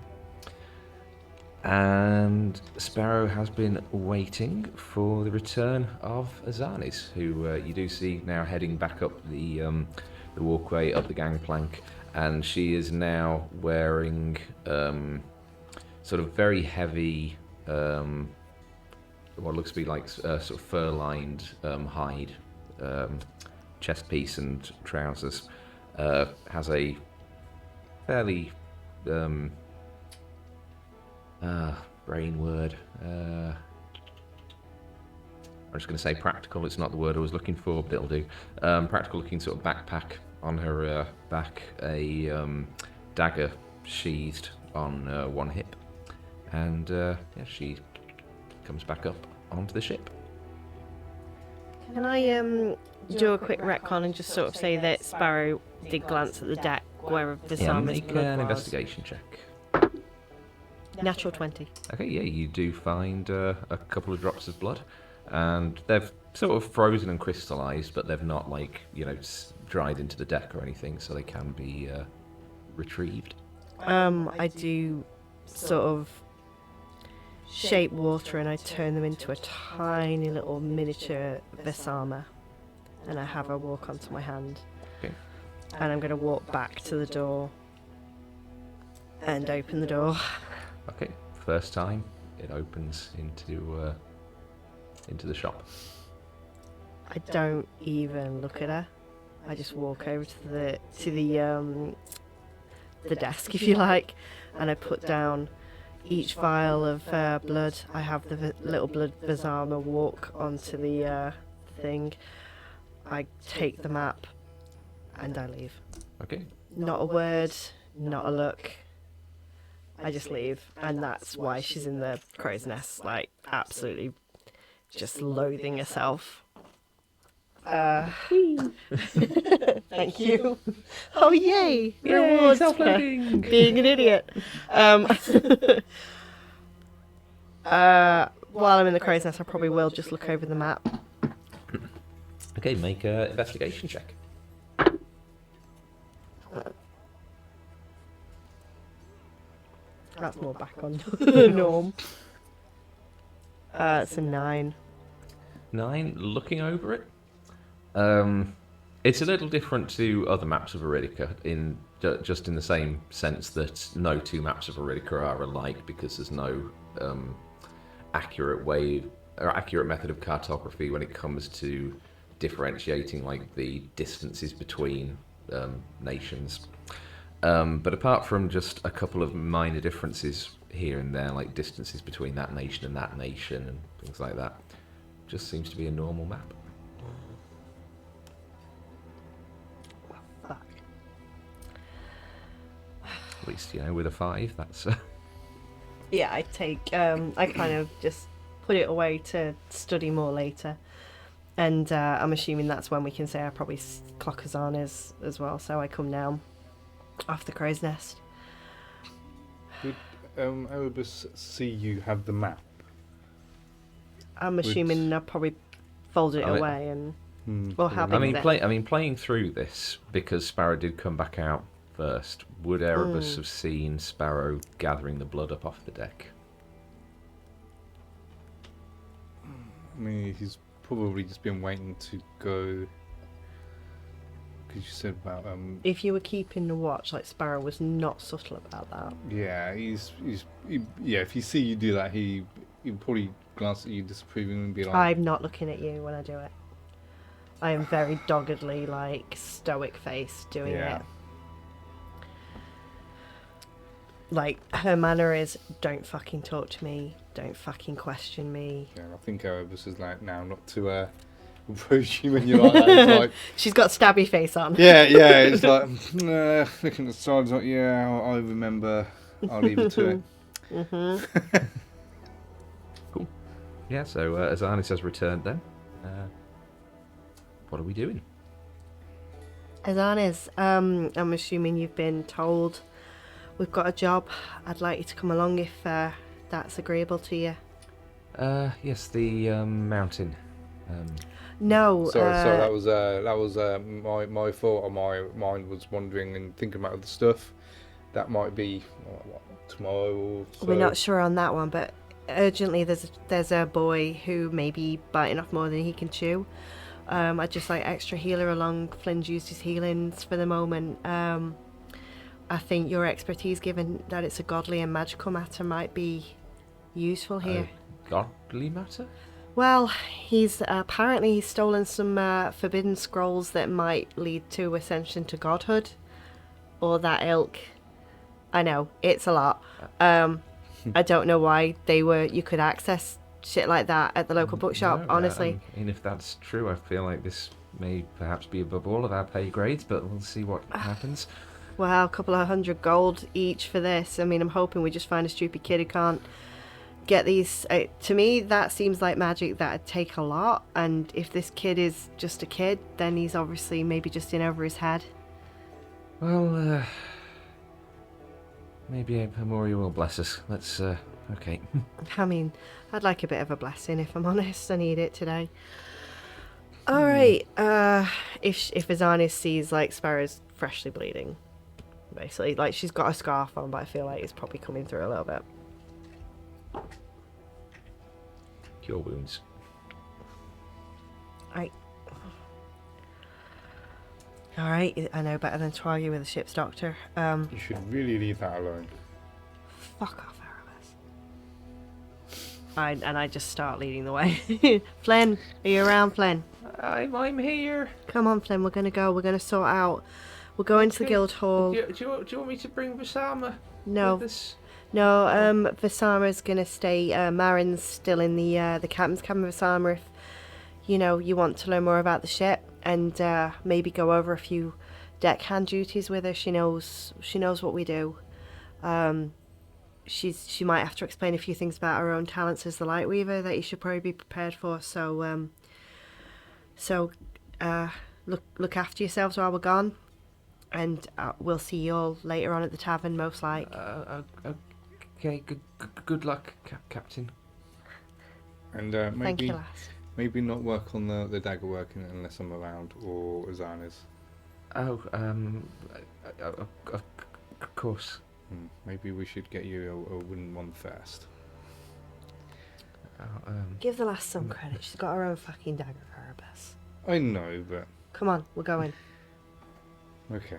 And Sparrow has been waiting for the return of Azanes, who you do see now heading back up the walkway, up the gangplank, and she is now wearing sort of very heavy, what looks to be like sort of fur-lined hide chest piece and trousers. Has a fairly brain word. I'm just going to say practical. It's not the word I was looking for, but it'll do. Practical-looking sort of backpack on her back, a dagger sheathed on one hip, and she comes back up onto the ship. Can I do a quick retcon and just sort of say that Sparrow did glance at the deck where Vassama's Make blood an was? investigation check. Natural 20. Okay, yeah, you do find a couple of drops of blood, and they've sort of frozen and crystallized, but they've not, like, dried into the deck or anything, so they can be retrieved. I do sort of shape water and I turn them into a tiny little miniature Vassama, and I have her walk onto my hand. Okay. And I'm going to walk back to the door and open the door. Okay, first time it opens into the shop. I don't even look at her. I just walk over to the desk, if you like, and I put down each vial of blood. I have the little blood Vassama walk onto the thing. I take the map and I leave. Okay. Not a word, not a look. I just leave, and that's why she's in the crow's nest, like absolutely just loathing herself. Thank you. Oh yay! Rewards for being an idiot. While I'm in the crow's nest, I probably will just look over the map. Okay, make an investigation check. That's more back on norm. It's a 9. 9, looking over it. It's a little different to other maps of Iridica, just in the same sense that no two maps of Iridica are alike, because there's no accurate method of cartography when it comes to differentiating like the distances between nations. But apart from just a couple of minor differences here and there, like distances between that nation and things like that, just seems to be a normal map. Fuck. At least, with a 5, that's... Yeah, I kind of just put it away to study more later. And I'm assuming that's when we can say I probably clock Azanes as well, so I come down off the crow's nest. Would Erebus see you have the map? I'm assuming I probably folded it away and... Well, how big is it? Playing through this, because Sparrow did come back out first, would Erebus have seen Sparrow gathering the blood up off the deck? I mean, he's probably just been waiting to go. Because you said about If you were keeping the watch, like Sparrow was not subtle about that. yeah, if you see you do that, he probably glance at you disapprovingly and be like, I'm not looking at you when I do it. I am very doggedly, like, stoic face doing it. Like, her manner is, don't fucking talk to me, don't fucking question me. Yeah, I think Erebus is like now not to approach you when you're like that. It's like, She's got stabby face on. yeah, it's like, looking at the sides, like, yeah, I remember. I'll leave it to it. Mm-hmm. Cool. Yeah, so Azanes has returned then. What are we doing? Azanes, I'm assuming you've been told we've got a job. I'd like you to come along if that's agreeable to you. Yes, the mountain. No. Sorry, that was my fault. Or my mind was wandering and thinking about other stuff. That might be tomorrow. Or so. We're not sure on that one, but urgently there's a boy who may be biting off more than he can chew. I'd just like extra healer along. Flynn's used his healings for the moment. I think your expertise, given that it's a godly and magical matter, might be useful here. Godly matter? Well, he's stolen some forbidden scrolls that might lead to ascension to godhood, or that ilk. I know it's a lot. I don't know why you could access shit like that at the local bookshop. No, honestly, and if that's true, I feel like this may perhaps be above all of our pay grades, but we'll see what happens. well, a couple of 100 gold each for this. I mean, I'm hoping we just find a stupid kid who can't get these. To me, that seems like magic that'd take a lot. And if this kid is just a kid, then he's obviously maybe just in over his head. Well, maybe Amoria will bless us. Let's, okay. I mean, I'd like a bit of a blessing, if I'm honest. I need it today. All right. If Azanes sees like Sparrow's freshly bleeding, basically, like she's got a scarf on, but I feel like it's probably coming through a little bit. Cure wounds. Right. All right. I know better than to argue with a ship's doctor. You should really leave that alone. Fuck off, Erebus. I just start leading the way. Flynn, are you around, Flynn? I'm here. Come on, Flynn. We're gonna go. We're gonna sort out. We're going to the guild hall. Do you want me to bring Vassama No. with us? No, Vassama's gonna stay. Marin's still in the captain's cabin. Vassama, if you want to learn more about the ship and maybe go over a few deckhand duties with her. She knows what we do. She might have to explain a few things about her own talents as the light weaver that you should probably be prepared for. So look after yourselves while we're gone, and we'll see you all later on at the tavern, most like. Okay. Good luck, Captain. And Thank you, lass. maybe not work on the dagger working unless I'm around or Azanes. Oh, of course. Maybe we should get you a wooden one first. Give the lass some credit. She's got her own fucking dagger, Erebus. I know, but Come on, we're going. okay.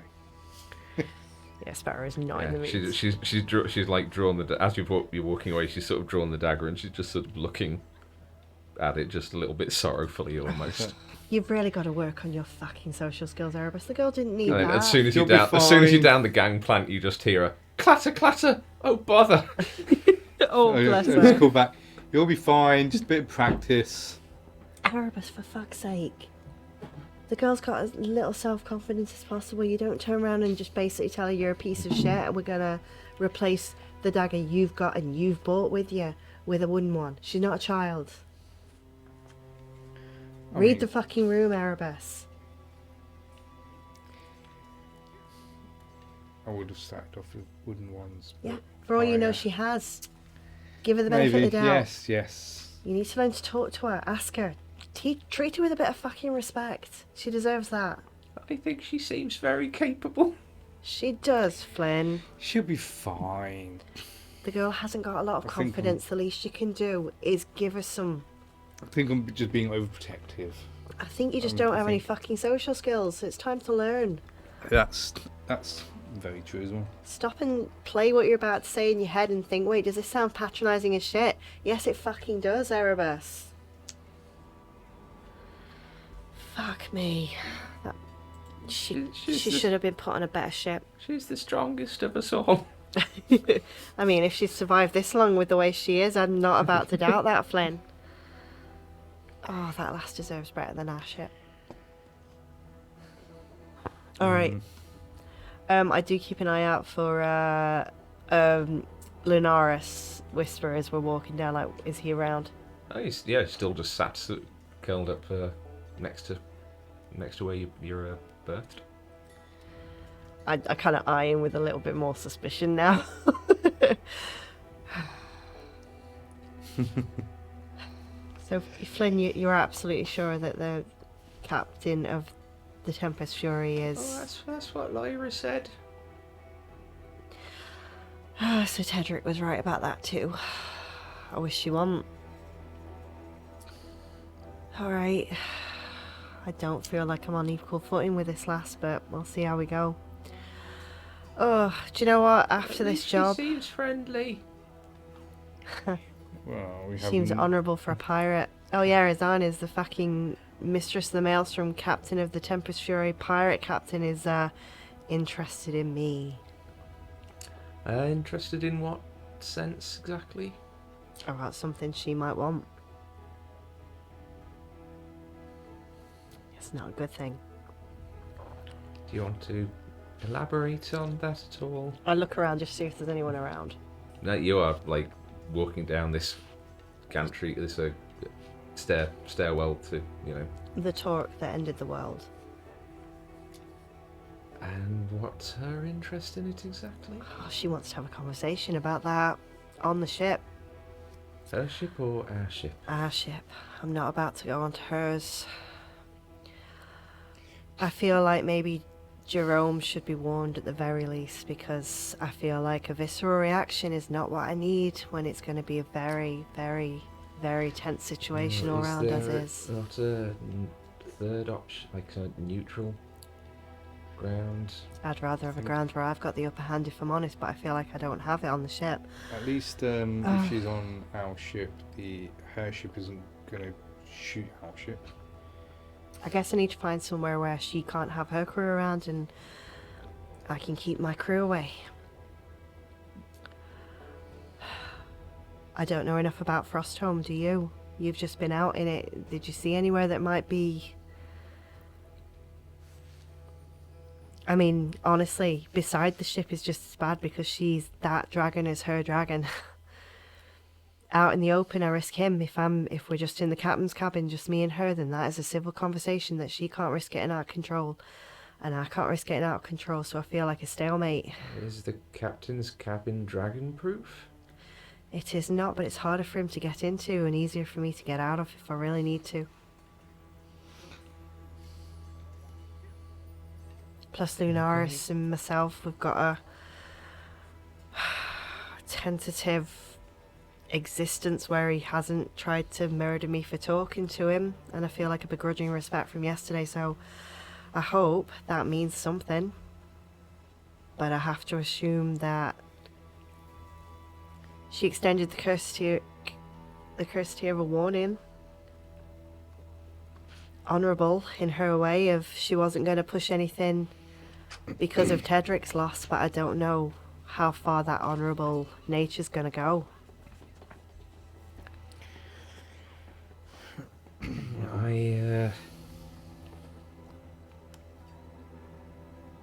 Yeah, Sparrow is not in the mood. She's like drawn the as you're walking away. She's sort of drawn the dagger and she's just sort of looking at it just a little bit sorrowfully almost. You've really got to work on your fucking social skills, Erebus. The girl didn't need that. As soon as You'll be as soon as you're fine. down the gangplank, you just hear a clatter, clatter. Oh bother! Oh, bless Let's her. call back. You'll be fine. Just a bit of practice. Erebus, for fuck's sake. The girl's got as little self-confidence as possible. You don't turn around and just basically tell her you're a piece of shit and we're gonna replace the dagger you've got and you've bought with you with a wooden one. She's not a child. Read the fucking room, Erebus. I would have stacked off with wooden ones. Yeah, for all you know, she has. Give her the benefit Maybe. of the doubt. Yes. You need to learn to talk to her. Ask her. Treat her with a bit of fucking respect. She deserves that. I think she seems very capable. She does, Flynn. She'll be fine. The girl hasn't got a lot of I think confidence. The least you can do is give her some. I think I'm just being overprotective. I think you just don't I have any think- fucking social skills. It's time to learn. That's very true as well. Stop and play what you're about to say in your head and think, wait, does this sound patronising as shit? Yes, it fucking does, Erebus. Fuck me. She should have been put on a better ship. She's the strongest of us all. I mean, if she's survived this long with the way she is, I'm not about to doubt that, Flynn. Oh, that last deserves better than our ship. Alright. I do keep an eye out for Lunaris Whisper as we're walking down. Like, is he around? Oh, he's still just sat curled up next to where you're birthed. I kind of eye him with a little bit more suspicion now. So, Flynn, you're absolutely sure that the captain of the Tempest Fury is... Oh, that's what Lyra said. So Tedric was right about that too. I wish she wasn't. Alright. I don't feel like I'm on equal footing with this lass, but we'll see how we go. Oh, do you know what? After this job... She seems friendly. Well, we Seems haven't- honourable for a pirate. Oh yeah, Azanes, the fucking mistress of the Maelstrom, captain of the Tempest Fury, pirate captain, is interested in me. Interested in what sense exactly? About something she might want. It's not a good thing. Do you want to elaborate on that at all? I look around just to see if there's anyone around. No, you are like walking down this gantry, this stairwell to, you know. The torque that ended the world. And what's her interest in it exactly? Oh, she wants to have a conversation about that on the ship. Her ship or our ship? Our ship. I'm not about to go onto hers. I feel like maybe Jerome should be warned at the very least, because I feel like a visceral reaction is not what I need when it's going to be a very, very, very tense situation all around as is. Not a third option, like a neutral ground? I'd rather have a ground where I've got the upper hand if I'm honest, but I feel like I don't have it on the ship. At least if she's on our ship, her ship isn't going to shoot our ship. I guess I need to find somewhere where she can't have her crew around and I can keep my crew away. I don't know enough about Frostholm, do you? You've just been out in it. Did you see anywhere that might be... I mean, honestly, beside the ship is just as bad because she's that dragon as her dragon. Out in the open, I risk him. If we're just in the captain's cabin, just me and her, then that is a civil conversation that she can't risk getting out of control. And I can't risk getting out of control, so I feel like a stalemate. Is the captain's cabin dragon-proof? It is not, but it's harder for him to get into and easier for me to get out of if I really need to. Plus Lunaris and myself, we've got a tentative existence where he hasn't tried to murder me for talking to him, and I feel like a begrudging respect from yesterday, so I hope that means something. But I have to assume that she extended the courtesy of a warning. Honourable in her way of she wasn't going to push anything because of Tedric's loss, but I don't know how far that honourable nature's going to go.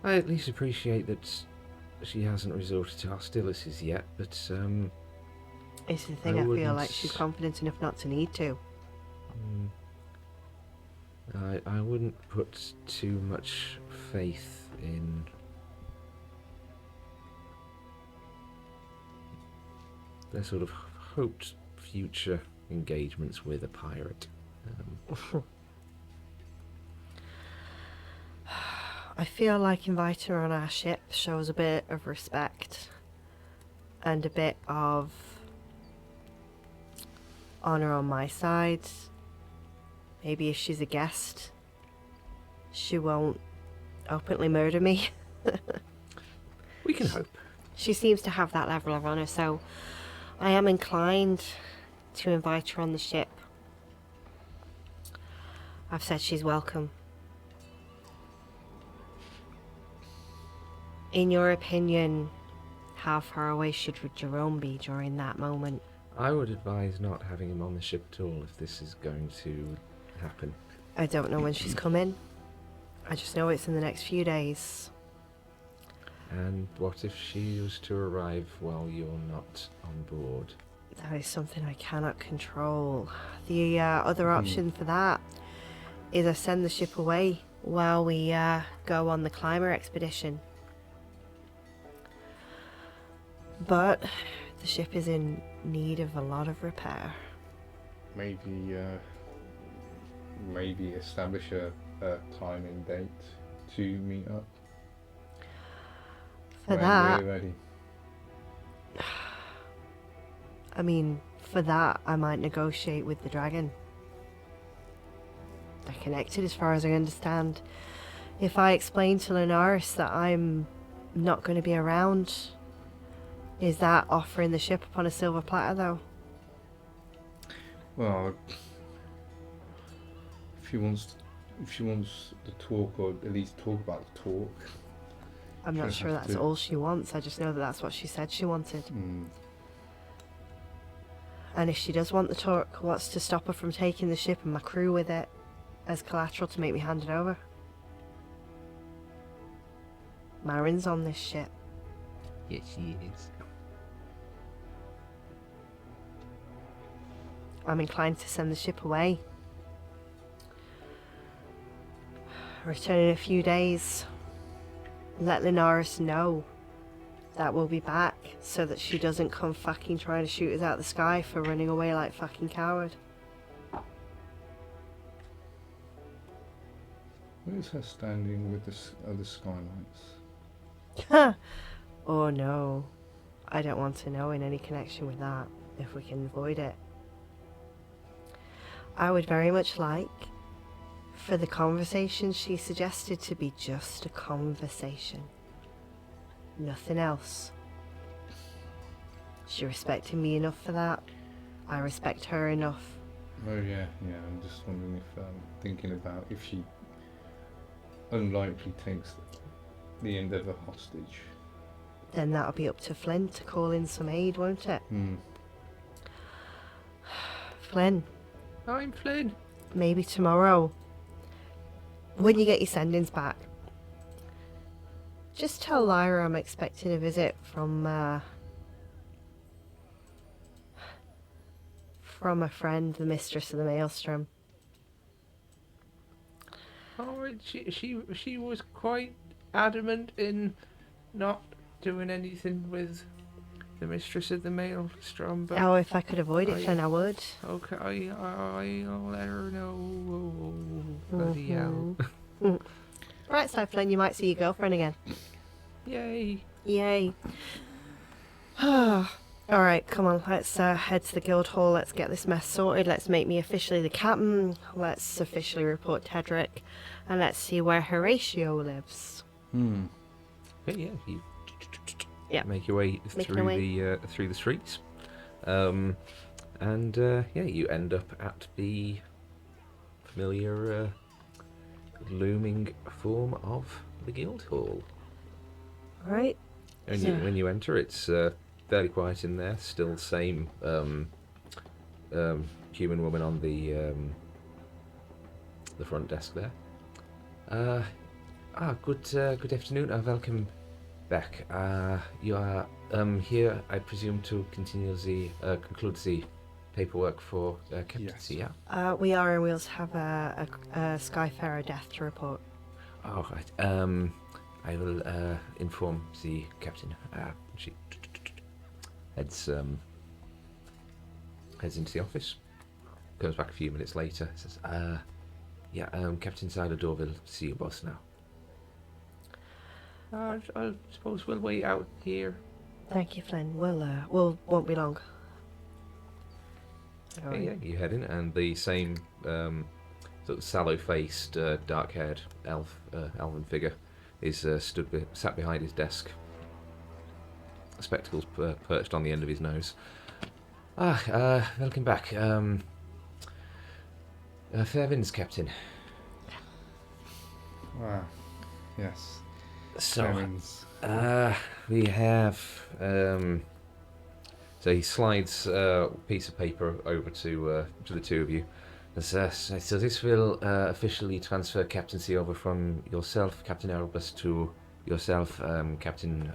I at least appreciate that she hasn't resorted to hostilities yet, but It's the thing, I feel wouldn't- like she's confident enough not to need to. I wouldn't put too much faith in their sort of hoped future engagements with a pirate. I feel like inviting her on our ship shows a bit of respect and a bit of honour on my side. Maybe if she's a guest, she won't openly murder me. We can hope. She seems to have that level of honour, so I am inclined to invite her on the ship. I've said she's welcome. In your opinion, how far away should Jerome be during that moment? I would advise not having him on the ship at all if this is going to happen? I don't know when she's coming. I just know it's in the next few days. And what if she was to arrive while you're not on board? That is something I cannot control. The other option for that is I send the ship away while we go on the climber expedition. But the ship is in need of a lot of repair. Maybe establish a time and date to meet up. For when that, we're ready. I mean, for that, I might negotiate with the dragon. They're connected as far as I understand. If I explain to Linaris that I'm not going to be around, is that offering the ship upon a silver platter, though? Well, if she wants to talk, or at least talk about the talk. I'm not She'll sure have that's to- all she wants. I just know that that's what she said she wanted. And if she does want the talk, what's to stop her from taking the ship and my crew with it as collateral to make me hand it over? Marin's on this ship. Yes, she is. I'm inclined to send the ship away. Return in a few days. Let Linaris know that we'll be back so that she doesn't come fucking trying to shoot us out the sky for running away like fucking coward. Where's her standing with the other skylights? Oh no. I don't want to know in any connection with that, if we can avoid it. I would very much like for the conversation she suggested to be just a conversation. Nothing else. She respected me enough for that. I respect her enough. Oh yeah. I'm just wondering if thinking about if she unlikely takes the Endeavour hostage. Then that'll be up to Flynn to call in some aid, won't it? Flynn, I'm Flynn. maybe tomorrow, when you get your sendings back, just tell Lyra I'm expecting a visit from a friend, the mistress of the Maelstrom. Oh, she was quite adamant in not doing anything with the mistress of the Maelstrom, but Oh, if I could avoid it, Flynn, I would. okay, I'll let her know. Bloody hell. Right, so Flynn, you might see your girlfriend again. Yay. Yay. Alright, come on, let's head to the guild hall, let's get this mess sorted, let's make me officially the captain, let's officially report Tedric, and let's see where Horatio lives. Yeah, you Yeah. make your way Making through our way. through the streets, and you end up at the familiar looming form of the guild hall. Alright. And So- when you enter, it's fairly quiet in there. Still the same human woman on the front desk there. Good afternoon. Welcome back. You are here, I presume, to continue the conclude the paperwork for captaincy. Yes. Yeah. We are, and we also have a Skyfarer death to report. All right. I will inform the captain. She heads into the office. Comes back a few minutes later. Says, Captain Silador will see you boss now. I suppose we'll wait out here. Thank you, Flynn. Won't be long. Yeah, you head in, and the same sort of sallow-faced, dark-haired elven figure is sat behind his desk. Spectacles perched on the end of his nose. Welcome back. Fair winds, Captain. Yes. So, Heavens. we have. So he slides a piece of paper over to the two of you. So this will officially transfer captaincy over from yourself, Captain Erebus, to yourself, Captain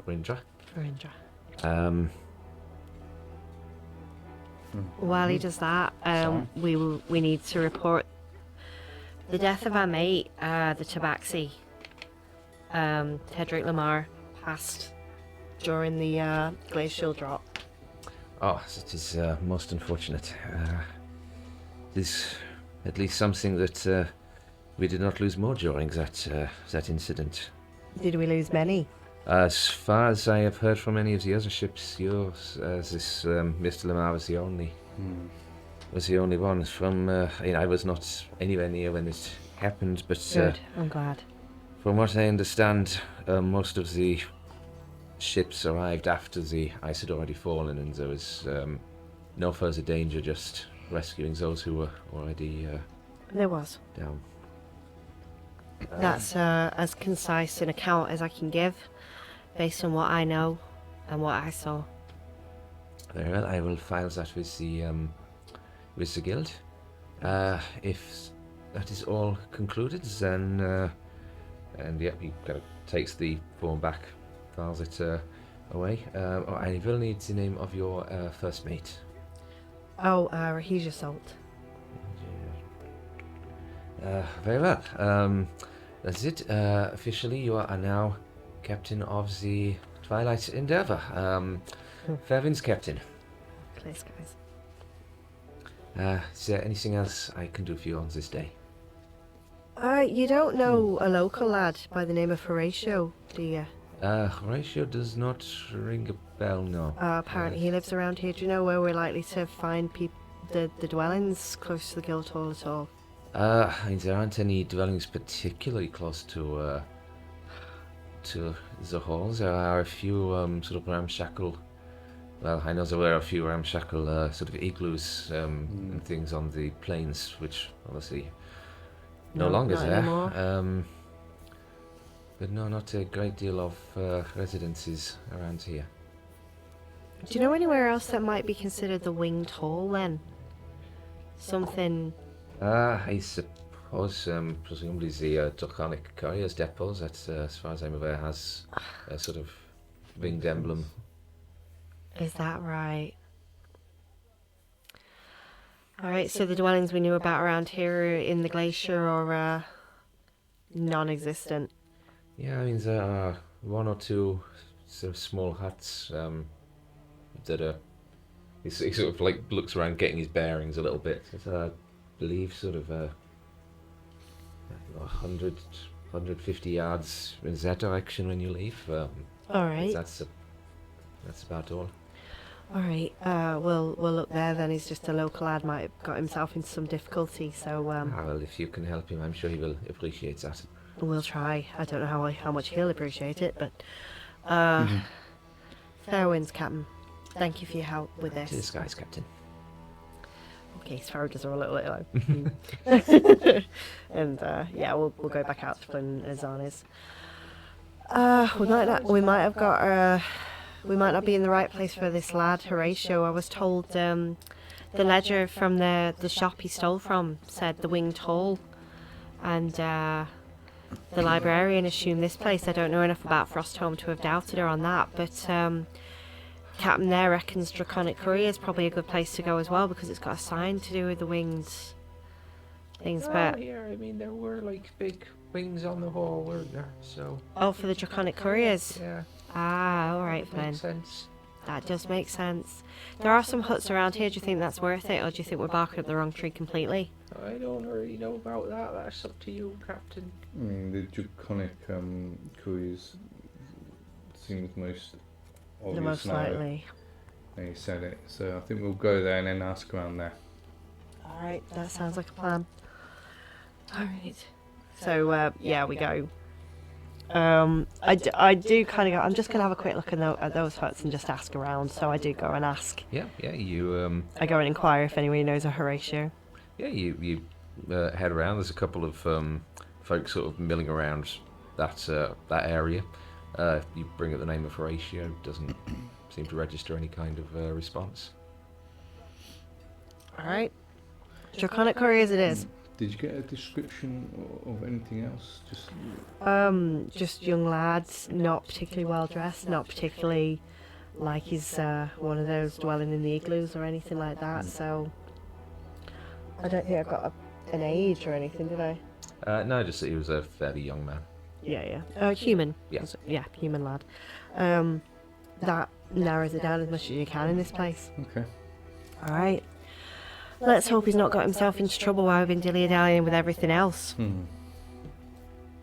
Rindra. Farindra. While he does that, we need to report the death of our mate, the Tabaxi. Tedric Lamar passed during the glacial drop. Oh, it is most unfortunate. It is at least something that we did not lose more during that incident. Did we lose many? As far as I have heard from any of the other ships, yours, this Mr. Lamar was the only one. From I was not anywhere near when it happened, but Good, I'm glad. from what I understand, most of the ships arrived after the ice had already fallen, and there was no further danger, just rescuing those who were already There was. down. That's as concise an account as I can give, based on what I know and what I saw. Very well, I will file that with the guild. If that is all concluded, then and yep, he kind of takes the form back, files it away. I will need the name of your first mate. Oh, Rahija Salt. Very well. That's it. Officially, you are now captain of the Twilight Endeavour. Fair winds, captain. Clear skies. Is there anything else I can do for you on this day? You don't know a local lad by the name of Horatio, do you? Horatio does not ring a bell, no. Apparently he lives around here. Do you know where we're likely to find the dwellings close to the guild hall at all? There aren't any dwellings particularly close to the hall. There are a few sort of ramshackle. Well, I know there were a few ramshackle sort of igloos and things on the plains, which obviously no longer not there. anymore. But no, not a great deal of residences around here. Do you know anywhere else that might be considered the winged hall then? Something. I suppose presumably the Draconic Courier's Depot, that as far as I'm aware, has a sort of winged emblem. Is that right? Alright, so the dwellings we knew about around here in the glacier are non-existent. Yeah, I mean, there are one or two sort of small huts that are... He sort of like looks around getting his bearings a little bit. I believe sort of 100, 150 yards in that direction when you leave. Alright. That's about all. Alright, we'll look there then. He's just a local lad, might have got himself into some difficulty, so Well, if you can help him, I'm sure he will appreciate that. we'll try. I don't know how much he'll appreciate it, but fair winds, Captain. Thank you for your help with To the this. skies, Captain. Okay, Sparrow does a little like, and yeah, we'll go back out to Flynn and Azanes. We might have got we might not be in the right place for this lad, Horatio. I was told the ledger from the shop he stole from said the Winged Hall, and the librarian assumed this place. I don't know enough about Frostholm to have doubted her on that, but Captain there reckons Draconic Courier is probably a good place to go as well, because it's got a sign to do with the wings things, but yeah, I mean, there were like big wings on the hall, weren't there? So oh, for the Draconic Couriers. yeah, Alright, Flynn. makes sense. That does make sense. There are some huts around here. Do you think that's worth it, or do you think we're barking up the wrong tree completely? I don't really know about that. That's up to you, Captain. I mean, the Draconic Couriers seems most obvious The most now likely. that you said it. So I think we'll go there and then ask around there. Alright, that sounds like a plan. Alright. So, yeah, we go. I do kind of go, I'm just going to have a quick look at those huts and just ask around, so I do go and ask. Yeah, you I go and inquire if anyone knows a Horatio. yeah, you head around. There's a couple of folks sort of milling around that area. You bring up the name of Horatio, doesn't seem to register any kind of response. Alright. Draconic couriers it is. Did you get a description of anything else? Just young lads, not particularly well dressed, not particularly like he's one of those dwelling in the igloos or anything like that. So I don't think I got an age or anything, did I? No, just that he was a fairly young man. Yeah. Human. Yeah. Yeah, human lad. That narrows it down as much as you can in this place. Okay. All right. Let's hope he's not got himself into trouble while we've been dilly-dallying with everything else.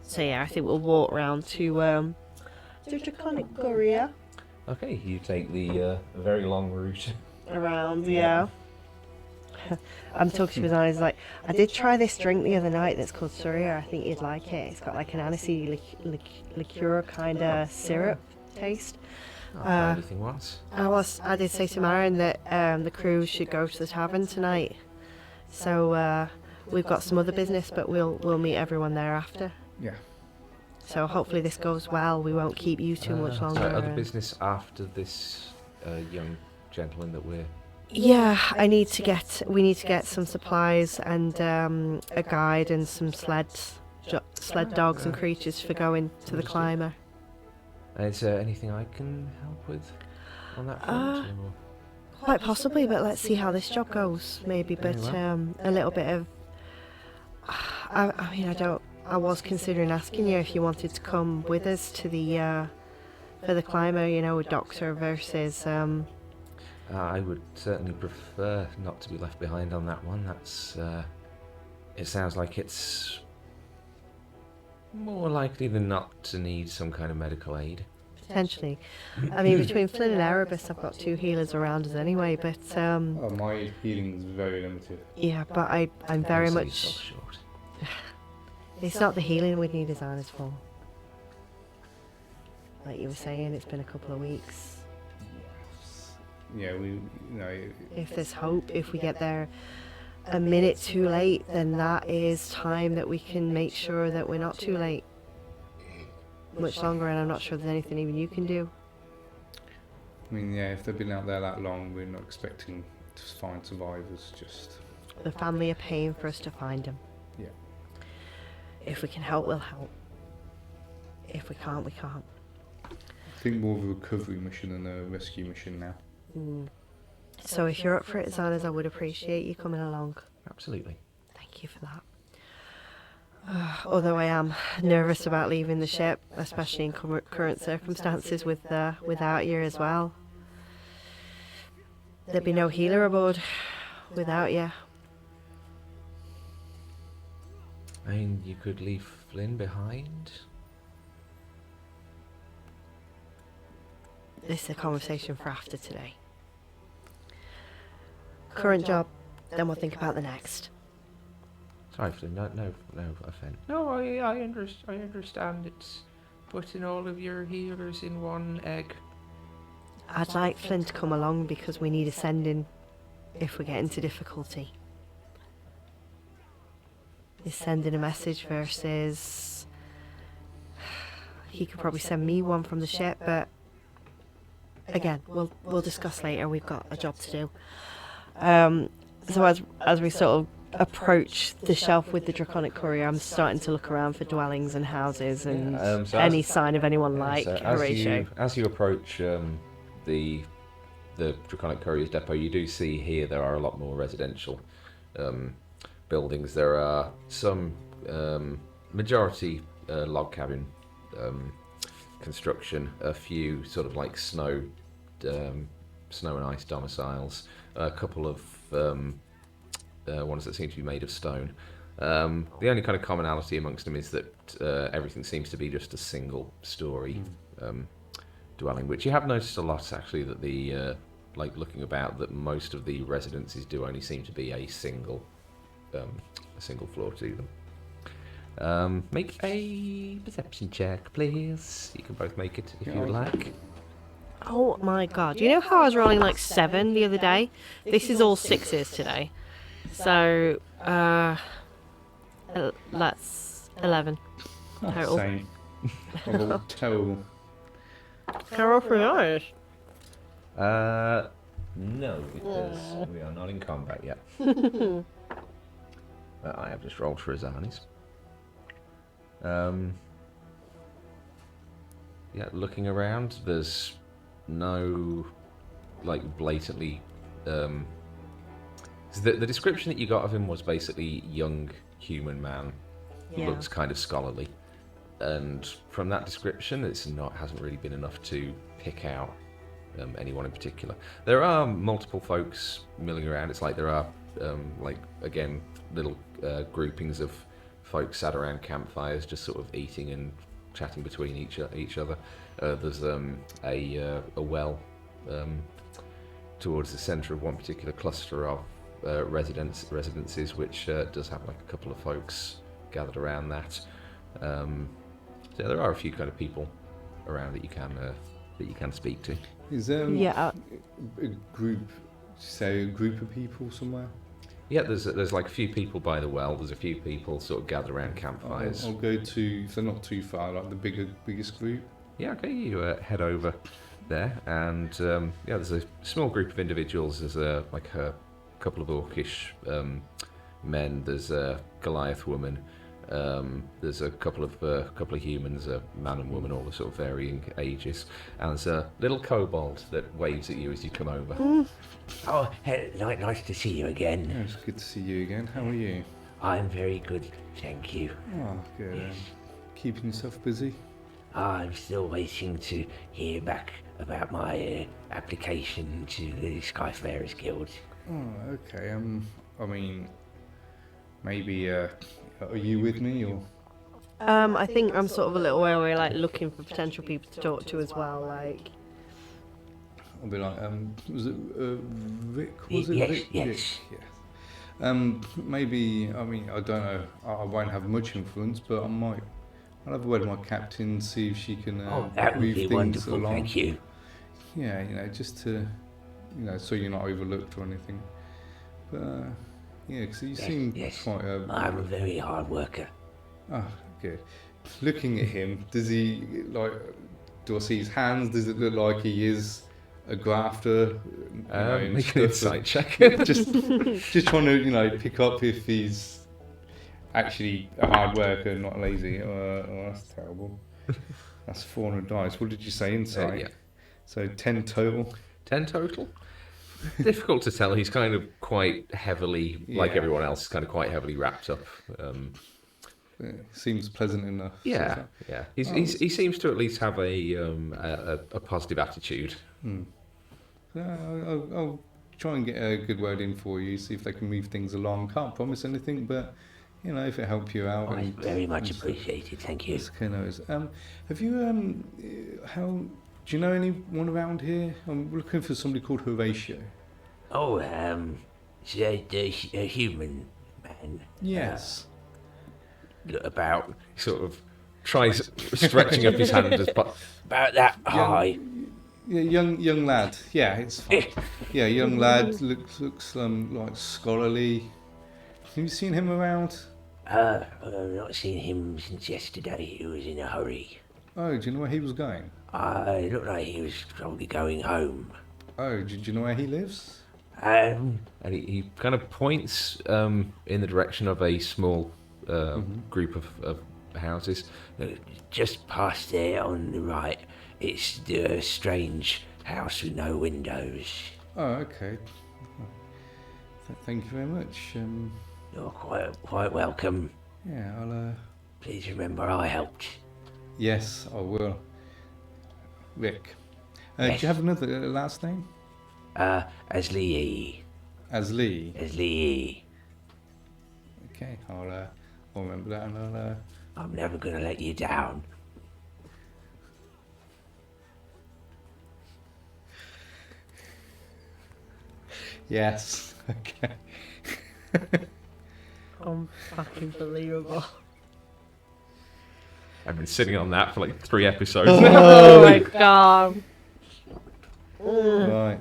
So yeah, I think we'll walk round to Draconic Courier. Okay, you take the very long route. Around, yeah. I'm talking to his eyes like, I did try this drink the other night that's called Surya. I think you'd like it. It's got like an aniseed liqueur kind of syrup taste. I'll try anything once. I did say to Marin that the crew should go to the tavern tonight. So we've got some other business, but we'll meet everyone there after. Yeah. So hopefully this goes well. We won't keep you too much longer. So other business after this young gentleman that we're... Yeah, we need to get some supplies and a guide and some sled dogs and creatures for going to the climber. Is there anything I can help with on that front? Or? Quite possibly, but let's see how this job goes, maybe. But a little bit of... I was considering asking you if you wanted to come with us to the for the climber, a doctor versus... I would certainly prefer not to be left behind on that one. That's... it sounds like it's more likely than not to need some kind of medical aid. Potentially. I mean, between Flynn and Erebus, I've got 2 healers around us anyway, but... my healing is very limited. Yeah, but I'm very much... Short. It's not the healing we need Azanes for. Like you were saying, it's been a couple of weeks. Yeah, If there's hope, if we get there a minute too late, then that is time that we can make sure that we're not too late. Much longer, and I'm not sure there's anything even you can do. I mean, yeah, if they've been out there that long, we're not expecting to find survivors, just... The family are paying for us to find them. Yeah. If we can help, we'll help. If we can't, we can't. I think more of a recovery mission than a rescue mission now. So if you're up for it, Azanes, I would appreciate you coming along. Absolutely. Thank you for that. Although I am nervous about leaving the ship, especially in current circumstances without you as well. There'd be no healer aboard without you. I mean, you could leave Flynn behind. This is a conversation for after today. Current job, then we'll think about the next. Sorry, Flynn. No offence. No, I understand. It's putting all of your healers in one egg. I'd like Flynn to come along because we need a send-in if we get into difficulty. Is sending a message versus... He could probably send me one from the ship, but... Again, we'll discuss later. We've got a job to do. So as we sort of approach the shelf with the Draconic Courier, I'm starting to look around for dwellings and houses and any sign of anyone like Horatio. As you approach the Draconic Courier's depot, you do see here there are a lot more residential buildings. There are some majority log cabin construction, a few sort of like snow and ice domiciles, a couple of ones that seem to be made of stone. The only kind of commonality amongst them is that everything seems to be just a single story dwelling, which you have noticed a lot actually, that the like looking about, that most of the residences do only seem to be a single floor to them. Make a perception check, please. You can both make it if you would like. Oh my god. You know how I was rolling like 7 the other day? This is all 6s today. So, that's 11 total. Same. Oh, terrible. Can I roll for yours? No, because we are not in combat yet. I have just rolled for Azanes. Yeah, looking around, there's no, like, blatantly... the description that you got of him was basically young human man, Yeah. looks kind of scholarly. And from that description, hasn't really been enough to pick out anyone in particular. There are multiple folks milling around. It's like there are, again, little groupings of folks sat around campfires, just sort of eating and chatting between each other. There's a well towards the centre of one particular cluster of residences, which does have like a couple of folks gathered around that. So there are a few kind of people around that you can speak to. Is there Yeah. a group, say a group of people somewhere? Yeah, there's like a few people by the well. There's a few people sort of gathered around campfires. I'll go to, if they're not too far, like the biggest group. Yeah, okay, you head over there, and there's a small group of individuals. There's a couple of orcish men. There's a Goliath woman. There's a couple of humans, a man and woman, all the sort of varying ages, and there's a little kobold that waves at you as you come over. Oh, nice to see you again. Yeah, it's good to see you again. How are you? I'm very good, thank you. Oh, good. Yes. Keeping yourself busy? I'm still waiting to hear back about my application to the Skyfarers Guild. Oh, okay. I mean, maybe. Are you with me or? I think I'm sort of a little wary, like looking for potential people to talk to as well. Like, I'll be like, was it Rick? Was it Yes, Rick? yes. Yes. Maybe. I mean, I don't know. I won't have much influence, but I might. I'll have a word with my captain, see if she can That would move be things wonderful, along. thank you. Yeah, just to, so you're not overlooked or anything. But yeah, because you seem yes. quite. I'm a very hard worker. Oh, good. Looking at him, does he do I see his hands? Does it look like he is a grafter? And Make an stuff? insight check. just trying to pick up if he's actually a hard worker, not lazy. Oh, that's terrible. That's 400 dice. What did you say, insight? Yeah. So 10 total. 10 total. Difficult to tell. He's kind of quite heavily, like Yeah. everyone else, kind of quite heavily wrapped up. Seems pleasant enough. Yeah. He seems to at least have a positive attitude. I'll try and get a good word in for you, see if they can move things along. Can't promise anything, but if it helps you out. I very much appreciated, thank you. Yes, who knows? Have you do you know anyone around here? I'm looking for somebody called Horatio. Oh, the human man. Yes. About sort of tries stretching up his hand as About that high. Yeah, young lad. Yeah, it's fine. Yeah, young lad looks like scholarly. Have you seen him around? I've not seen him since yesterday. He was in a hurry. Oh, do you know where he was going? It looked like he was probably going home. Oh, do you know where he lives? and he kind of points in the direction of a small group of houses. Just past there on the right, it's the strange house with no windows. Oh, okay. Thank you very much. You're quite welcome. Yeah, I'll. Please remember I helped. Yes, I will. Rick. Do Yes. you have another last name? As Lee. As Lee. As Lee. Okay, I'll remember that, and I'll. I'm never gonna let you down. Yes. Okay. Unbelievable. I've been sitting on that for like 3 episodes. Oh my god. Right.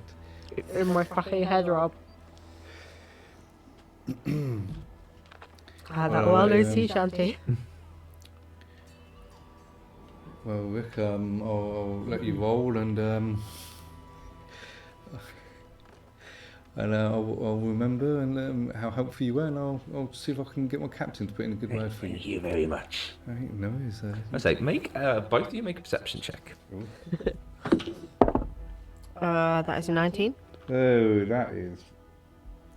In my fucking head, Rob. That well-known sea shanty. Well, Rick, I'll let you roll, and And I'll remember and how helpful you were, and I'll see if I can get my captain to put in a good word for you. Thank you very much. Right, no worries. I say, make both of you make a perception check. That is a 19. Oh, that is.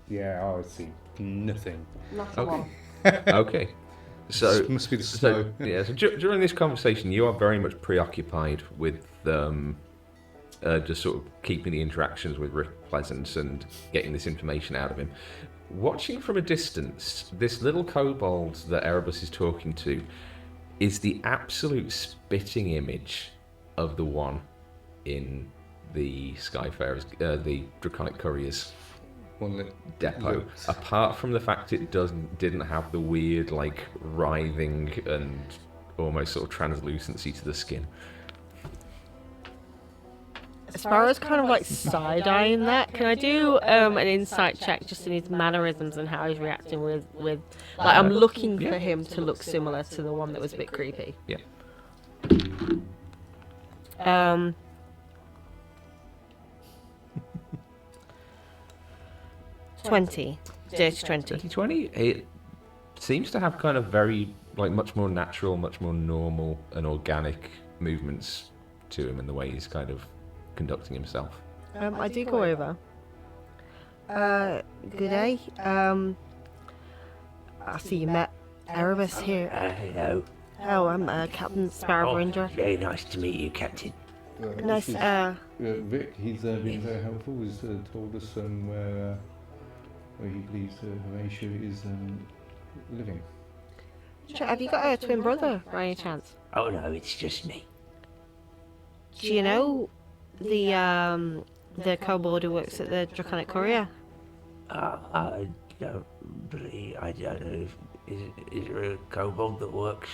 Yeah, I see nothing. Not Okay. Okay. So Must be the snow. yeah. So during this conversation, you are very much preoccupied with just sort of keeping the interactions with Rick pleasant and getting this information out of him. Watching from a distance, this little kobold that Erebus is talking to is the absolute spitting image of the one in the Skyfarers, the Draconic Couriers One that depot. looked- Apart from the fact it didn't have the weird like writhing and almost sort of translucency to the skin. Sparrow's kind of like side-eyeing that. Can I do an insight check just in his mannerisms and how he's reacting with like I'm looking for him to look similar to the one that was a bit creepy. Yeah. 20. Dirty 20. 2020, it seems to have kind of very like much more natural, much more normal and organic movements to him in the way he's kind of conducting himself. I do go over. Good day. I see you met Erebus here. Hello. Oh, I'm Captain Sparrow Ranger. Very nice to meet you, Captain. Nice. this is, Vic, he's been very helpful. He's told us where he believes Horatio is living. Have you got a twin brother by any chance? Oh no, it's just me. Do you know the kobold who works at the Draconic Courier? I don't believe. I don't know. Is there a kobold that works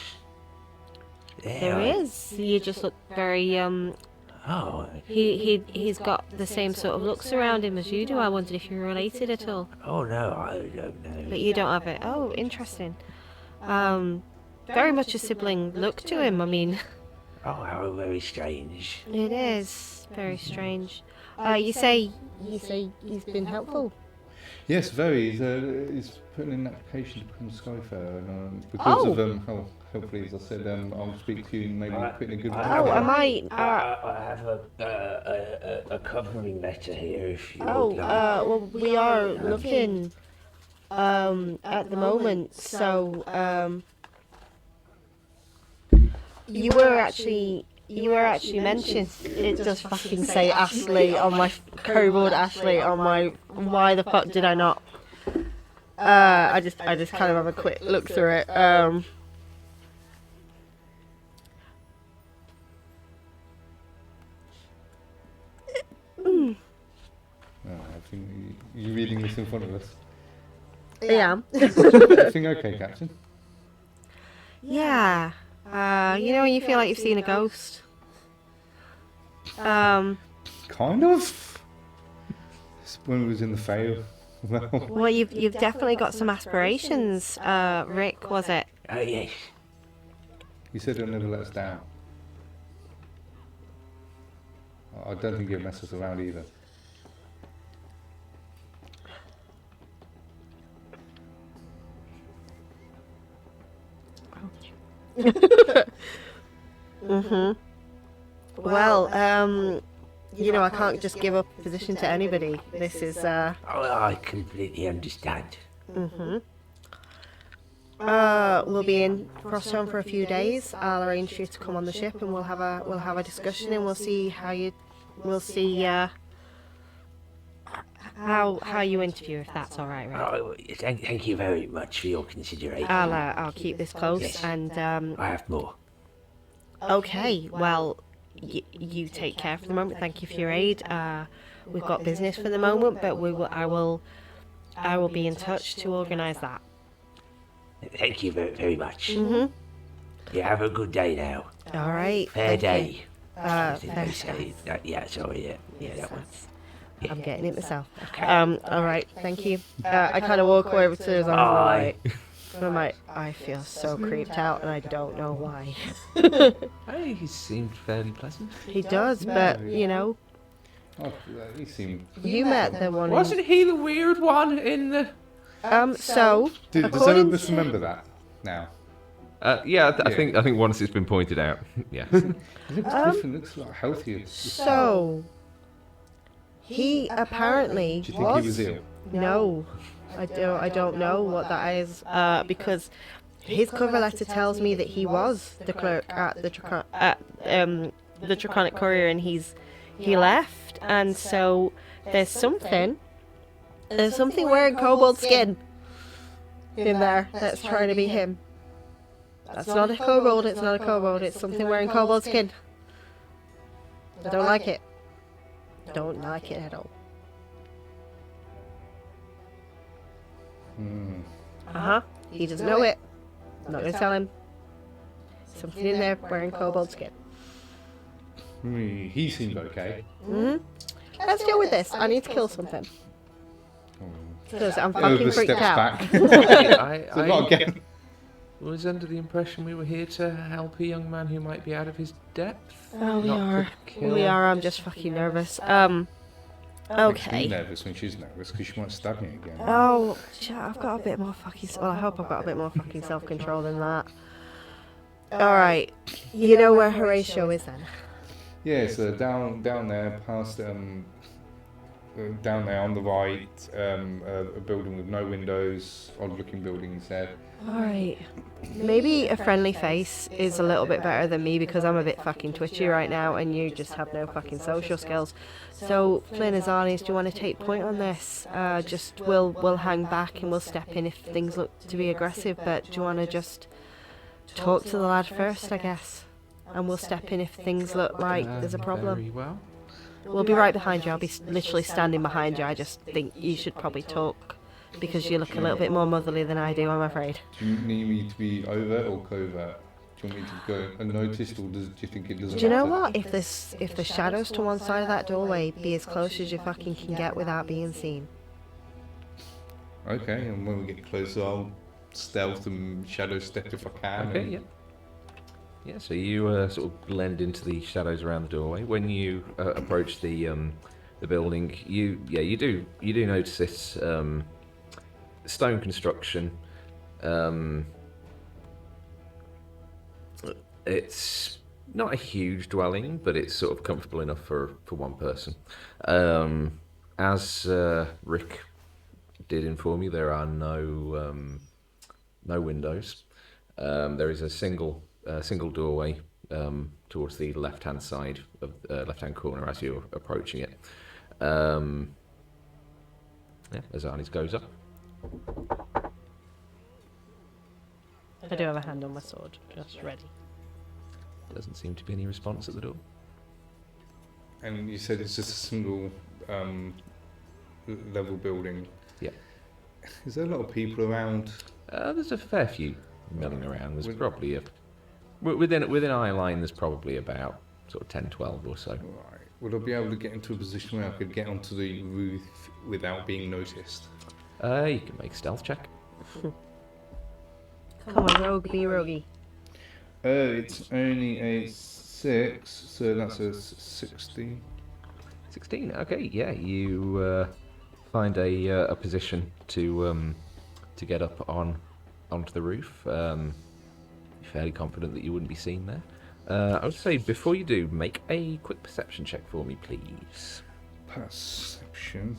there? There is. You just look very Oh. He's got the same sort of looks around him as you do. I wondered if you're related at all. Oh no, I don't know. But you don't have it. Oh, interesting. Very much a sibling look to him. I mean, Oh, how very strange. it is very strange. You say he's been helpful. Yes, very. He's putting in an application to become Skyfarer, and because of hopefully, as I said, I'll speak to you and maybe put in a good word. Oh, am I? I have a covering letter here if you Oh, would like. well, we are looking at the moment. So, you were actually mentioned. It does fucking say Ashley on my kobold Ashley on my. Why the fuck did I not? I just kind of have a quick look through it. I think you're reading this in front of us. Yeah. Everything okay, Captain? Yeah. You know when you feel like you've seen a ghost? Kind of. It's when we was in the fail. Well, Well, you've definitely got some aspirations, Rick, was it? Oh yes. you said you'll never let us down. I don't think you'll mess us around either. Well, you know, I can't just give up a position to anybody. This is, Oh, I completely understand. we'll be in Crosstown for a few days. I'll arrange for you to come on the ship and we'll have a discussion and we'll see how you interview, if that's all right, right? Oh, thank you very much for your consideration. I'll keep this close Yes. and, I have more. okay, well, you take care for the moment. Thank you for your aid. We've got business for the moment, but I will be in touch to organise that. Thank you very, very much. Mhm. You have a good day now. All right. Fair thank day. you. I think fair they say that. Yeah, sorry. Yeah, Yes, that one. I'm getting it myself. Okay. All right. Thank you. I kind of walk over to his arms and I'm like, I feel so creeped out and I don't know why. Hey, he seemed fairly pleasant. He does, but you know, Oh, he seemed. You met the one. Wasn't he the weird one in the? So Does according Erebus to- remember that now? Yeah, I think once it's been pointed out. Yeah. He looks different. Looks a lot healthier. So he apparently Do you think he was ill? No, I don't know what that is. Because his cover letter tells me that he was the clerk at the Draconic Courier, and he left, and so there's something wearing kobold skin in there that's trying to be him. That's not a kobold. It's not a kobold. It's something wearing kobold skin. I don't like it. Don't like it at all. He doesn't know it. I'm not gonna tell him. Something in there wearing kobold skin. He seemed okay. Let's deal with this. I need to kill something. Because I'm fucking Erebus freaked steps out. back. I Not again. was under the impression we were here to help a young man who might be out of his depth. Oh, we not to are. kill. We are. I'm just fucking nervous. Makes me Okay. nervous when she's nervous because she might stab me again. Oh, shit, I've got a bit more fucking. Well, I hope I've got a bit more fucking self-control than that. All right. You know where Horatio is then? Yeah, so down there, past down there on the right, a building with no windows, odd-looking building instead. All right. Maybe a friendly face is a little bit better than me because I'm a bit fucking twitchy right now, and you just have no fucking social skills. So, Flynn, Azanes, do you want to take point on this? Just we'll hang back and we'll step in if things look to be aggressive. But do you want to just talk to the lad first, I guess, and we'll step in if things look like there's a problem. Very well. We'll be right behind you. I'll be literally standing behind you. I just think you should probably talk because you look a little bit more motherly than I do, I'm afraid. Do you need me to be overt or covert? Do you want me to go unnoticed, or do you think it doesn't Do you know matter? what? If the shadows to one side of that doorway, be as close as you fucking can get without being seen. Okay, and when we get closer, I'll stealth and shadow step if I can. Okay, and- yeah. Yeah, so you sort of blend into the shadows around the doorway. When you approach the building, you do notice this stone construction. It's not a huge dwelling, but it's sort of comfortable enough for one person. As Rick did inform you, there are no windows. There is a single doorway towards the left-hand side of left-hand corner as you're approaching it. Azanes goes up. I do have a hand on my sword, just ready. Doesn't seem to be any response at the door. And you said it's just a single level building. Yeah. Is there a lot of people around? There's a fair few milling around. There's With- probably within eye line. There's probably about sort of 10, 12 or so. Right. Would I be able to get into a position where I could get onto the roof without being noticed? You can make a stealth check. Come on, rogue, be roguey. It's only a 6, so that's a 16. 16. Okay, yeah, you find a position to get up onto the roof. You're fairly confident that you wouldn't be seen there. I would say before you do, make a quick perception check for me, please. Perception.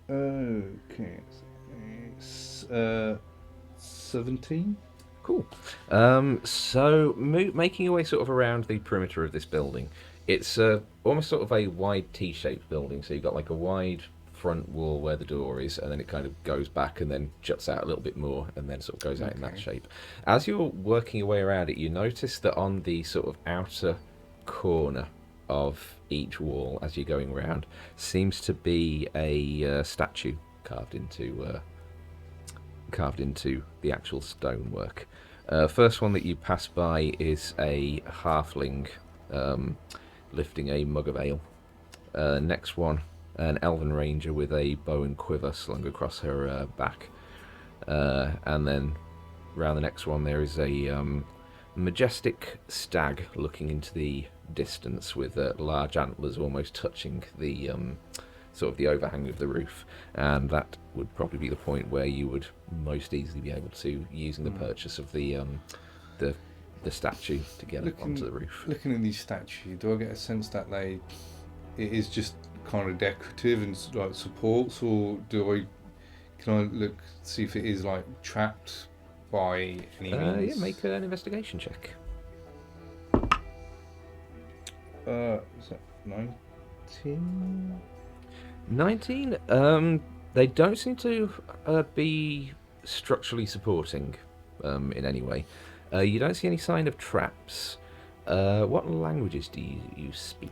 Okay, it's 17. Cool. So making your way sort of around the perimeter of this building, it's almost sort of a wide T-shaped building. So you've got like a wide front wall where the door is, and then it kind of goes back and then juts out a little bit more, and then sort of goes out in that Okay. shape. As you're working your way around it, you notice that on the sort of outer corner of each wall, as you're going around, seems to be a statue carved into the actual stonework. First one that you pass by is a halfling lifting a mug of ale. Next one, an elven ranger with a bow and quiver slung across her back. And then round the next one, there is a majestic stag looking into the distance with large antlers almost touching the sort of the overhang of the roof, and that would probably be the point where you would most easily be able to, using the purchase of the statue, to get up onto the roof. Looking at these statues, do I get a sense that it is just kind of decorative and like supports, or can I see if it is like trapped by any means? Yeah, make an investigation check. Is that 19? 19. They don't seem to be structurally supporting in any way. You don't see any sign of traps. What languages do you speak?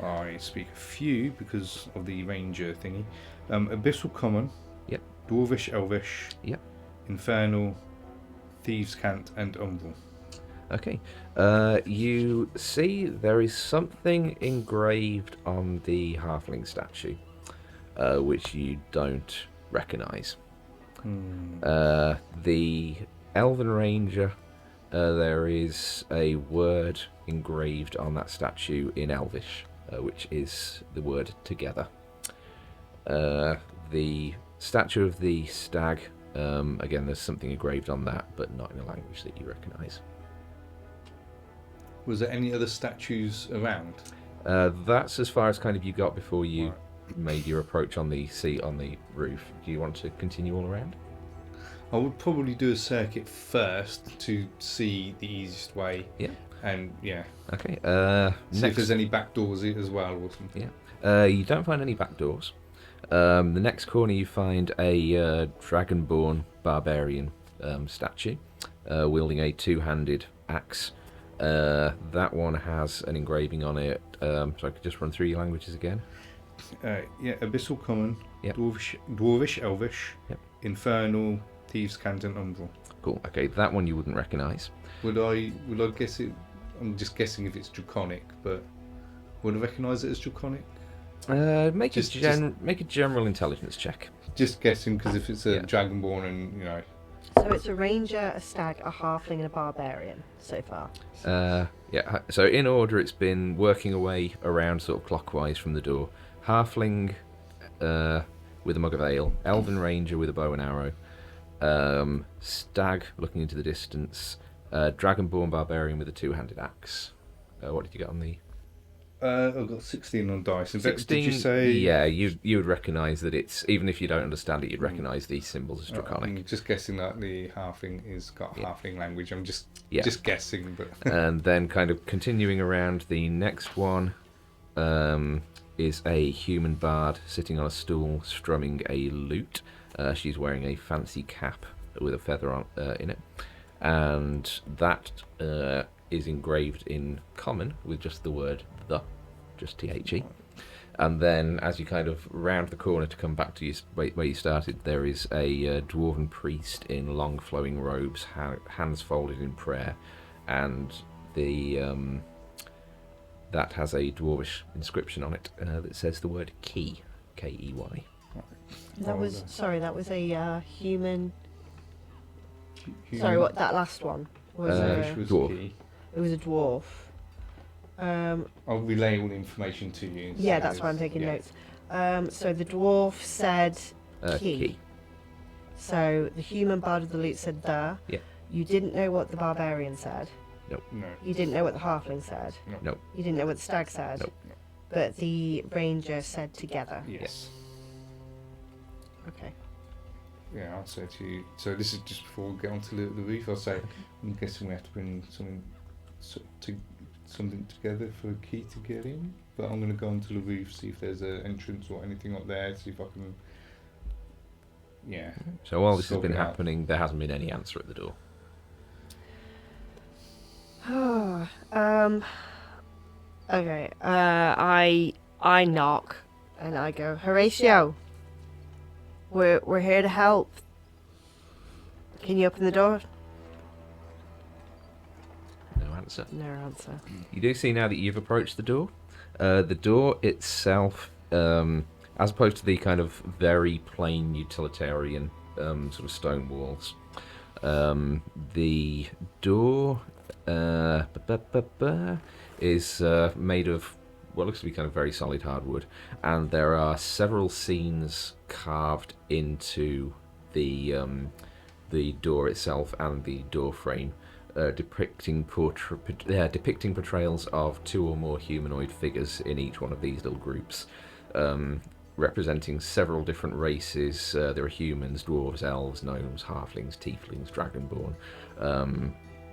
I speak a few because of the ranger thingy. Abyssal Common. Yep. Dwarvish Elvish. Yep. Infernal, Thieves' Cant, and Umbral. Okay. You see there is something engraved on the halfling statue, which you don't recognise. The Elven Ranger, there is a word engraved on that statue in Elvish, which is the word together. The statue of the stag, again, there's something engraved on that, but not in a language that you recognise. Was there any other statues around? That's as far as kind of you got before you made your approach on the seat on the roof. Do you want to continue all around? I would probably do a circuit first to see the easiest way. Yeah. And yeah. Okay. See if there's any back doors as well or something. Yeah. You don't find any back doors. The next corner you find a dragonborn barbarian statue wielding a two-handed axe. That one has an engraving on it. So I could just run through your languages again. Abyssal Common, Yep. Dwarvish Elvish, Yep. Infernal, Thieves' Cant, and Umbral. Cool. Okay, that one you wouldn't recognise. Would I guess it? I'm just guessing if it's Draconic, but would I recognise it as Draconic? Make a general intelligence check. Just guessing, because if it's a Yeah. Dragonborn and So it's a ranger, a stag, a halfling, and a barbarian so far. Yeah. So in order, it's been working away around sort of clockwise from the door. Halfling with a mug of ale, Elven Ranger with a bow and arrow, stag looking into the distance, Dragonborn barbarian with a two-handed axe. What did you get on the? I've got 16 on dice. 16. Did you say? Yeah, you would recognise that it's, even if you don't understand it, you'd recognise these symbols as Draconic. I'm just guessing that the halfling is got halfling language. I'm just Yeah. guessing, but And then kind of continuing around, the next one is a human bard sitting on a stool strumming a lute. She's wearing a fancy cap with a feather on in it, and that is engraved in common with just the word the, just THE. And then as you kind of round the corner to come back to where you started, there is a dwarven priest in long flowing robes, hands folded in prayer, and the that has a dwarvish inscription on it that says the word key, Key. That was a human. Sorry, what that last one was? Which was dwarf. key. It was a dwarf. I'll relay all the information to you. Yeah, that's why I'm taking notes. So the dwarf said key. So the human bard of the lute said the. Yeah. You didn't know what the barbarian said. No. You didn't know what the halfling said. Nope. You didn't know what the stag said. Nope. But the ranger said together. Yes. Okay. Yeah, I'll say to you. So this is just before we get onto the roof. I'll say, I'm guessing we have to bring something together for a key to get in. But I'm going to go onto the roof, see if there's an entrance or anything up there, see if I can. Yeah. So while this has Sort been it out. happening, there hasn't been any answer at the door. Okay. I knock and I go, Horatio. We're here to help. Can you open the door? No answer. No answer. You do see now that you've approached the door. The door itself, as opposed to the kind of very plain utilitarian sort of stone walls, The door is made of what looks to be kind of very solid hardwood, and there are several scenes carved into the door itself and the door frame, depicting portrayals of 2 or more humanoid figures in each one of these little groups, representing several different races. There are humans, dwarves, elves, gnomes, halflings, tieflings, dragonborn.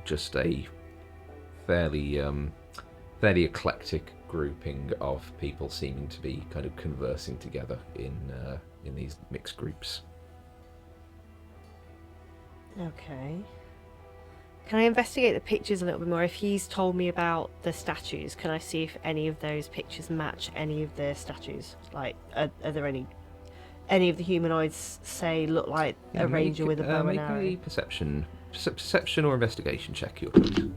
Just a fairly eclectic grouping of people seeming to be kind of conversing together in these mixed groups. Okay. Can I investigate the pictures a little bit more? If he's told me about the statues, can I see if any of those pictures match any of the statues? Like, are there any of the humanoids, say, look like a ranger with a bow and make arrow? a perception or investigation check. Your please.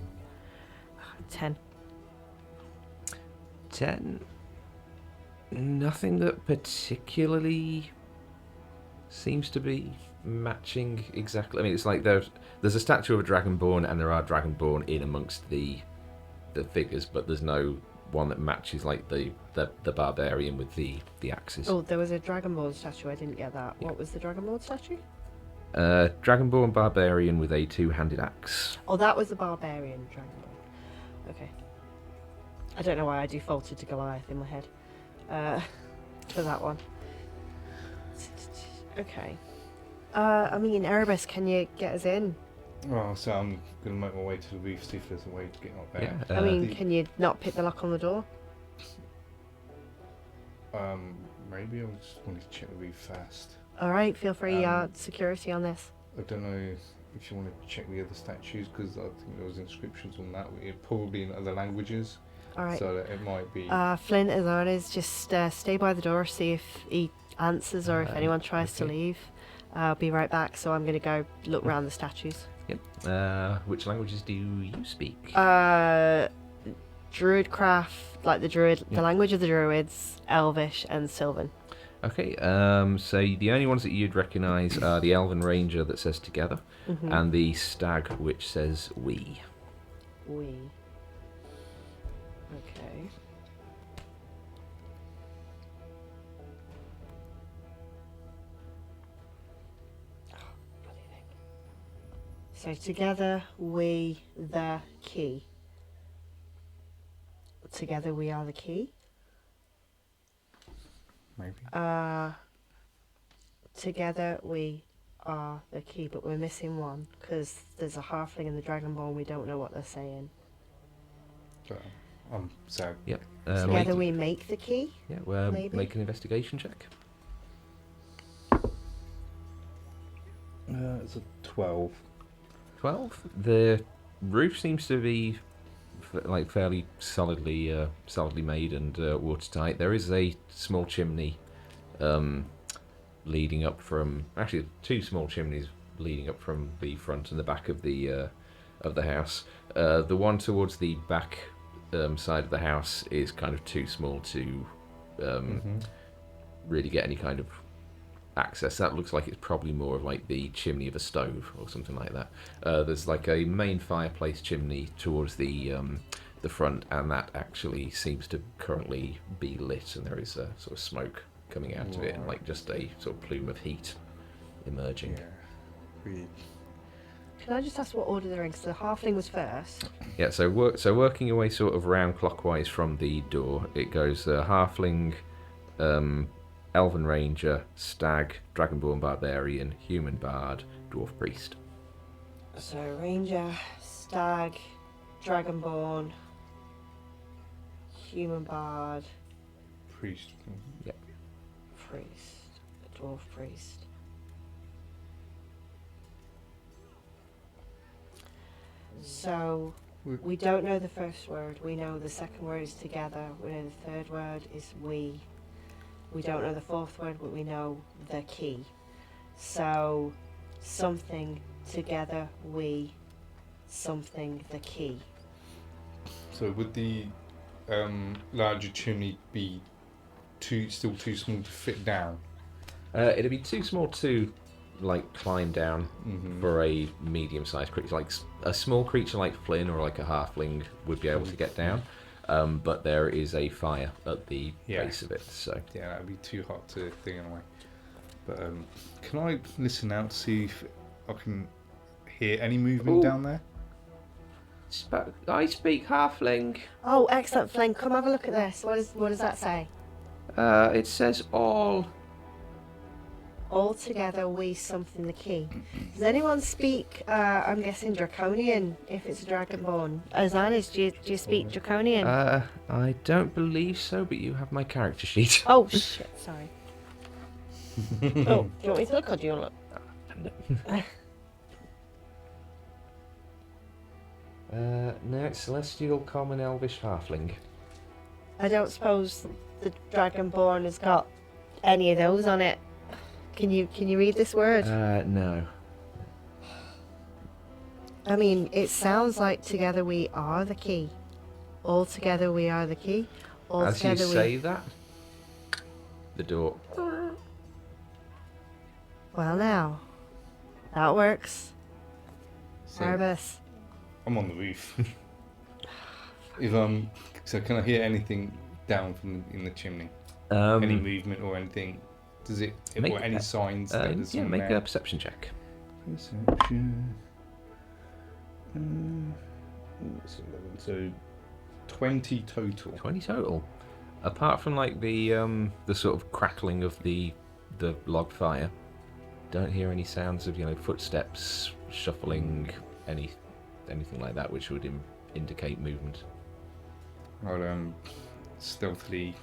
10. 10. Nothing that particularly seems to be matching exactly. I mean, it's like there's a statue of a dragonborn, and there are dragonborn in amongst the figures, but there's no one that matches like the barbarian with the axes. Oh, there was a dragonborn statue. I didn't get that. What was the dragonborn statue? Dragonborn barbarian with a 2-handed axe. Oh, that was the barbarian dragonborn. Okay. I don't know why I defaulted to Goliath in my head for that one. Okay. I mean, Erebus, can you get us in? Oh, so I'm going to make my way to the roof, see if there's a way to get up there. Yeah, I mean, can you not pick the lock on the door? Maybe I just wanted to check the roof first. Alright, feel free, security on this. I don't know if you want to check the other statues, because I think there was inscriptions on that, probably in other languages. Alright. So that it might be... Flynn, Azanes, just stay by the door, see if he answers or if anyone tries to okay. leave. I'll be right back, so I'm going to go look round the statues. Yep. Which languages do you speak? Druidcraft, like the druid, Yeah. the language of the druids, Elvish and Sylvan. Okay, so the only ones that you'd recognise are the Elven Ranger that says together, and the Stag which says we. We. Okay. Oh, bloody thing. So together we the key. Together we are the key. Maybe. Together we are the key, but we're missing one because there's a halfling and the dragonborn. We don't know what they're saying. So... Yep. Together we make the key. Yeah, well, maybe? make an investigation check. It's a 12. 12. The roof seems to be fairly solidly made and watertight. There is a small chimney leading up from, actually 2 small chimneys leading up from the front and the back of the house. The one towards the back side of the house is kind of too small to really get any kind of access. That looks like it's probably more of like the chimney of a stove or something like that. There's like a main fireplace chimney towards the front, and that actually seems to currently be lit, and there is a sort of smoke coming out of it, and like just a sort of plume of heat emerging. Yeah. Can I just ask what order they're in? Because the halfling was first. Yeah, so working your way sort of round clockwise from the door, it goes halfling, elven ranger, stag, dragonborn barbarian, human bard, dwarf priest. So ranger, stag, dragonborn, human bard, Priest. Yep. priest, dwarf priest. So we don't know the first word. We know the second word is together. We know the third word is we. We don't know the fourth word, but we know the key. So something together we, something the key. So would the larger chimney be still too small to fit down? It'd be too small to like climb down for a medium-sized creature. Like a small creature like Flynn or like a halfling would be able to get down, but there is a fire at the base of it. So yeah, that would be too hot to thing anyway. But can I listen out to see if I can hear any movement down there? I speak halfling. Oh, excellent, Flynn. Come have a look at this. What does that say? It says all. All together we something the key. Does anyone speak, I'm guessing Draconian, if it's a Dragonborn? Azanes, do you speak Draconian? I don't believe so, but you have my character sheet. Oh, shit, sorry. Oh, do you want me to look or do you want to look? No, it's Celestial, Common, Elvish, Halfling. I don't suppose the Dragonborn has got any of those on it. Can you read this word? No. I mean, it sounds like together we are the key. All together we are the key. All As you together say that, the door. Well now, that works. So Erebus. I'm on the roof. So can I hear anything down from in the chimney? Any movement or anything? Does it or any signs that there's someone make there? a perception check. Perception. That's 11. So 20 total. 20 total. Apart from like the sort of crackling of the log fire, don't hear any sounds of footsteps, shuffling, anything like that which would indicate movement. I'll stealthily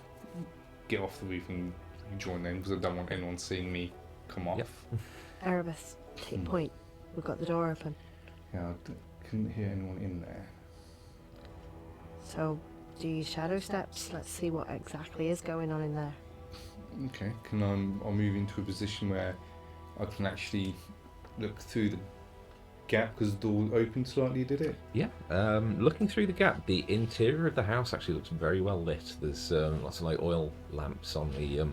get off the roof and join them because I don't want anyone seeing me come off. Yep. Erebus, take point. We've got the door open. Yeah, I couldn't hear anyone in there. So, do you shadow steps? Let's see what exactly is going on in there. Okay, I'll move into a position where I can actually look through the gap because the door opened slightly, did it? Yeah. Looking through the gap, the interior of the house actually looks very well lit. There's lots of like oil lamps on the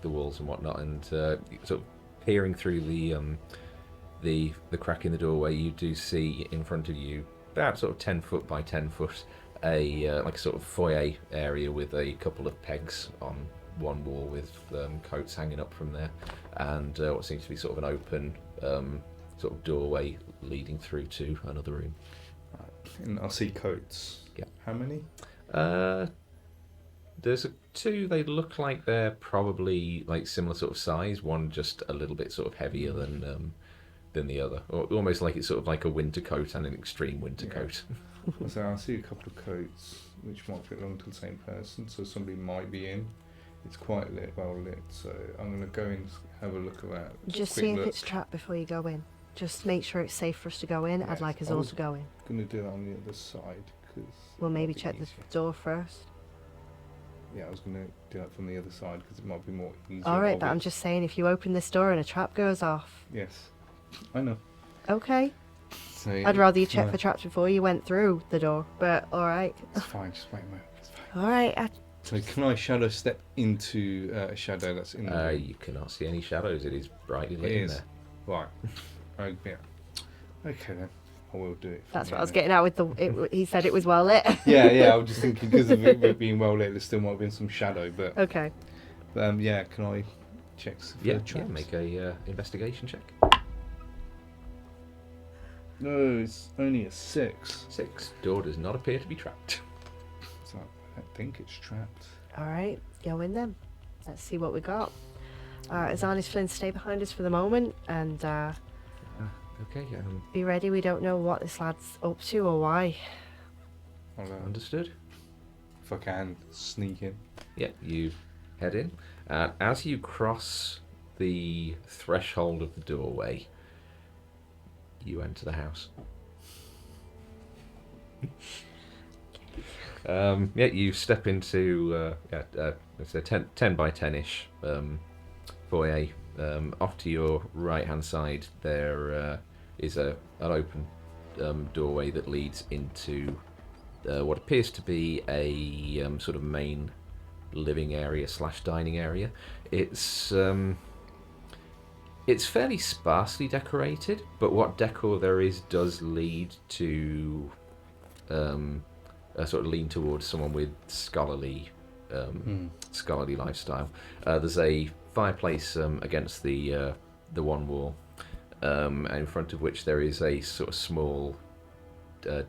walls and whatnot, and sort of peering through the crack in the doorway, you do see in front of you about sort of 10 foot by 10 foot a like a sort of foyer area with a couple of pegs on one wall with coats hanging up from there, and what seems to be sort of an open sort of doorway leading through to another room. And I'll see coats. Yeah. How many? There's two. They look like they're probably like similar sort of size. One just a little bit sort of heavier than the other, or almost like it's sort of like a winter coat and an extreme winter coat. So I'll see a couple of coats which might belong to the same person, so somebody might be in. It's quite well lit, so I'm going to go in and have a look around. Just see if it's trapped before you go in. Just make sure it's safe for us to go in. I'd like us all to go in. I'm going to do that on the other side. We'll maybe check the door first. Yeah, I was going to do that from the other side because it might be more easier. Alright, but I'm just saying if you open this door and a trap goes off. Yes, I know. Okay. So I'd rather you check for traps before you went through the door, but alright. It's fine, just wait a moment. It's fine. Alright. So can I shadow step into a shadow that's in the room? You cannot see any shadows. It is brightly lit in there. Right. Yeah. Okay then. I will do it. That's what I was getting at with he said it was well lit. Yeah, I was just thinking because of it being well lit, there still might have been some shadow, but... Okay. Yeah, can I check for traps? Make a investigation check. No, it's only a 6. 6. Door does not appear to be trapped. So I think it's trapped. Alright, go in then. Let's see what we got. Azanes, Flynn, stay behind us for the moment and Okay. be ready. We don't know what this lad's up to or why. I'll, Understood. if I can, sneak in. Yeah, you head in. As you cross the threshold of the doorway, you enter the house. You step into it's a 10 by 10-ish foyer. Off to your right hand side there is an open doorway that leads into what appears to be a sort of main living area / dining area. It's It's fairly sparsely decorated, but what decor there is does lead to a sort of lean towards someone with scholarly lifestyle. There's a fireplace against the one wall, and in front of which there is a sort of small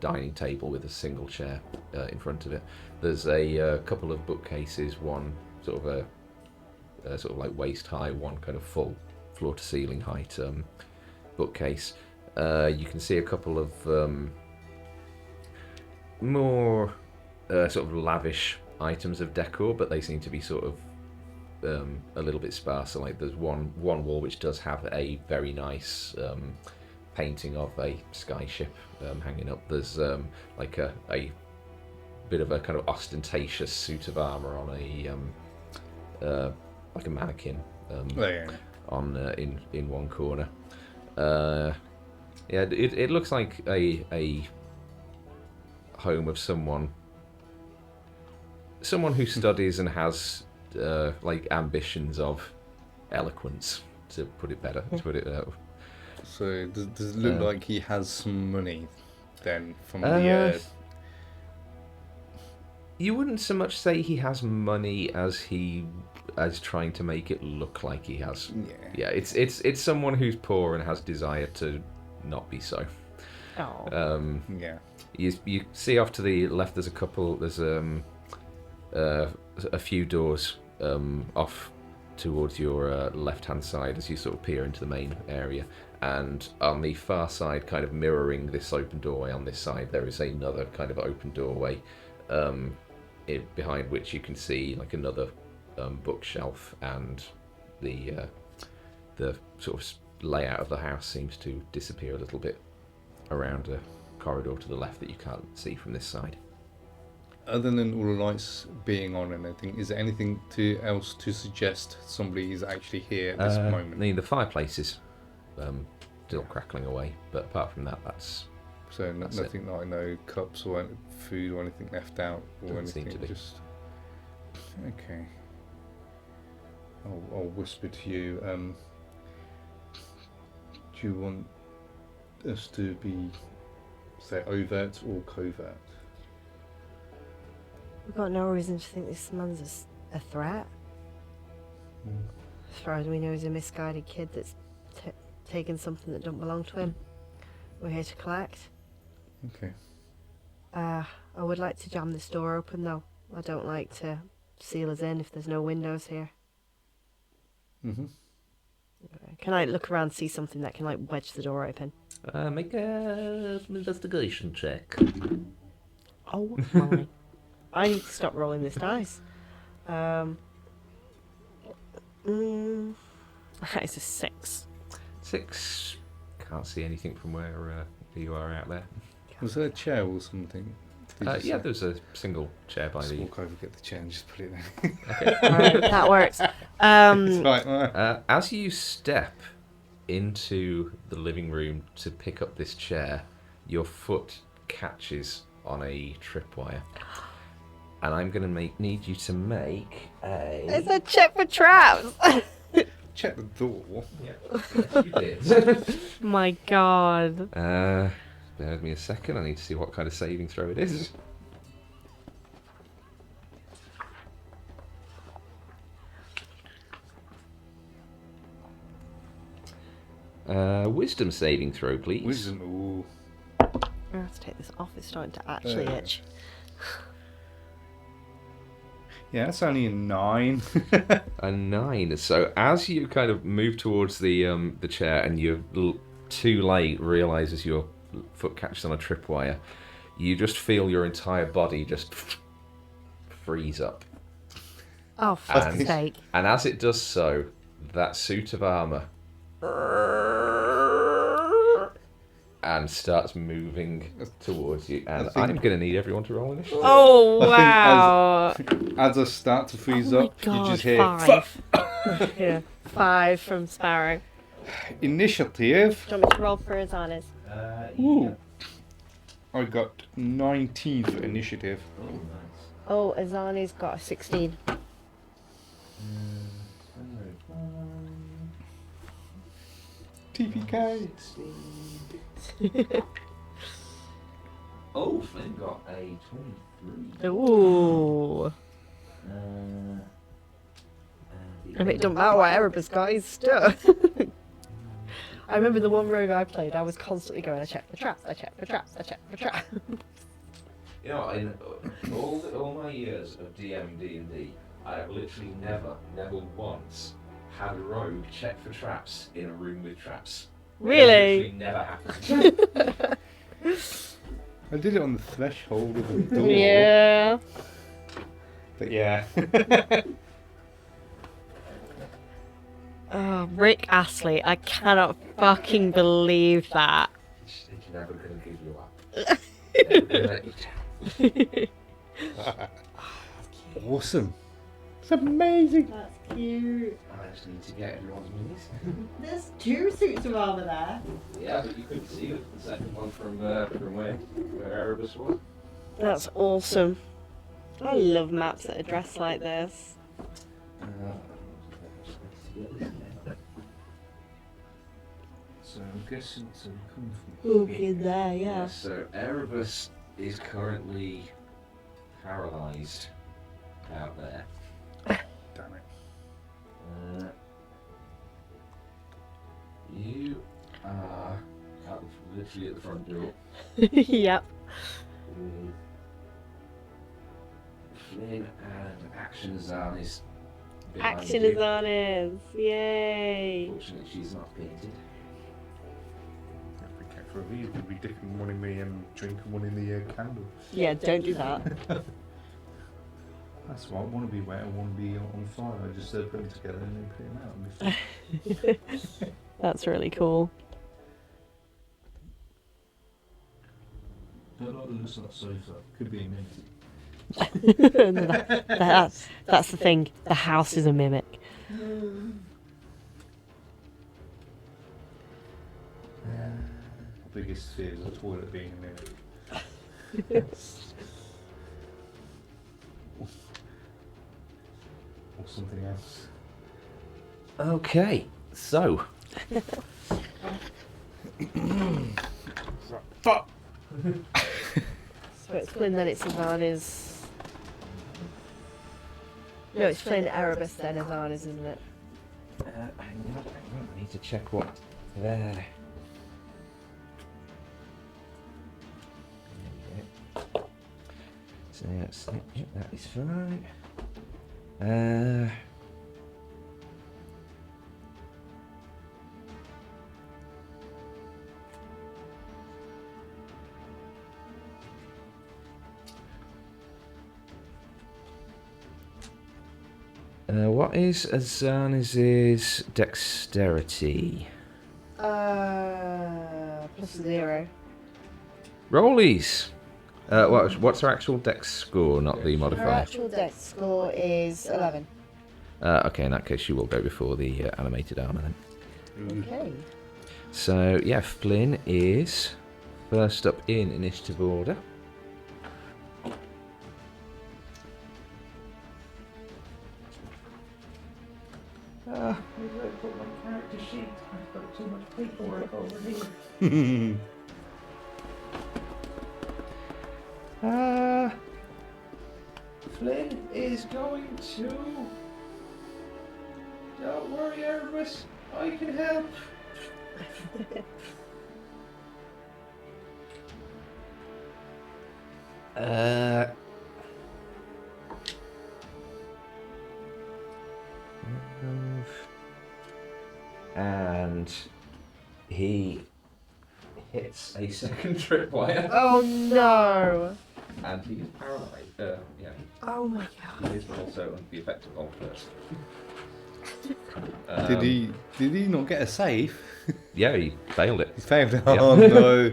dining table with a single chair in front of it. There's a couple of bookcases, one sort of a sort of like waist high, one kind of full floor to ceiling height bookcase. You can see a couple of more sort of lavish items of decor, but they seem to be sort of a little bit sparse. So, like, there's one wall which does have a very nice painting of a sky ship hanging up. There's like a bit of a kind of ostentatious suit of armor on a like a mannequin on in one corner. It looks like a home of someone who studies and has like ambitions of eloquence, to put it better. So does it look like he has some money then from the? You wouldn't so much say he has money as trying to make it look like he has. Yeah. It's someone who's poor and has desire to not be so. Oh. Yeah. You see off to the left. There's a few doors off towards your left-hand side as you sort of peer into the main area, and on the far side, kind of mirroring this open doorway on this side, there is another kind of open doorway, behind which you can see like another bookshelf, and the sort of layout of the house seems to disappear a little bit around a corridor to the left that you can't see from this side. Other than all the lights being on and everything, is there anything else to suggest somebody is actually here at this moment? The fireplace is still crackling away, but apart from that, that's nothing like no cups or food or anything left out or Doesn't anything. seem to be. Just okay. I'll whisper to you. Do you want us to be, say, overt or covert? We've got no reason to think this man's a threat. As far as we know, he's a misguided kid that's taken something that don't belong to him. We're here to collect. Okay. I would like to jam this door open, though. I don't like to seal us in if there's no windows here. Mhm. Can I look around and see something that can, like, wedge the door open? Make an investigation check. Oh my. I need to stop rolling this dice. That is a 6. 6. Can't see anything from where you are out there. Was there a chair or something? Yeah, there's a single chair by Just the. walk over, get the chair, and just put it there. Alright, that works. It's right. As you step into the living room to pick up this chair, your foot catches on a tripwire. And I'm going to need you to make a... It's a check for traps! Check the door. Yeah, you did. My god. Bear with me a second. I need to see what kind of saving throw it is. Wisdom saving throw, please. Wisdom. Ooh. I have to take this off. It's starting to actually itch. Yeah, that's only a 9. A 9. So as you kind of move towards the chair and you're too late, realizes your foot catches on a tripwire, you just feel your entire body just freeze up. Oh, fuck's sake. And as it does so, that suit of armor and starts moving towards you. And I'm going to need everyone to roll initiative. Oh, wow. As I start to freeze up, you just hear 5. Yeah, 5 from Sparrow. initiative. Do you want me to roll for Azanes? Ooh. I got 19 for initiative. Oh, Azane's got a 16. Okay. 16. Oh, Flynn got a 23. Ooh. I mean, it don't matter what Erebus got, he's stuck. I remember the one rogue I played, I was constantly going, I check for traps, I check for traps, I check for traps. You know, in all my years of DM D&D, I have literally never once had a rogue check for traps in a room with traps. Really? It literally never happened. I did it on the threshold of the door. Yeah. But yeah. Oh, Rick Astley, I cannot fucking believe that. It's never going to give you up. Never gonna let you down. Awesome. It's amazing. That's cute. I just need to get everyone's minis. There's 2 suits of armour there. Yeah, but you couldn't see the second one from where Erebus was. That's awesome. I love maps that are dressed like this. So I'm guessing it's coming from Look in there, yeah. So Erebus is currently paralysed out there. Damn it. You are literally at the front door. Yep. With Flynn and Action Azanes behind Action you. Azanes, yay! Fortunately, she's not painted. Be careful of these. We'll be dipping one in the drink and one in the candle. Yeah, don't do that. That's why I want to be wet and want to be on fire. I just put them together and then put them out. And be fine. That's really cool. Don't like the looks of that sofa. Could be a minute. That's the thing. The house is a mimic. Biggest fear is the toilet being a minute. Or something else. Okay, so. Fuck! So it's Flynn, then it's Azanes. No, it's Flynn, Erebus, then Azanes, isn't it? Hang on, I need to check what there. There we go. So that's, yep, that is fine. What is Azanes' dexterity? +0. Rollies! What's her actual dex score, not the Her modifier? actual dex score is 11. Okay, in that case, she will go before the animated armor then. Okay. So, yeah, Flynn is first up in initiative order. Maybe I put my character sheet. I've got too much paperwork over here. Flynn is going to... Don't worry, Erebus. I can help. And he hits a second tripwire. Oh no! And he is paralysed. Yeah, Oh my god. he is also under the effect of Hold First. Did he not get a save? Yeah, he failed it. He failed. Yeah. Oh no.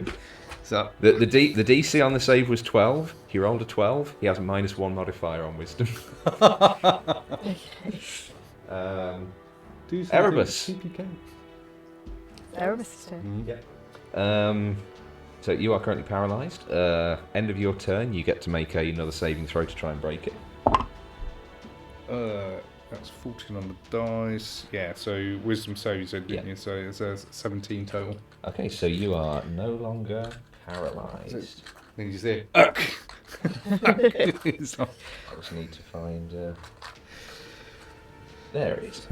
So The DC on the save was 12. He rolled a 12. He has a -1 modifier on Wisdom. do something. Erebus. CPK. Erebus is turn. Yeah. So you are currently paralysed. End of your turn, you get to make another saving throw to try and break it. That's 14 on the dice. Yeah, so wisdom save you said, didn't Yeah. you? So it's a 17 total. Okay, so you are no longer paralysed. Then you say, ugh! It's not- I just need to find. There it is.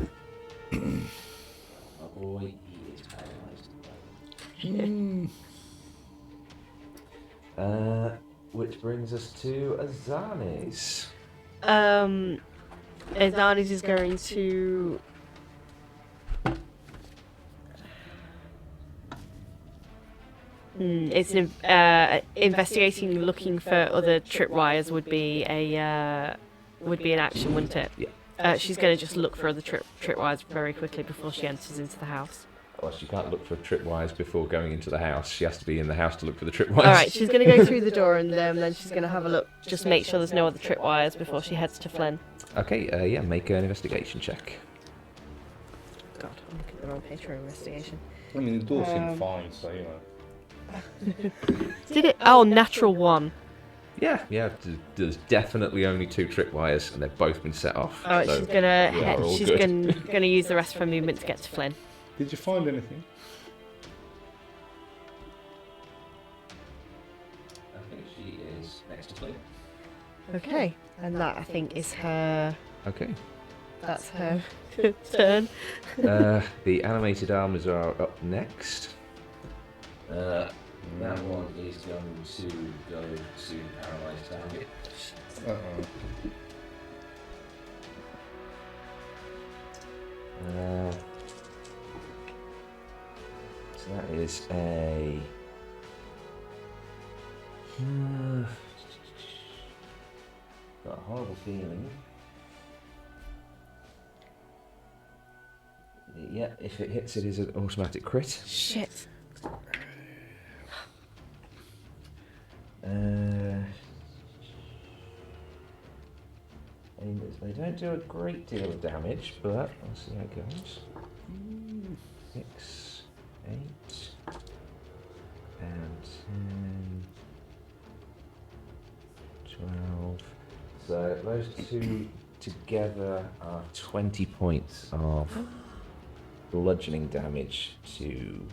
Oh boy, he is paralysed. Which brings us to Azanes. Azanes is going to. It's investigating, looking for other tripwires would be an action, wouldn't it? Yeah. She's going to just look for other tripwires very quickly before she enters into the house. Well, she can't look for tripwires before going into the house. She has to be in the house to look for the tripwires. All right, she's going to go through the door and then she's going to have a look, just make sure there's no other tripwires before she heads to Flynn. Okay, yeah, make an investigation check. God, I'm looking at the wrong page for investigation. I mean, the door seemed fine, so, you know. Did it? Oh, natural one. Yeah, there's definitely only 2 tripwires, and they've both been set off. All right, so she's gonna we are all she's good. gonna use the rest of her movement to get to Flynn. Did you find anything? I think she is next to Flynn. Okay, and that I think is her. Okay. That's her turn. The animated armors are up next. That one is going to go to paralyzed target. So that is a. Got a horrible feeling. Yeah, if it hits, it is an automatic crit. Shit. They don't do a great deal of damage, but I'll see how it goes. 6, 8, and 10, 12. So those 2 together are 20 points of bludgeoning damage to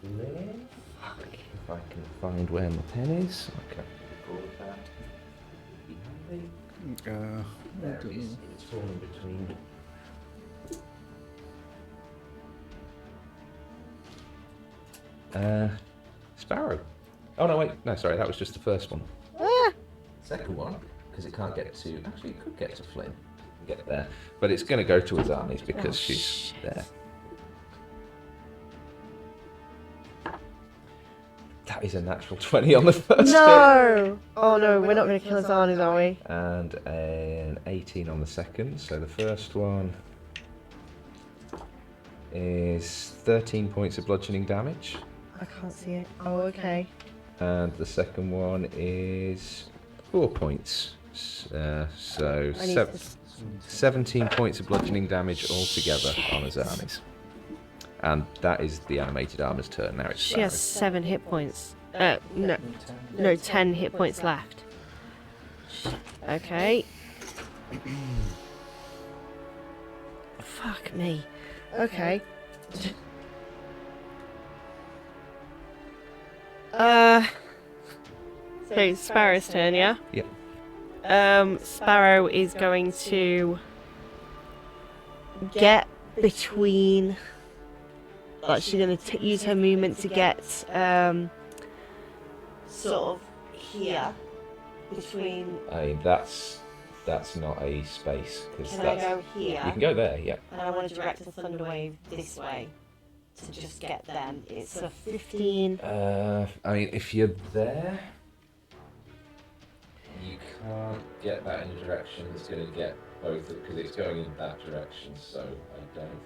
Flynn. If I can find where my pen is, I can record that. Be handy. There it is. It's falling between. Sparrow. Oh no, wait. No, sorry. That was just the first one. Second one, because it can't get to. Actually, it could get to Flynn. Get there, but it's going to go to Azanes because she's there. That is a natural 20 on the first hit. No! Oh no, we're not going to kill Azanes, are we? And an 18 on the second. So the first one is 13 points of bludgeoning damage. I can't see it. Oh, okay. And the second one is 4 points. So I need to- 17 points of bludgeoning damage altogether on Azanes. And that is the animated armor's turn. Now it's She has 7 hit points. No, 10 hit points left. Okay. Fuck me. Okay. So it's Sparrow's turn, yeah? Yep. Sparrow is going to get between. Like she's going to use her movement to get sort of here between. I mean, that's not a space because Can I that's. go here? You can go there, yeah. And I want to direct the thunder wave this way to just get them. It's a 15. I mean, if you're there, you can't get that in a direction that's going to get both because it's going in that direction. So I don't think.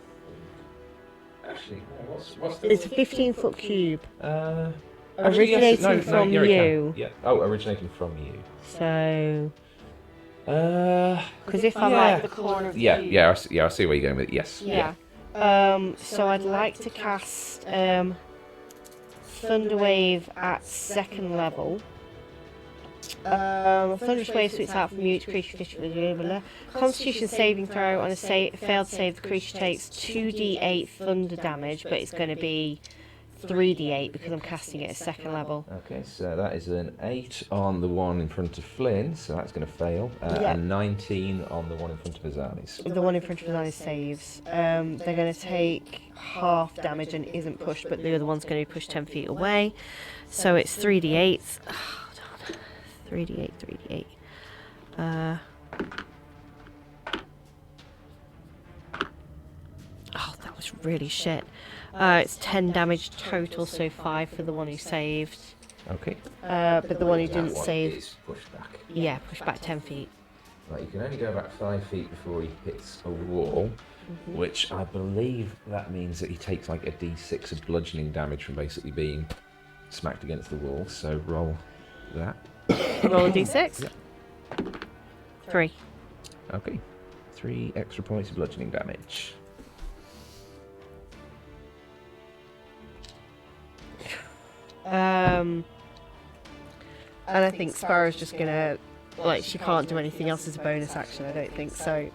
Actually, no, what's the? It's a 15-foot cube. Actually, yes, Originating from yeah, it can. you. Yeah. Oh, originating from you. So. Because if I'm yeah. like the corner of the cube. I see where you're going with it. Yes. Yeah. So I'd like to cast Thunder Wave at 2nd level. Thunderous wave sweeps out from you. Each creature Constitution saving throw on a failed save. The creature takes 2d8 thunder damage, but it's going to be 3d8 because I'm casting it at second level. Okay, so that is an 8 on the one in front of Flynn, so that's going to fail. Yeah. And 19 on the one in front of Azanes. The one in front of Azanes saves. They're going to take half damage and isn't pushed, but the other one's going to be pushed 10 feet away. So it's 3d8. Oh, 3d8, 3d8. Oh, that was really shit. It's 10 damage total, so 5 for the one who saved. Okay. But the one who That didn't one save, is pushed back. yeah, pushed back 10 feet. Right, you can only go back 5 feet before he hits a wall, which I believe that means that he takes like a d6 of bludgeoning damage from basically being smacked against the wall. So roll that. Roll a d6. Yeah. 3. Okay. 3 extra points of bludgeoning damage. And I think Sparrow's just gonna, like, she can't do anything else as a bonus action, I don't think, so.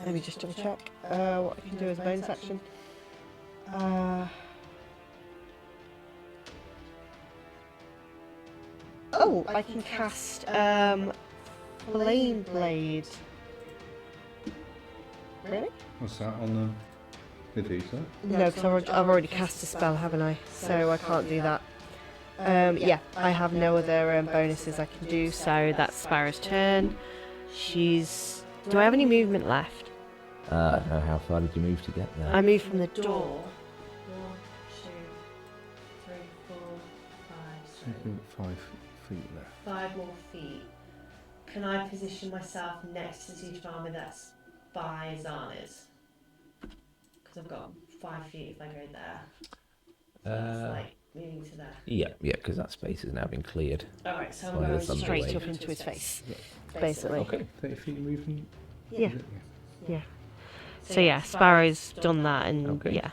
Let me just double check what I can do as a bonus action. Oh, I can cast Flame Blade. Really? What's that on the d6? No, because I've already cast a spell, haven't I? So I can't do that. Yeah, I have no other bonuses I can do, so that's Sparrow's turn. She's... Do I have any movement left? I don't know, how far did you move to get there? I moved from the door. 1, 2, 3, 4, 5, 5 feet left. 5 more feet. Can I position myself next to the suit of armour that's by Azanes? Because I've got 5 feet if I go there. So that's like moving to there. Yeah, because that space has now been cleared. Alright, so I'm By the going thunder straight wave. up into his face, basically. Okay. 30 feet movement? Yeah. Is it? Yeah. So yeah, Sparrow's done that, and Okay. yeah.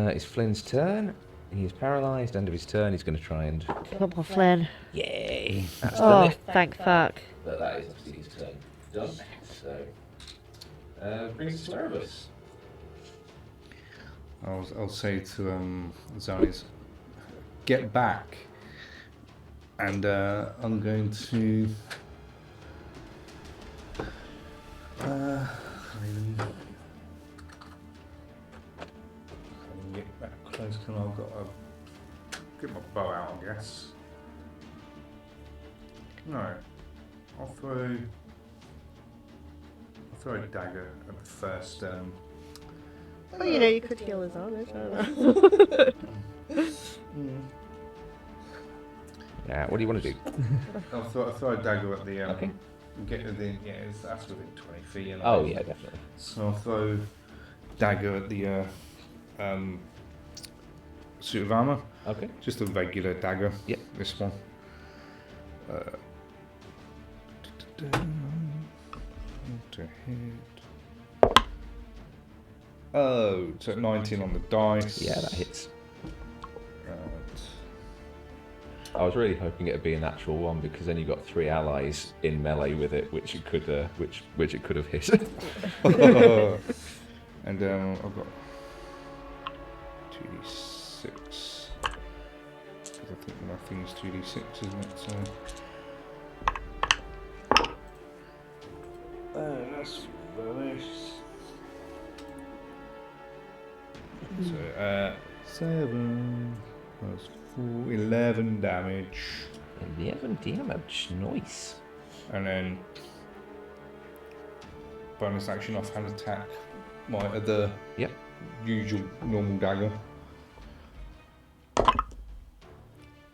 It's Flynn's turn. He is paralysed. End of his turn, he's going to try and... Come on, Flynn. Yay! That's Oh, done it. thank fuck. But that is obviously his turn. Done. So, brings us to Erebus. I'll say to Azanes, get back, and I'm going to get that close. I've got to get my bow out, I guess. No, I'll throw a dagger at the first. Well, you know, you could heal his armor, I don't know. Yeah, what do you want to do? I'll throw a dagger at the. Okay. Get within. Yeah, that's within 20 feet. And Oh, yeah, definitely. So I'll throw dagger at the suit of armor. Okay. Just a regular dagger. Yep. This one. To hit. Oh, so 19 on the dice. Yeah, that hits. Right. I was really hoping it'd be a natural one because then you got 3 allies in melee with it, which it could, which it could have hit. And I've got 2d6. Because I think my thing's 2d6, isn't it? So. That's rubbish. So 7 plus 4, 11 damage. 11 damage, nice. And then bonus action off hand attack my other usual normal dagger.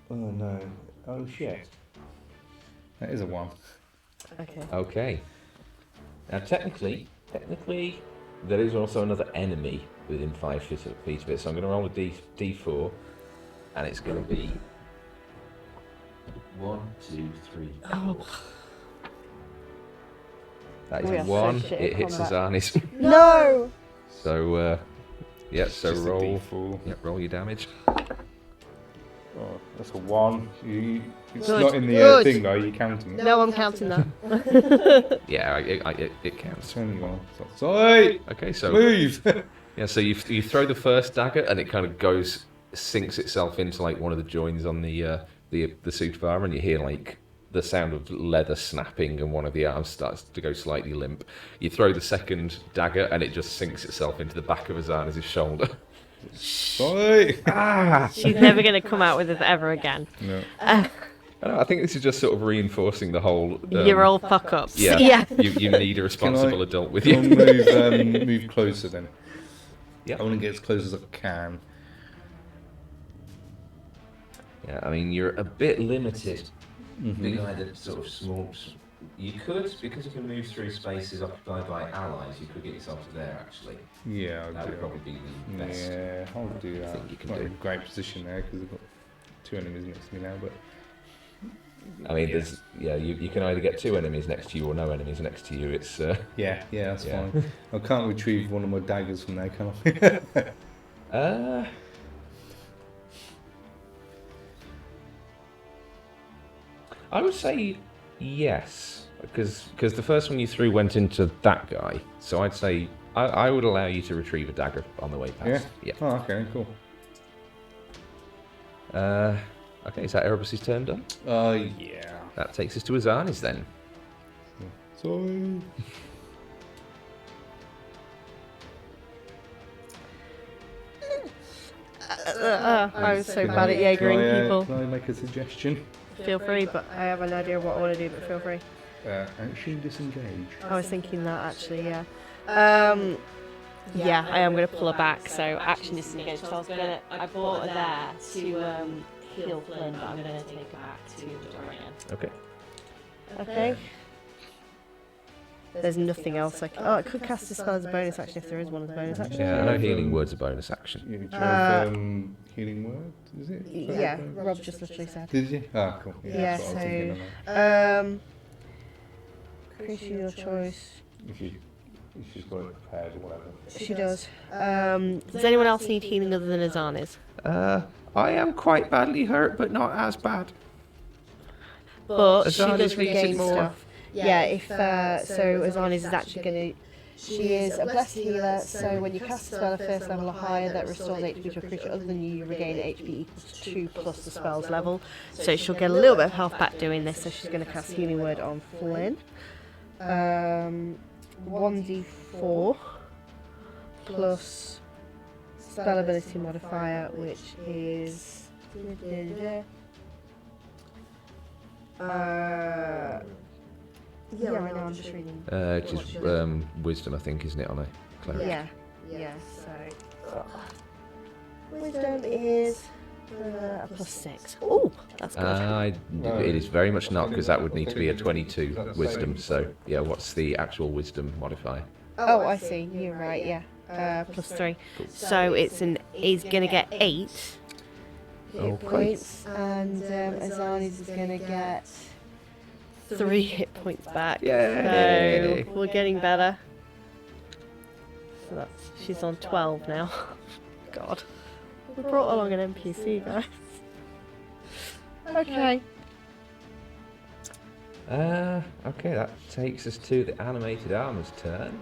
Oh no. Oh shit. That is a 1. Okay. Okay. Now, technically, there is also another enemy within 5 feet of it, so I'm going to roll a d4, and it's going to be 1, 2, 3, 4. That is We are a so 1. shit at It hits combat. Azanes. No! So, yeah, so Just a roll. D4. Yeah, roll your damage. Oh, That's a 1. It's Good. not in the Good. thing though. You're counting it. No, I'm counting that. Yeah, it counts. It's only 1. Sorry. Okay, so Move. yeah, so you throw the first dagger and it kind of sinks itself into like one of the joins on the suit of armor, and you hear like the sound of leather snapping, and one of the arms starts to go slightly limp. You throw the second dagger and it just sinks itself into the back of Azanes' shoulder. Sorry. She's never going to come out with us ever again. No. I think this is just sort of reinforcing the whole. You're all fuck ups. Yeah. Yeah. You need a responsible adult with Can you. I move closer then? Yeah. I want to get as close as I can. Yeah, I mean you're a bit limited. Being either sort of small. You could, because you can move through spaces occupied by allies, you could get yourself to there actually. Yeah, That would probably be the best. Yeah, I'll do that. thing you can Not do. in a great position there because I've got 2 enemies next to me now, but I mean, you can either get 2 enemies next to you or no enemies next to you. It's yeah, that's Yeah. fine. I can't retrieve one of my daggers from there, can I? I would say yes, because the first one you threw went into that guy. So I'd say I would allow you to retrieve a dagger on the way past. Yeah. Oh, okay, cool. Okay, is that Erebus' turn done? Yeah. That takes us to Azanes then. Sorry. I was so bad at Jaegering people. Can I make a suggestion? Feel free, but I have an idea of what I want to do, but feel free. Action disengage. I was thinking that actually, yeah. Yeah, I am going to pull her back, so action disengage. So I brought her there to heal Flynn, but I'm going to take her back to the door again. Okay. Okay. There's nothing else I can... Oh, I could cast a spell as a bonus action if there is one as a bonus action. Yeah, I know healing word's a bonus action. You do you have, healing word, is it? Yeah, Rob just literally said. Did you? Ah, cool. Yeah, that's what I was thinking of. Creature your choice. If she's got it prepared or whatever. She does. Does anyone else need healing other than Azanes? I am quite badly hurt, but not as bad. But she Azanes does needs it regain more. stuff. Yeah, if so, Azanes is actually going to. She is a blessed healer, so when you cast a spell at first level or higher that restores HP to a creature other than you, you regain HP equals to 2 plus the spell's level. So she'll get a little bit of health back doing this. So she's going to cast Healing Word on Flynn. 1d4 plus spell ability modifier, which is. Yeah, I know, I'm just reading. Just wisdom, I think, isn't it, on a cleric? Yeah, so. Wisdom is a +6. Oh, that's good. It is very much not, because that would need to be a 22 wisdom. So, yeah, what's the actual wisdom modifier? Oh, I see. You're right, yeah. +3. So he's going to get 8 hit points, and Azanes is going to get 3 hit points back. Yay! So we're getting better. So she's on 12 now. God. We brought along an NPC, guys. Okay. Okay, that takes us to the animated armor's turn.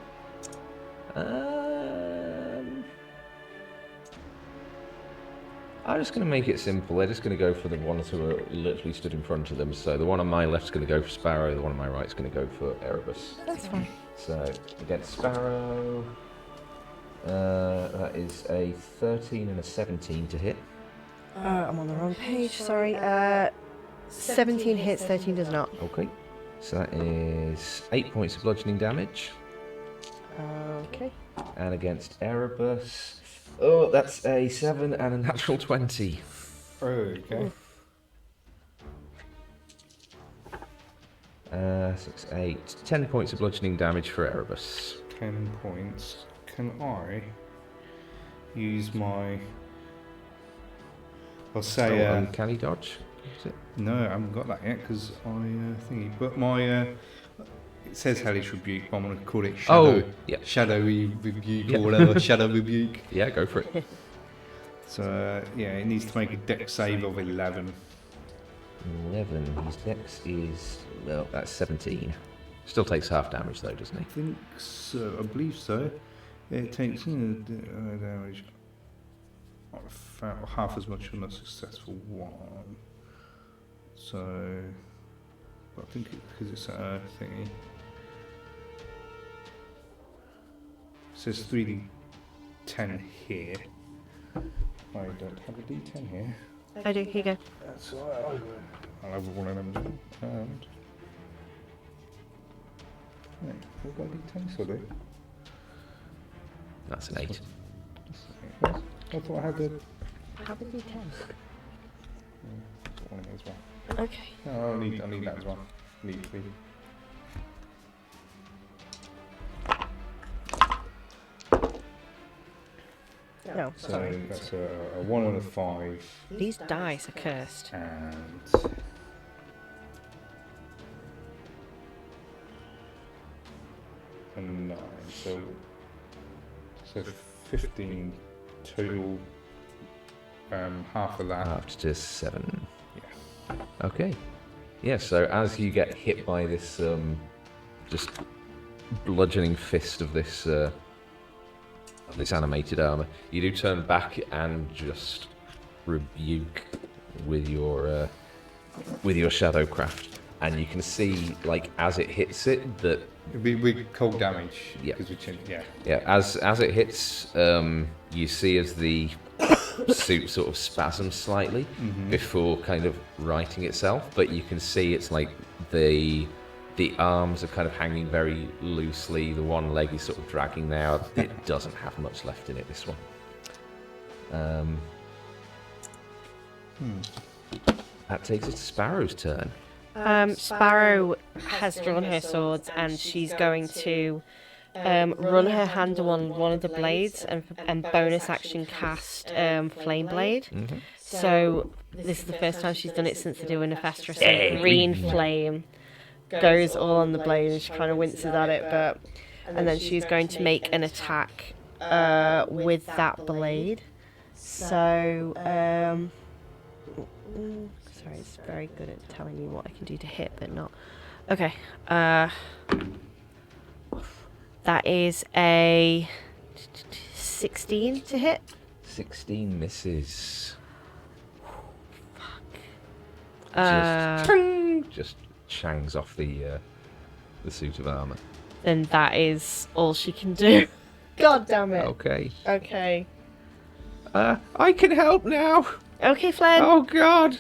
I'm just going to make it simple. They're just going to go for the ones who are literally stood in front of them. So the one on my left is going to go for Sparrow, the one on my right is going to go for Erebus. That's fine. So against Sparrow, that is a 13 and a 17 to hit. I'm on the wrong page, sorry. 17 hits, 13 does not. Okay, so that is 8 points of bludgeoning damage. Okay. And against Erebus, oh, that's a 7 and a natural 20. Okay. 6, 8, 10 points of bludgeoning damage for Erebus. 10 points. Can I use my... I'll say... Uncanny dodge, is it? No, I haven't got that yet because I thingy. But my... it says Hellish Rebuke, but I'm going to call it Shadow. Oh, yeah. Shadowy Rebuke or whatever. Shadow Rebuke. Yeah, go for it. So yeah, it needs to make a dex save of 11. 11. His dex is, well, that's 17. Still takes half damage though, doesn't he? I think so. I believe so. It takes damage half as much on a successful one. So, I think because it's a thingy. It says 3d10 here. I don't have a d10 here. I do. Here you go. That's alright. I'll have one of them. And right, we've got d10, so do. That's an 8. I thought I had the Have a D10. one in here as well. Okay. No, I need that as well. Need 3. No, So sorry. that's a 1 and a 5. These dice are cursed. And a 9. So 15 total. Half of that. Up to 7. Yeah. Okay. Yeah, so as you get hit by this just bludgeoning fist of this animated armor, you do turn back and just rebuke with your shadowcraft, and you can see, like, as it hits it, that We cold damage. Yeah. 'Cause yeah. as it hits, you see as the suit sort of spasms slightly before kind of righting itself, but you can see it's like the arms are kind of hanging very loosely, the one leg is sort of dragging now. It doesn't have much left in it, this one. That takes us to Sparrow's turn. Sparrow has drawn her swords and she's going to run her hand on one of the blades and bonus action cast Flame Blade. So this is the first time she's done it since the doing of Festra. So green flame goes all on the blade and she kind of winces at it, and then she's going to make an attack with that blade. So sorry, it's very good at telling me what I can do to hit, but not. Okay. That is a 16 to hit. 16 misses. Just changs off the suit of armor. Then that is all she can do. God damn it. Okay. Okay. I can help now. Okay, Flynn. Oh God.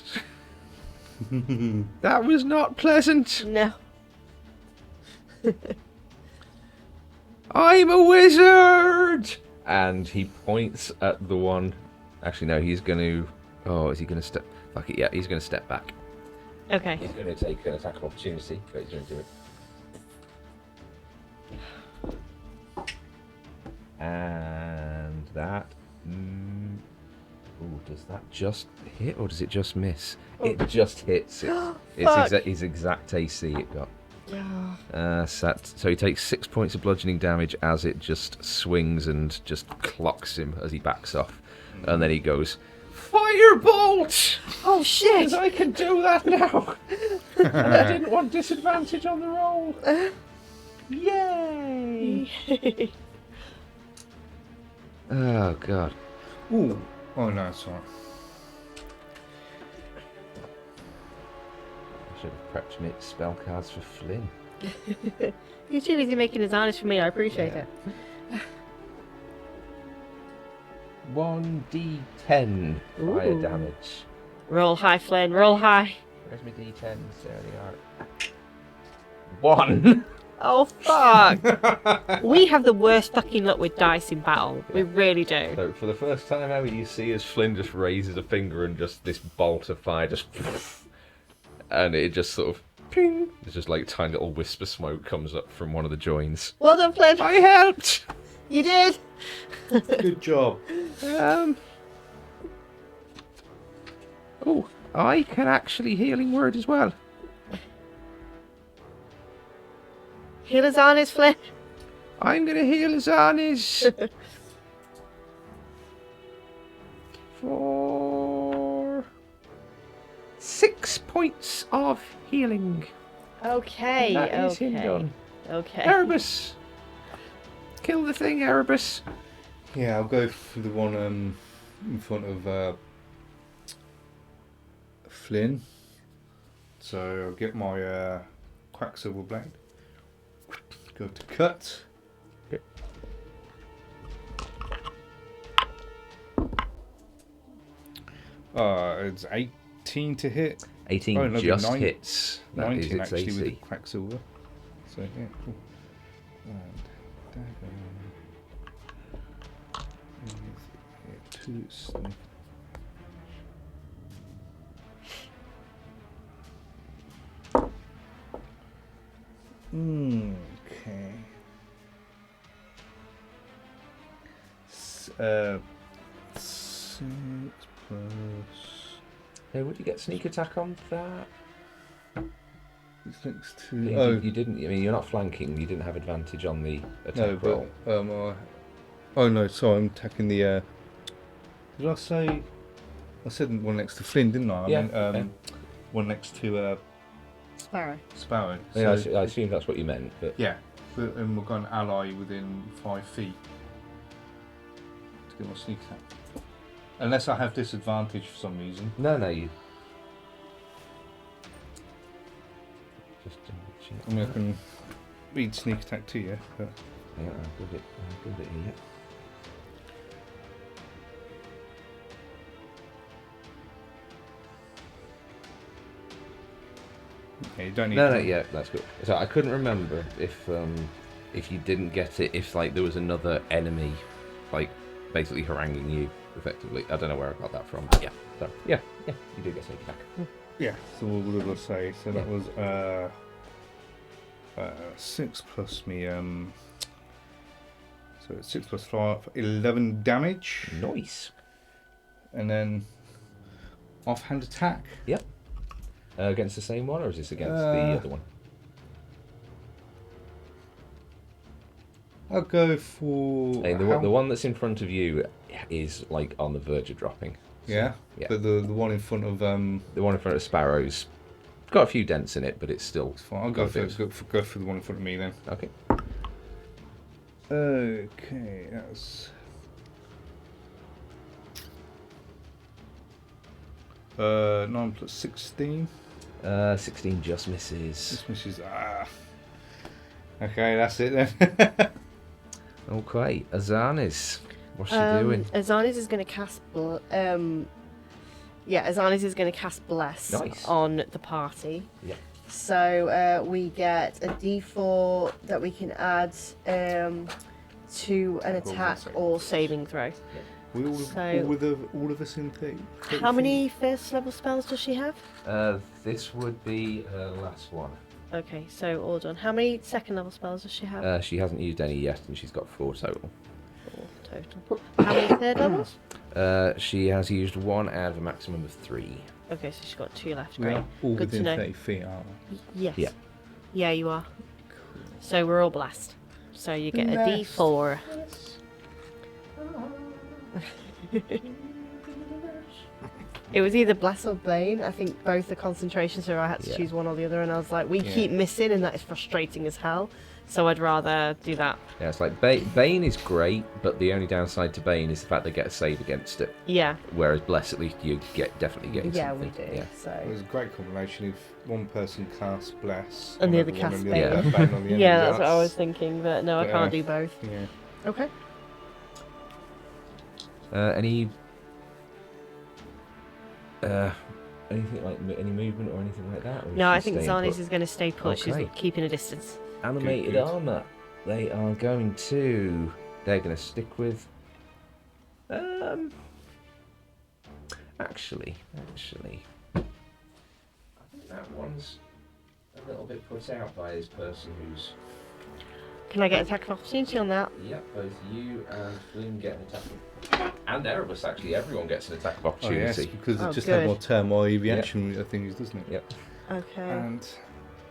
That was not pleasant. No. I'm a wizard! And he points at the one. Actually, no, he's going to. Oh, is he going to step? Fuck it, yeah, he's going to step back. Okay. He's going to take an attack of opportunity, but he's going to do it. And that. Ooh, does that just hit or does it just miss? It just hits. It's his exact AC it got. So he takes 6 points of bludgeoning damage as it just swings and just clocks him as he backs off. And then he goes, Firebolt! Oh shit! I can do that now! And I didn't want disadvantage on the roll! Yay! Oh God. Ooh. Oh no, it's alright. I should have prepped me spell cards for Flynn. You're too busy making Azanes for me, I appreciate it. 1d10 fire Ooh. damage. Roll high, Flynn, roll high. Where's my d10s? There they are. 1! Oh fuck! We have the worst fucking luck with dice in battle. We really do. So for the first time ever, you see as Flynn just raises a finger and just this bolt of fire just... And it just sort of... Ping! It's just like a tiny little wisp of smoke comes up from one of the joins. Well done, Flynn. I helped! You did. Good job. Oh, I can actually healing word as well. Heal Azanes, Flynn. I'm going to heal Azanes. for 6 points of healing. Okay. That is him Okay. done. Okay. Erebus! Kill the thing, Erebus! Yeah, I'll go for the one in front of Flynn. So I'll get my Quacksilver blade. Go to cut. Okay. It's 18 to hit. 18 Oh, no, just 9 hits. That is 19 its actually AC. with Quacksilver. So yeah, cool. And dagger. And, 2 sneak. Okay. 6 plus. Hey, would you get sneak attack on that? It's next to. You didn't. I mean, you're not flanking. You didn't have advantage on the attack roll. Oh no, sorry, I'm attacking the. Did I say? I said one next to Flynn, didn't I? Yeah, I meant, one next to Sparrow. Sparrow. Yeah, So, I assume that's what you meant. But yeah, and we've got an ally within 5 feet to get my sneak attack. Unless I have disadvantage for some reason. no, you. Just check I mean, I that. can read sneak attack to you. But Yeah, I'll give it here. yeah, you don't need. No, yeah, that's good. So I couldn't remember if you didn't get it, if like there was another enemy, like basically haranguing you effectively. I don't know where I got that from. But yeah, so yeah, you do get sneak attack. Yeah. So what did I say? So that Yeah. was 6 plus me. So it's 6 plus 5, 11 damage, Nice. and then offhand attack. Yep. Against the same one, or is this against the other one? I'll go for. Hey, the one that's in front of you is like on the verge of dropping. Yeah. Yeah. But the one in front of The one in front of Sparrow's got a few dents in it, but it's still. It's fine. I'll got go a bit for the one in front of me then. Okay. Okay, that's 9 plus 16. 16 just misses. This misses. Okay, that's it then. Okay, Azanes. What's she doing? Azanes is going to cast. Azanes is going to cast Bless Nice. on the party. Yeah. So we get a D4 that we can add to an attack or saving throw. We all, So- all of us in 30. How many first level spells does she have? This would be her last one. Okay, so all done. How many second level spells does she have? She hasn't used any yet, and she's got 4 total. 4 total. How many third levels? She has used 1 out of a maximum of 3. Okay, so she's got 2 left. We Great. are all Good to within know. 30 feet, aren't we? Yes. Yeah. Yeah, you are. So we're all blessed. So you get a D4. It was either Bless or Bane. I think both the concentrations, so I had to Yeah. choose one or the other, and I was like, we Yeah. keep missing, and that is frustrating as hell. So I'd rather do that. Yeah, it's like Bane is great, but the only downside to Bane is the fact they get a save against it. Yeah. Whereas Bless, at least you definitely get Yeah, something. we do. Yeah. It So was a great combination if one person casts Bless And the on other everyone casts and the other Bane. Bane on the yeah, enemy. that's what I was thinking. But no, I Yeah. can't do both. Yeah. Okay. Anything like any movement or anything like that? Or is No, she I think staying Zanis put? is going to stay put. Okay. She's keeping a distance. Animated Good. armor. They are going to. They're going to stick with. Actually, I think that one's a little bit put out by this person who's. Can I get attack of opportunity on that? Yep, both you and Flynn get an attack. And Erebus, actually, everyone gets an attack of Oh, yes, opportunity. because Oh, it just good. had more turmoil Yeah. reaction things, doesn't it? Yep. Okay. And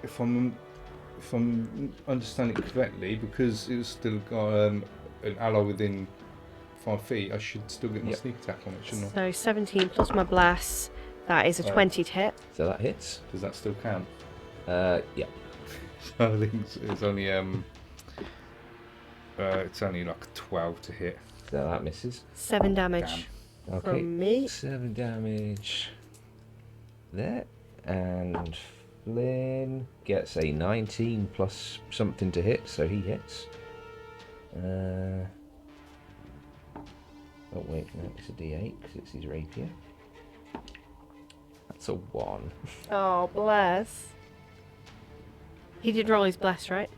if I'm understanding it correctly, because it's still got an ally within 5 feet, I should still get my Yep. sneak attack on it, shouldn't I? So 17 plus my bless. That is a 20 to hit. So that hits. Does that still count? Yeah. I think it's only like a 12 to hit. So that misses. 7 damage Okay. from me. 7 damage there. And Flynn gets a 19 plus something to hit, so he hits. Oh wait, no, it's a D8 because it's his rapier. That's a 1. Oh, bless. He did roll his bless, right?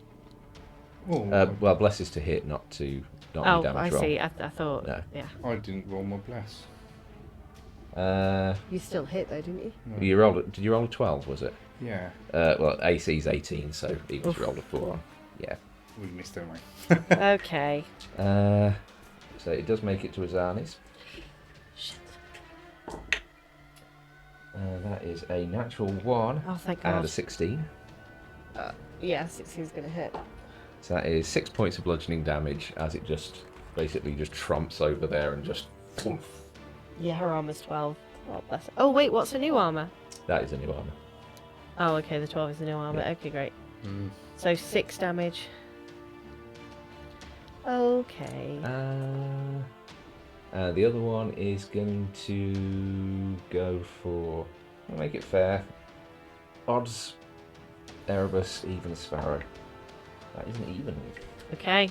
Oh, Well, bless is to hit, not to not Oh, damage I roll. see. I thought. No. Yeah. I didn't roll my bless. You still hit though, didn't you? No. You rolled. Did you roll a 12? Was it? Yeah, Well, AC's 18, so he was Oof. rolled a 4. Yeah. we missed anyway. Okay. So it does make it to Azanes. Shit. That is a natural 1 Oh, thank and God. a 16. Yeah, 16's gonna hit. So that is 6 points of bludgeoning damage as it just basically just trumps over there and just. Poof. Yeah, her armor's 12. Oh, bless her. Oh, wait, what's her new armor? That is a new armor. Oh, okay, the 12 is the new armor. Yeah. Okay, great. Mm. So 6 damage. Okay. The other one is going to go for. I'll make it fair. Odds. Erebus, even Sparrow. That isn't even. Okay.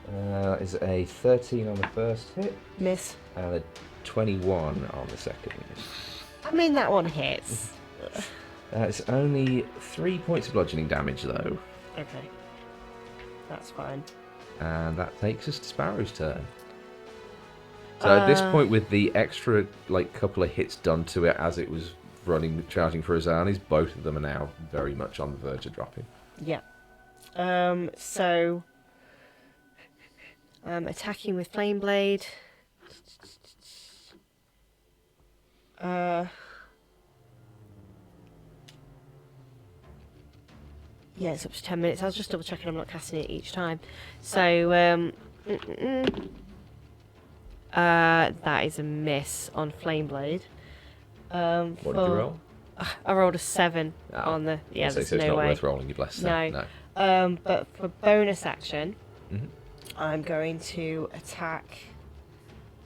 That is a 13 on the first hit Miss. and a 21 on the second. I mean, that one hits. It's only 3 points of bludgeoning damage though, Okay. That's fine. and that takes us to Sparrow's turn. So at this point, with the extra couple of hits done to it as it was running, charging for Azanes, both of them are now very much on the verge of dropping. Yeah. So attacking with Flame Blade. Yeah, it's up to 10 minutes. I was just double checking I'm not casting it each time. So, that is a miss on Flame Blade. What did you roll? I rolled a 7 Oh, on the. Yeah, so there's it's no not way. worth rolling your bless. then? No. No. But for bonus action, Mhm. I'm going to attack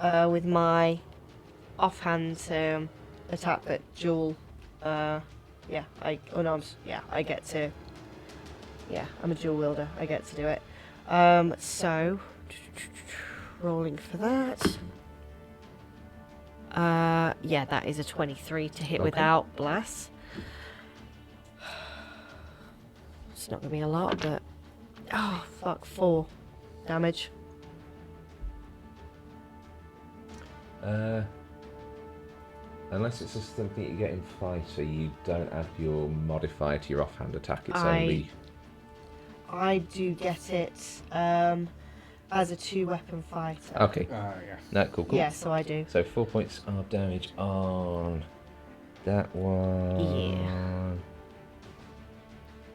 with my offhand attack, but dual. I get to. Yeah, I'm a dual wielder. I get to do it. So rolling for that. Yeah, that is a 23 to hit Okay. without bless. It's not gonna be a lot, but oh fuck, 4 damage. Unless it's just something you get in fight, so you don't add your modifier to your offhand attack. It's I only. do get it as a 2-weapon fighter. Okay. Yeah. No, cool. Yeah, so I do. So 4 points of damage on that one. Yeah.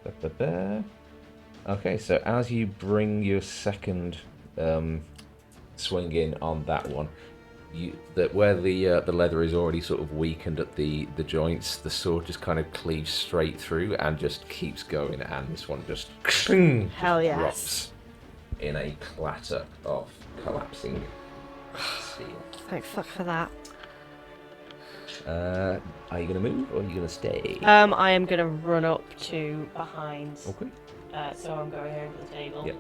Ba-ba-ba. Okay, so as you bring your second swing in on that one, where the leather is already sort of weakened at the joints, the sword just kind of cleaves straight through and just keeps going, and this one just Hell yes. drops in a clatter of collapsing steel. Thank fuck for that. Are you going to move or are you going to stay? I am gonna run up to behind. Okay. So I'm going over the table. Yep.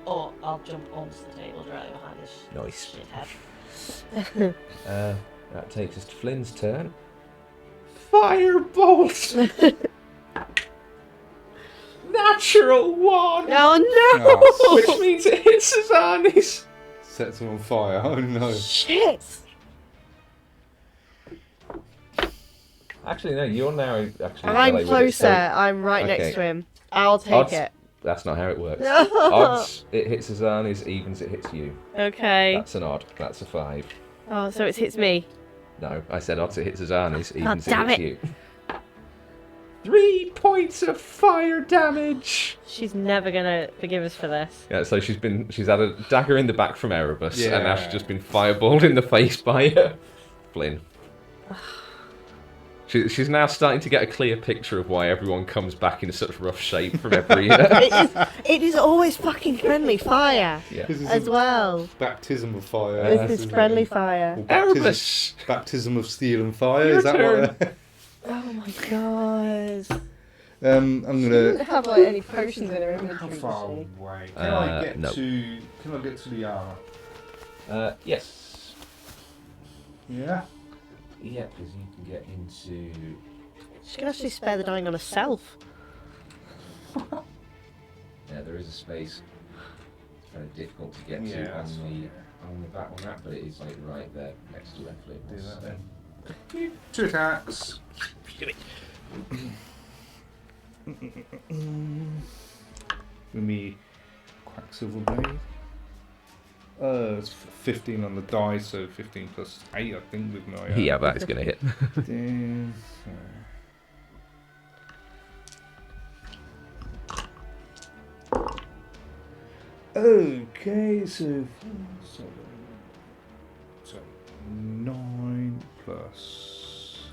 Or I'll jump onto the table directly behind this Nice. shithead. That takes us to Flynn's turn. Firebolt! Natural 1! Oh Oh, Which means it hits Azanes! sets him on fire. Oh no. no! Shit! Actually, no, you're now actually. I'm melee with it, closer. so I'm right okay. next to him. I'll take Odds- it. that's not how it works. Odds, it hits Azanes, evens, it hits you. Okay. That's an odd. That's a 5. Oh, so it hits me. No, I said odds, it hits Azanes, evens, damn it hits it. you. 3 points of fire damage. She's never gonna forgive us for this. Yeah, so she's had a dagger in the back from Erebus, and now Yeah. she's just been fireballed in the face by Flynn. She's now starting to get a clear picture of why everyone comes back in such rough shape from every... It is always fucking friendly fire yeah. This is as a well. baptism of fire. This is isn't friendly it? fire. Or baptism, Erebus! baptism of steel and fire. Your Is that turn. what? Oh my god. I'm She gonna. doesn't have like any potions in her inventory. How does far she? away? No. Can I get to the armor? Yes. Yeah. Yeah, because you can get into... She can actually spare the dying on herself. Yeah, there is a space. It's kind of difficult to get Yeah, to that's on the back on that, but it is like right there next to left flip. Do that then. 2 attacks. Give me Quacksilver Blade. It's 15 on the die, so 15 plus 8, I think, with my. Yeah, that is going to hit. Then, okay, so 9 plus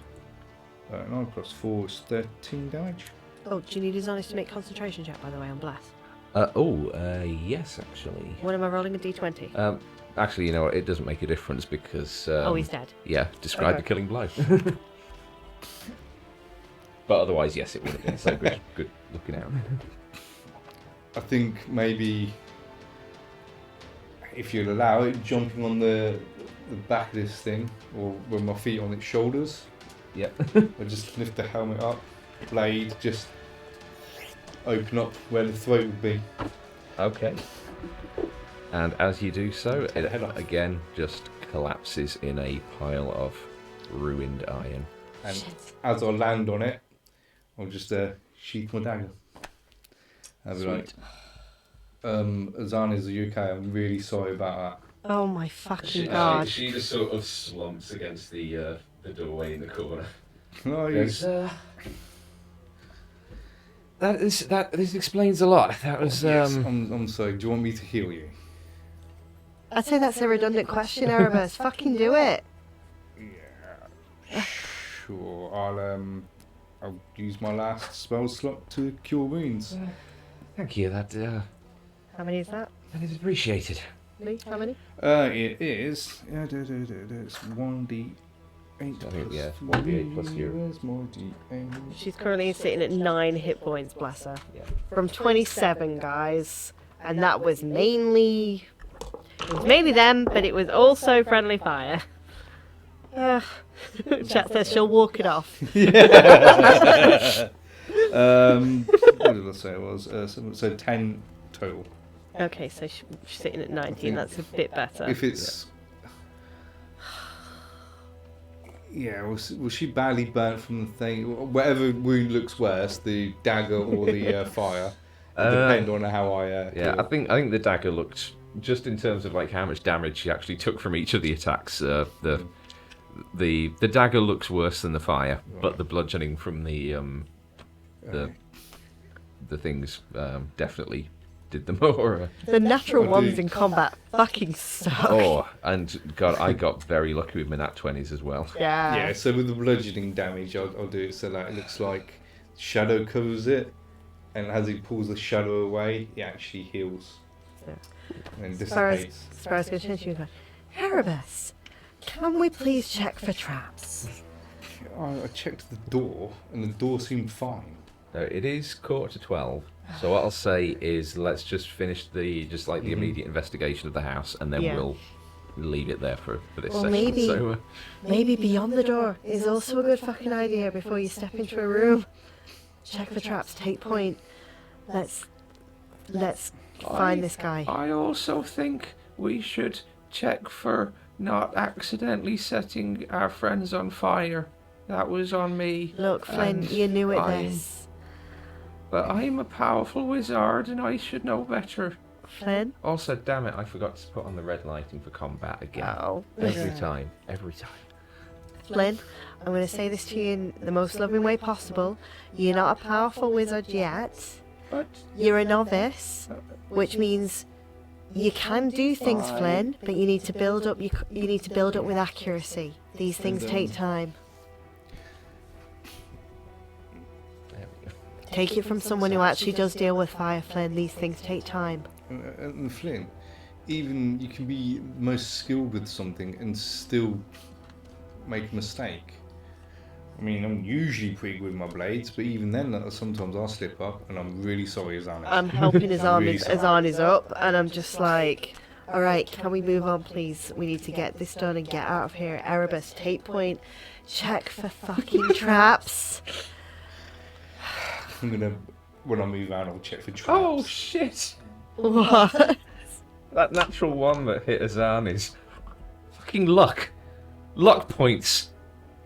4 is 13 damage. Oh, do you need Azanes to make concentration check, by the way, on Blast? Yes, actually. What am I rolling, a d20? Actually, you know what? It doesn't make a difference because... He's dead. Yeah, describe Okay. the killing blow. But otherwise, yes, it would have been. So good looking out. I think maybe if you'll allow it, jumping on the back of this thing, or with my feet on its shoulders, Yep. I just lift the helmet up, blade just open up where the throat would be. Okay. And as you do so, Take the head off. it again just collapses in a pile of ruined iron. And as I land on it, I'll just sheath my dagger. I'll be like, Azanes, are you okay? I'm really sorry about Oh my fucking god. She just sort of slumps against the doorway in the corner. that. No, you- This explains a lot. That was yes, I'm sorry. Do you want me to heal you? I'd say that's a redundant question, Erebus. Fucking do it. Yeah. Sure. I'll use my last spell slot to cure wounds. Thank you. That How many is that? is appreciated. Lee, how many? It is. It's 1d8. I think, yeah, 1d8 plus your- Where's my d8? She's currently sitting at 9 hit points, bless her. Yeah. From 27, guys. And that was mainly... It was mainly them, but it was also friendly fire. Chat says she'll walk it off. What did I say it was? So 10 total. Okay, so she's sitting at 19. That's a bit better. If it's... Yeah, was she badly burnt from the thing? Whatever wound looks worse, the dagger or the fire. Depend on how I. Yeah, heal. I think the dagger looked, just in terms of like how much damage she actually took from each of the attacks. The dagger looks worse than the fire, but the bludgeoning from the things definitely did the more. The natural I do- ones in combat fucking suck. Oh, and God, I got very lucky with my nat 20s as well. Yeah. Yeah, so with the bludgeoning damage, I'll do it so that it looks like shadow covers it, and as he pulls the shadow away, it actually heals. Yeah. And Sparrow's dissipates. going to change. She was like, Erebus, can we please check for traps? I checked the door, and the door seemed fine. No, it is 11:45. So what I'll say is, let's just finish the immediate investigation of the house, and then Yeah. we'll leave it there for this Well, session. maybe- So, Maybe beyond the door is also a good fucking idea before you step into a room. Check for traps, take point. Let's find this guy. I also think we should check for not accidentally setting our friends on fire. That was on me. Look, Flynn, and you knew it I'm- this. But I'm a powerful wizard, and I should know better. Flynn? Also, damn it, I forgot to put on the red lighting for combat again. Oh. Every time. Flynn, I'm going to say this to you in the most loving way possible. You're not a powerful wizard yet. But You're a novice, which means you can do things, Flynn, but you need to build up. You need to build up with accuracy. These things take time. there we go. Take it from someone who actually does deal with fire, Flynn. These things take time. And Flynn, even you can be most skilled with something and still make a mistake. I mean, I'm usually pretty good with my blades, but even then, sometimes I slip up, and I'm really sorry, Azanes. I'm helping I'm really sorry. Azanes up, and I'm just like, all right, can we move on, please? We need to get this done and get out of here. Erebus, take point. Check for fucking traps. I'm gonna, when I move out, I'll check for traps. Oh shit! What? That natural one that hit Azanes. Fucking luck. Luck points.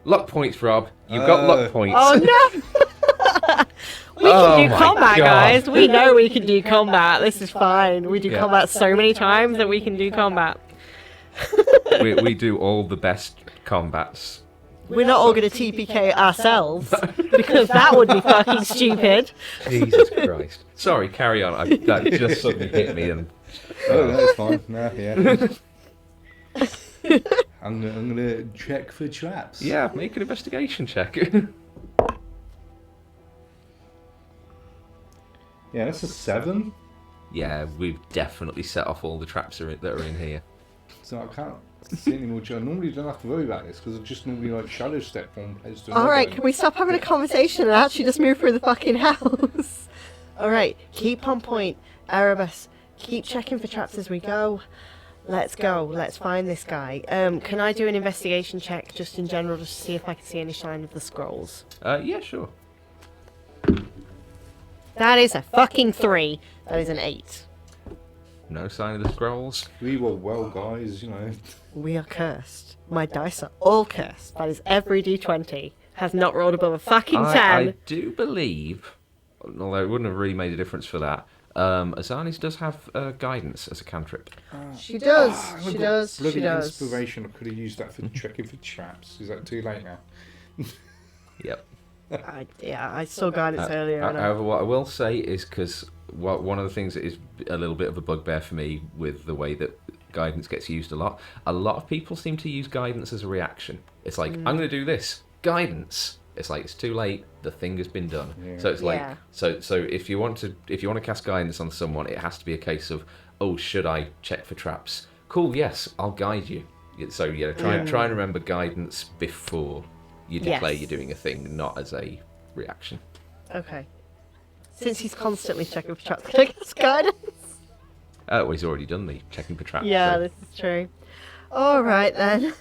Luck points, Rob. You've got luck points. Oh no! We can do my combat, God. guys. We know we can do combat. This is fine. We do Yeah. combat so many times that we can do combat. we do all the best combats. We're not all going to TPK ourselves because that would be fucking stupid. Jesus Christ. Sorry, carry on. That just suddenly hit me and... Oh, that's fine. No, yeah. I'm gonna check for traps. Yeah, make an investigation check. Yeah, that's a 7. Yeah, we've definitely set off all the traps that are in here. So I can't see any more. I normally don't have to worry about this because I just normally like shadow step one place to All another. right, can we stop having a conversation and actually just move through the fucking house? All right, keep on point, Erebus. Keep checking for traps as we go. Let's go. Let's find this guy. Can I do an investigation check just in general, just to see if I can see any sign of the scrolls? Yeah, sure. That is a fucking 3. That is an 8. No sign of the scrolls. We were well, guys. You know. We are cursed. My dice are all cursed. That is every d20 has not rolled above a fucking 10. I do believe, although it wouldn't have really made a difference for that, Azanes does have guidance as a cantrip. She does. I've She got does. Bloody She does. inspiration. I could have used that for checking for traps. Is that too late now? Yep. I saw guidance earlier. And However, what I will say is because one of the things that is a little bit of a bugbear for me with the way that guidance gets used a lot of people seem to use guidance as a reaction. It's like, I'm going to do this. Guidance. It's like, it's too late. The thing has been done. Yeah. So it's like, Yeah. so if you want to cast guidance on someone, it has to be a case of, oh, should I check for traps? Cool, yes, I'll guide you. So yeah, try and remember guidance before you declare Yes. you're doing a thing, not as a reaction. Okay. Since he's constantly checking for traps, can I guess guidance? Well, he's already done the checking for traps. Yeah, so- this is true. All right then.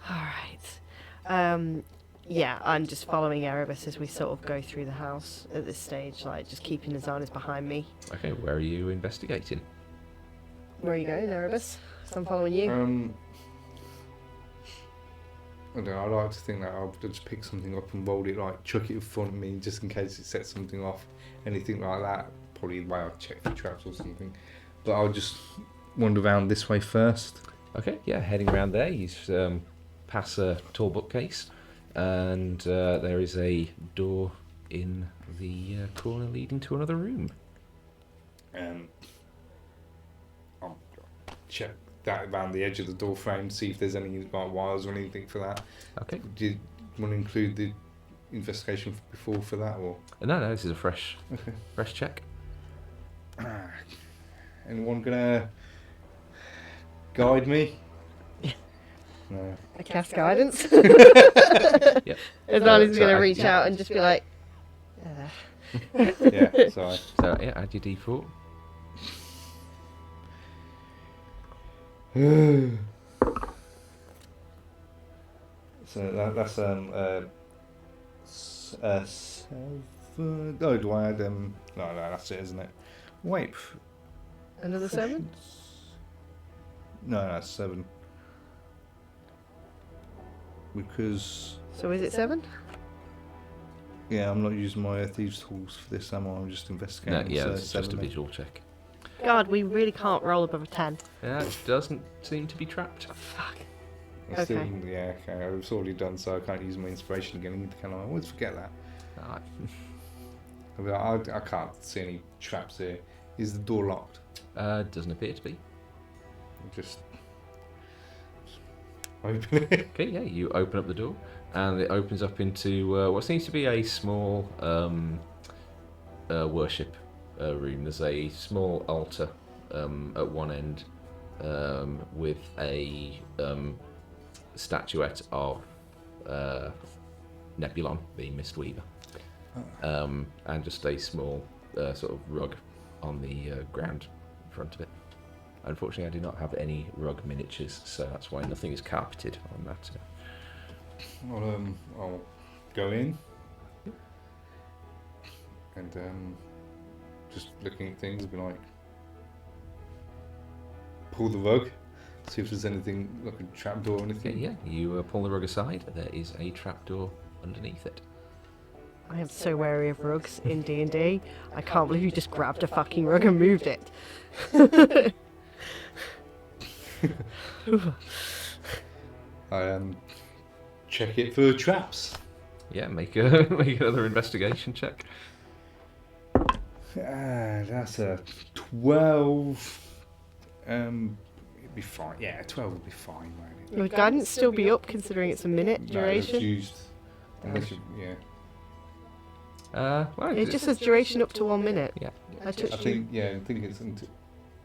All right. Yeah, I'm just following Erebus as we sort of go through the house at this stage, like just keeping Azanes behind me. Okay, where are you investigating? Where are you going, Erebus? So I'm following you. I don't know, I like to think that I'll just pick something up and roll it, like chuck it in front of me just in case it sets something off, anything like that. Probably the way I'll check for traps or something. But I'll just wander around this way first. Okay, yeah, heading around there, he's past a tall bookcase, and there is a door in the corner leading to another room. I'll check that around the edge of the door frame, see if there's any like wires or anything for that. Okay. Do you want to include the investigation before for that, or No, this is a fresh check. anyone gonna guide me? No. I cast guidance. Yep. Azanes is So going to I- reach out and just be like, Yeah, sorry. So yeah, add your d4. So that's 7. Oh, do I add No, that's it, isn't it? Wait. another 7? No, that's 7. Because So is it 7? yeah, I'm not using my thieves' tools for this, am I? I'm just No, investigating. yeah, so it's just a 7 then. visual check. God, we really can't roll above a 10. Yeah, it doesn't seem to be trapped. Fuck. I'm still, Okay. yeah, okay. It's already done, so I can't use my inspiration again. I need to kind of, I always forget that. Alright. I can't see any traps here. Is the door locked? Doesn't appear to be. Just open it. Okay, yeah, you open up the door, and it opens up into what seems to be a small worship room. There's a small altar at one end with a statuette of Nebulon, the Mistweaver, and just a small sort of rug on the ground in front of it. Unfortunately, I do not have any rug miniatures, so that's why nothing is carpeted on that. I'll go in and just looking at things, be like, pull the rug, see if there's anything like a trapdoor or Okay, anything. yeah, you pull the rug aside. There is a trapdoor underneath it. I am so wary of rugs in D&D. I can't believe you just grabbed a fucking rug and moved it. I check it for traps. Yeah, make make another investigation check. That's a 12. It'd be fine. Yeah, 12 would be fine, maybe. Would guidance still be up considering it's a minute No, it's duration? used. Unless you, yeah. Well, It just says duration up to 1 minute. yeah. I I touched you. think, yeah, I think it's until.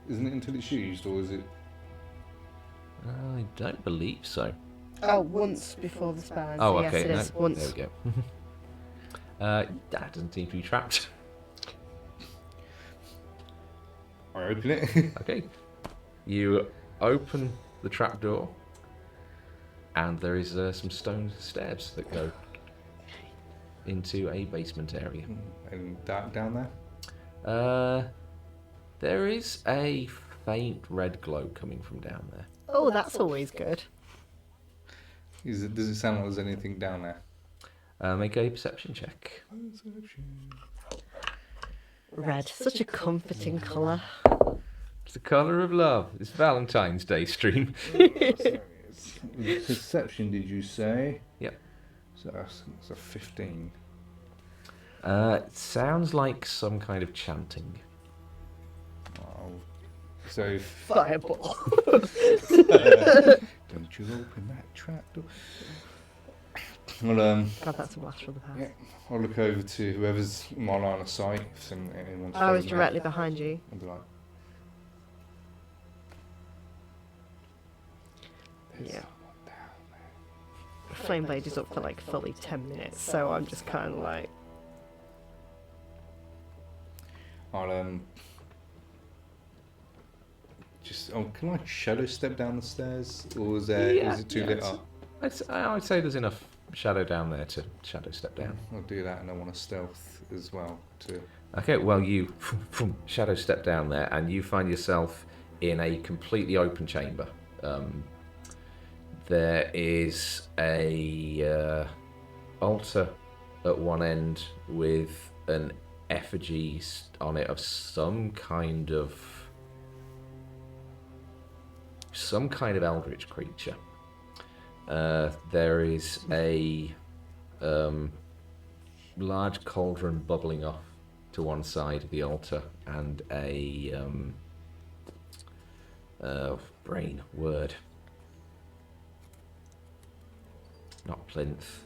Isn't it until it's used, or is it? I don't believe so. Oh, once before the spell ends. Oh, Yes, okay. it is. No, Once. there we go. That doesn't seem to be trapped. I open it. Okay. You open the trapdoor, and there is some stone stairs that go into a basement area. And down there. There is a faint red glow coming from down there. Oh, that's always good. Does it sound like there's anything down there? Make a perception check. Red, such a comforting colour. It's the colour of love. It's Valentine's Day stream. Perception, did you say? Yep. So that's a 15. It sounds like some kind of chanting. Oh. So Fireball. don't you open that trap door? Well, God, that's a blast from the past. yeah, I'll look over to whoever's in my line of sight. If anyone's I was following me, directly behind you. I'll be like, there's Yeah. someone down there. Flame Blade is up for like fully 10 minutes, so I'm just kind of like, I'll just can I shadow step down the stairs, or is it too lit up? I'd say there's enough shadow down there to shadow step down. I'll do that, and I want to stealth as well to. Okay, well you shadow step down there, and you find yourself in a completely open chamber. There is a altar at one end with an effigy on it of some kind of eldritch creature. There is a large cauldron bubbling off to one side of the altar, and a brain word. Not plinth.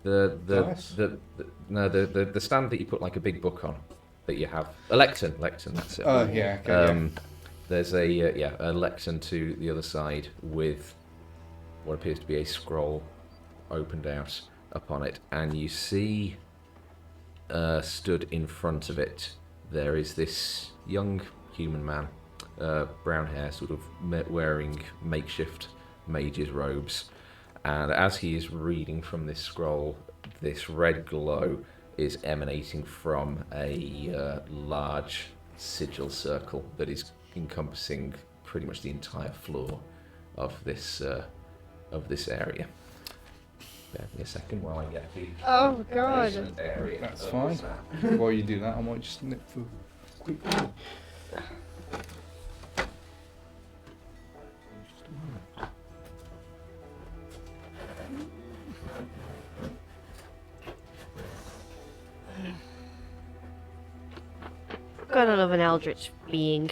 Dice? The stand that you put like a big book on, that you have a lectern. That's it. Oh yeah. Okay, There's a lectern to the other side with what appears to be a scroll opened out upon it, and you see stood in front of it there is this young human man, brown hair, sort of wearing makeshift mage's robes, and as he is reading from this scroll, this red glow is emanating from a large sigil circle that is encompassing pretty much the entire floor of this area. Bear with me a second while I get the oh god. basement area. That's of fine. this map. While you do that, I might just nip for a quick. gotta love an eldritch being.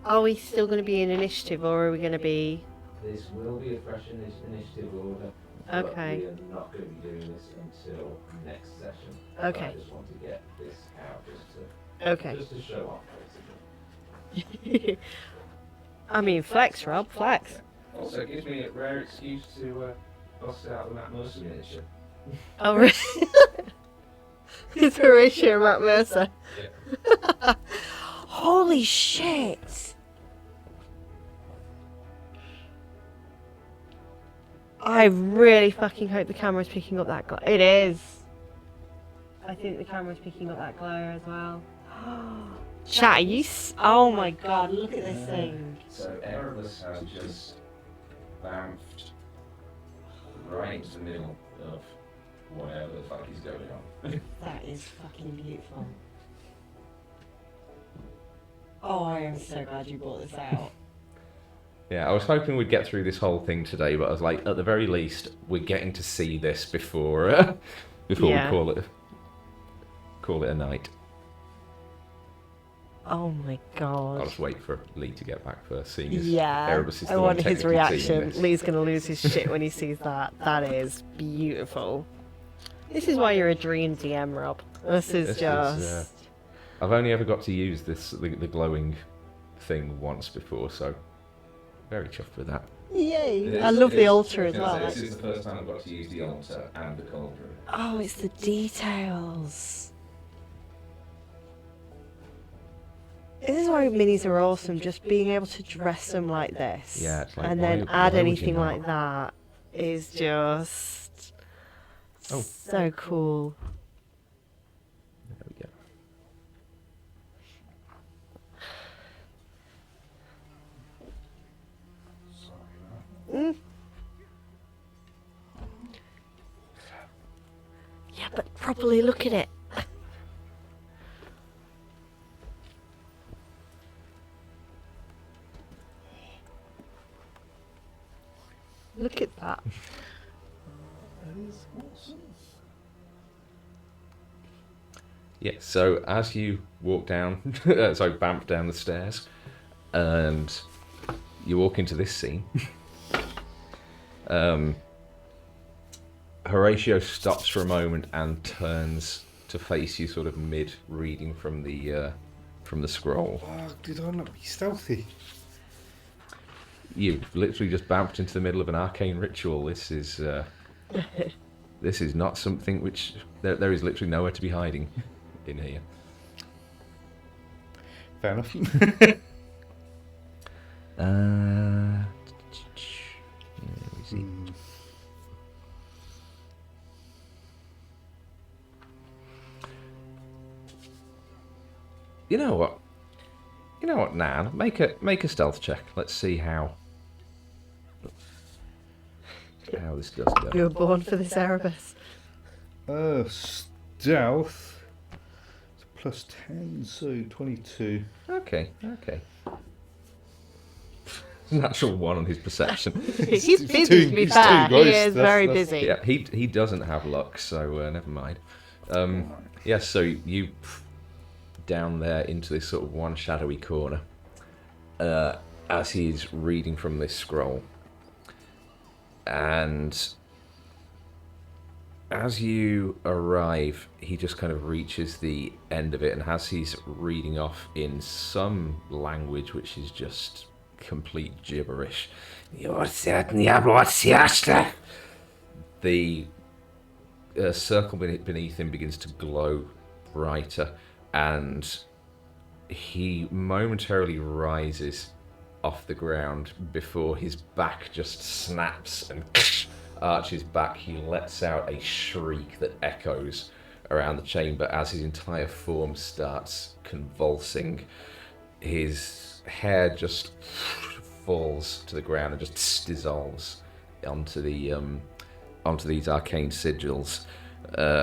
Are we still going to be in initiative, or are we going to be... This will be a fresh initiative order. Okay. But we are not going to be doing this until next session. Okay. I just want to get this out just to show off, basically. I mean, flex, Rob, flex. Also, it gives me a rare excuse to bust out the Matt Mercer miniature. Oh, really? It's Horatio Matt Mercer. Yeah. Holy shit! I really fucking hope the camera's picking up that glare. It is. I think the camera's picking up that glare as well. Chat, are you... Oh my god, look at this thing. So Erebus has just bounced right into the middle of whatever the fuck is going on. That is fucking beautiful. Oh, I am so glad you brought this out. Yeah, I was hoping we'd get through this whole thing today, but I was like, at the very least, we're getting to see this before we call it a night. Oh my god. I'll just wait for Lee to get back first, seeing as Yeah, Erebus is I the one want his technically seeing reaction. this. Lee's gonna lose his shit when he sees that. That is beautiful. This is why you're a dream DM, Rob. This is just... I've only ever got to use the glowing thing once before, so very chuffed with that. Yay! I love the altar as well. This is the first time I've got to use the altar and the cauldron. Oh, it's the details. This is why minis are awesome, just being able to dress them like this. Yeah, it's like, and why- then why add would you anything not? like that is just Oh. so cool. There we go. Yeah, but properly look at it. Look at that. Yeah, so as you walk down, bamf down the stairs, and you walk into this scene, Horatio stops for a moment and turns to face you, sort of mid-reading from the scroll. Oh, did I not be stealthy? You've literally just bounced into the middle of an arcane ritual. This is not something which there is literally nowhere to be hiding in here. Fair enough. Where is he? You know what? Nan? Make a stealth check. Let's see how this does go. You were born for this, Erebus. Stealth. It's plus 10, so 22. Okay. Natural one on his perception. He's busy, two- to be he's fair. two, guys. He is very That's- busy. Yeah, he doesn't have luck, so never mind. Yes, so you down there into this sort of one shadowy corner as he's reading from this scroll, and as you arrive, he just kind of reaches the end of it, and as he's reading off in some language which is just complete gibberish, the circle beneath him begins to glow brighter, and he momentarily rises off the ground before his back just snaps and arches back. He lets out a shriek that echoes around the chamber as his entire form starts convulsing. His hair just falls to the ground and just dissolves onto these arcane sigils.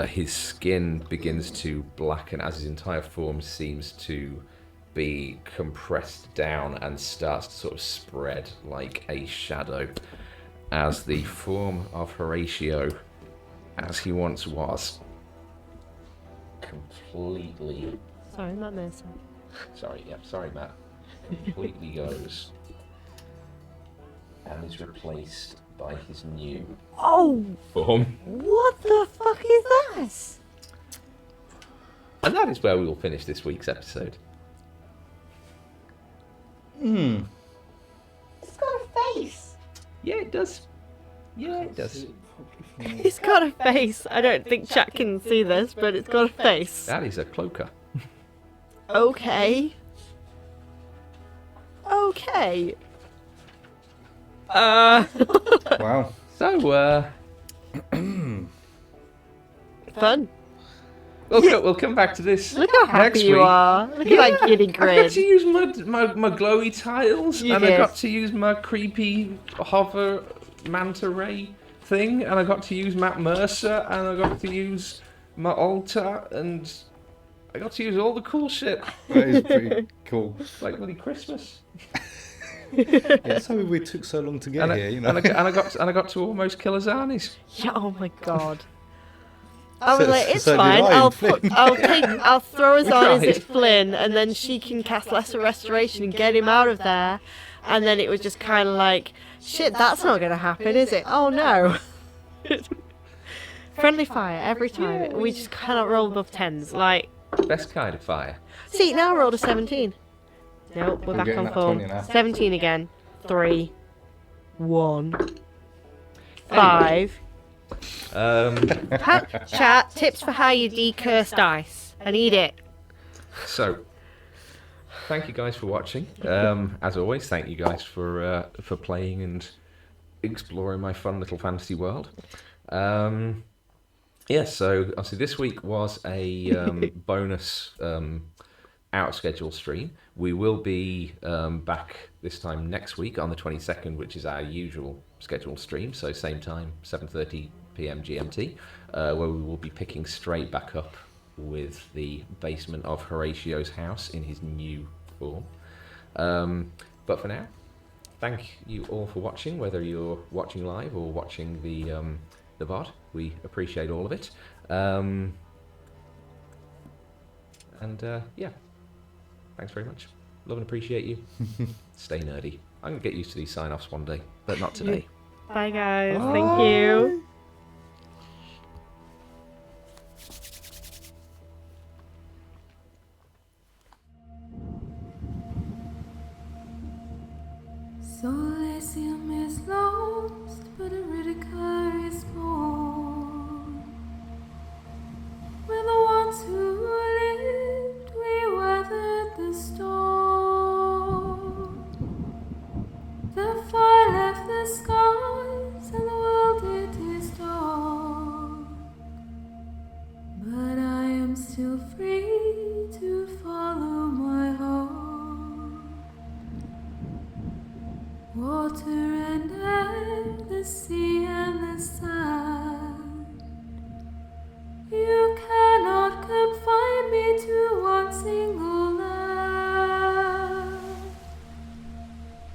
His skin begins to blacken as his entire form seems to be compressed down and starts to sort of spread like a shadow as the form of Horatio, as he once was, completely... Sorry, not Mason. Sorry, Matt. Completely goes and is replaced by his new form. What the fuck is this? And that is where we will finish this week's episode. It's got a face. Yeah, it does. Yeah, it does. It's got a face. I don't think chat can see this, but it's got a face. That is a cloaker. Okay. Wow. So, Fun. we'll come back to this Look how happy next you week. are. Look at that giddy I got grin. to use my glowy tiles, You and I did. got to use my creepy hover manta ray thing, and I got to use Matt Mercer, and I got to use my altar, and I got to use all the cool shit, That is pretty cool. like bloody Christmas. Yeah, sorry we took so long to get And I, here, you know. and I got to almost kill Azanes. Yeah, oh my god. I was So- like, it's so did fine. I, I'll Flynn. I'll throw Azanes tried. at Flynn, and then she can cast Lesser Restoration and get him out of there. And then it was just kind of like, shit, that's not gonna happen, is it? Oh no. Friendly fire every time. We just cannot roll above 10s. Like, Best kind of fire. see, now I rolled a 17. Nope, we're I'm back getting on that form. 20 now. 17 again. 3, 1, 5. Chat, tips for how you decurse dice. I need it. So, thank you guys for watching. As always, thank you guys for playing and exploring my fun little fantasy world. So obviously this week was a bonus out of schedule stream. We will be back this time next week on the 22nd, which is our usual scheduled stream. So same time, 7:30 p.m. GMT, where we will be picking straight back up with the basement of Horatio's house in his new form. But for now, thank you all for watching, whether you're watching live or watching the VOD. We appreciate all of it. Thanks very much. Love and appreciate you. Stay nerdy. I'm going to get used to these sign-offs one day, but not today. Bye, guys. Thank you. So Elysium is lost, but Iridica is born. We're the ones who lived, we weathered the storm. The fire left the skies, and the world it is dark. But I am still free to follow my heart. Water and air, the sea and the sand. You cannot confine me to one single land.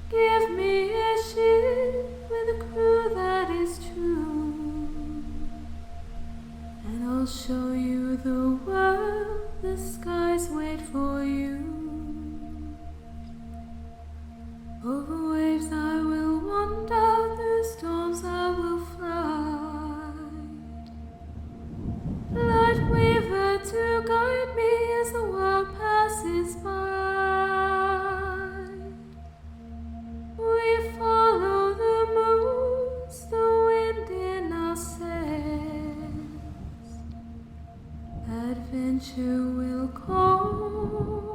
Give me a ship with a crew that is true, and I'll show you the world. The skies wait for you. Over waves I will wander, through storms I will fly. Light weaver to guide me as the world passes by. We follow the moons, the wind in our sails. Adventure will call.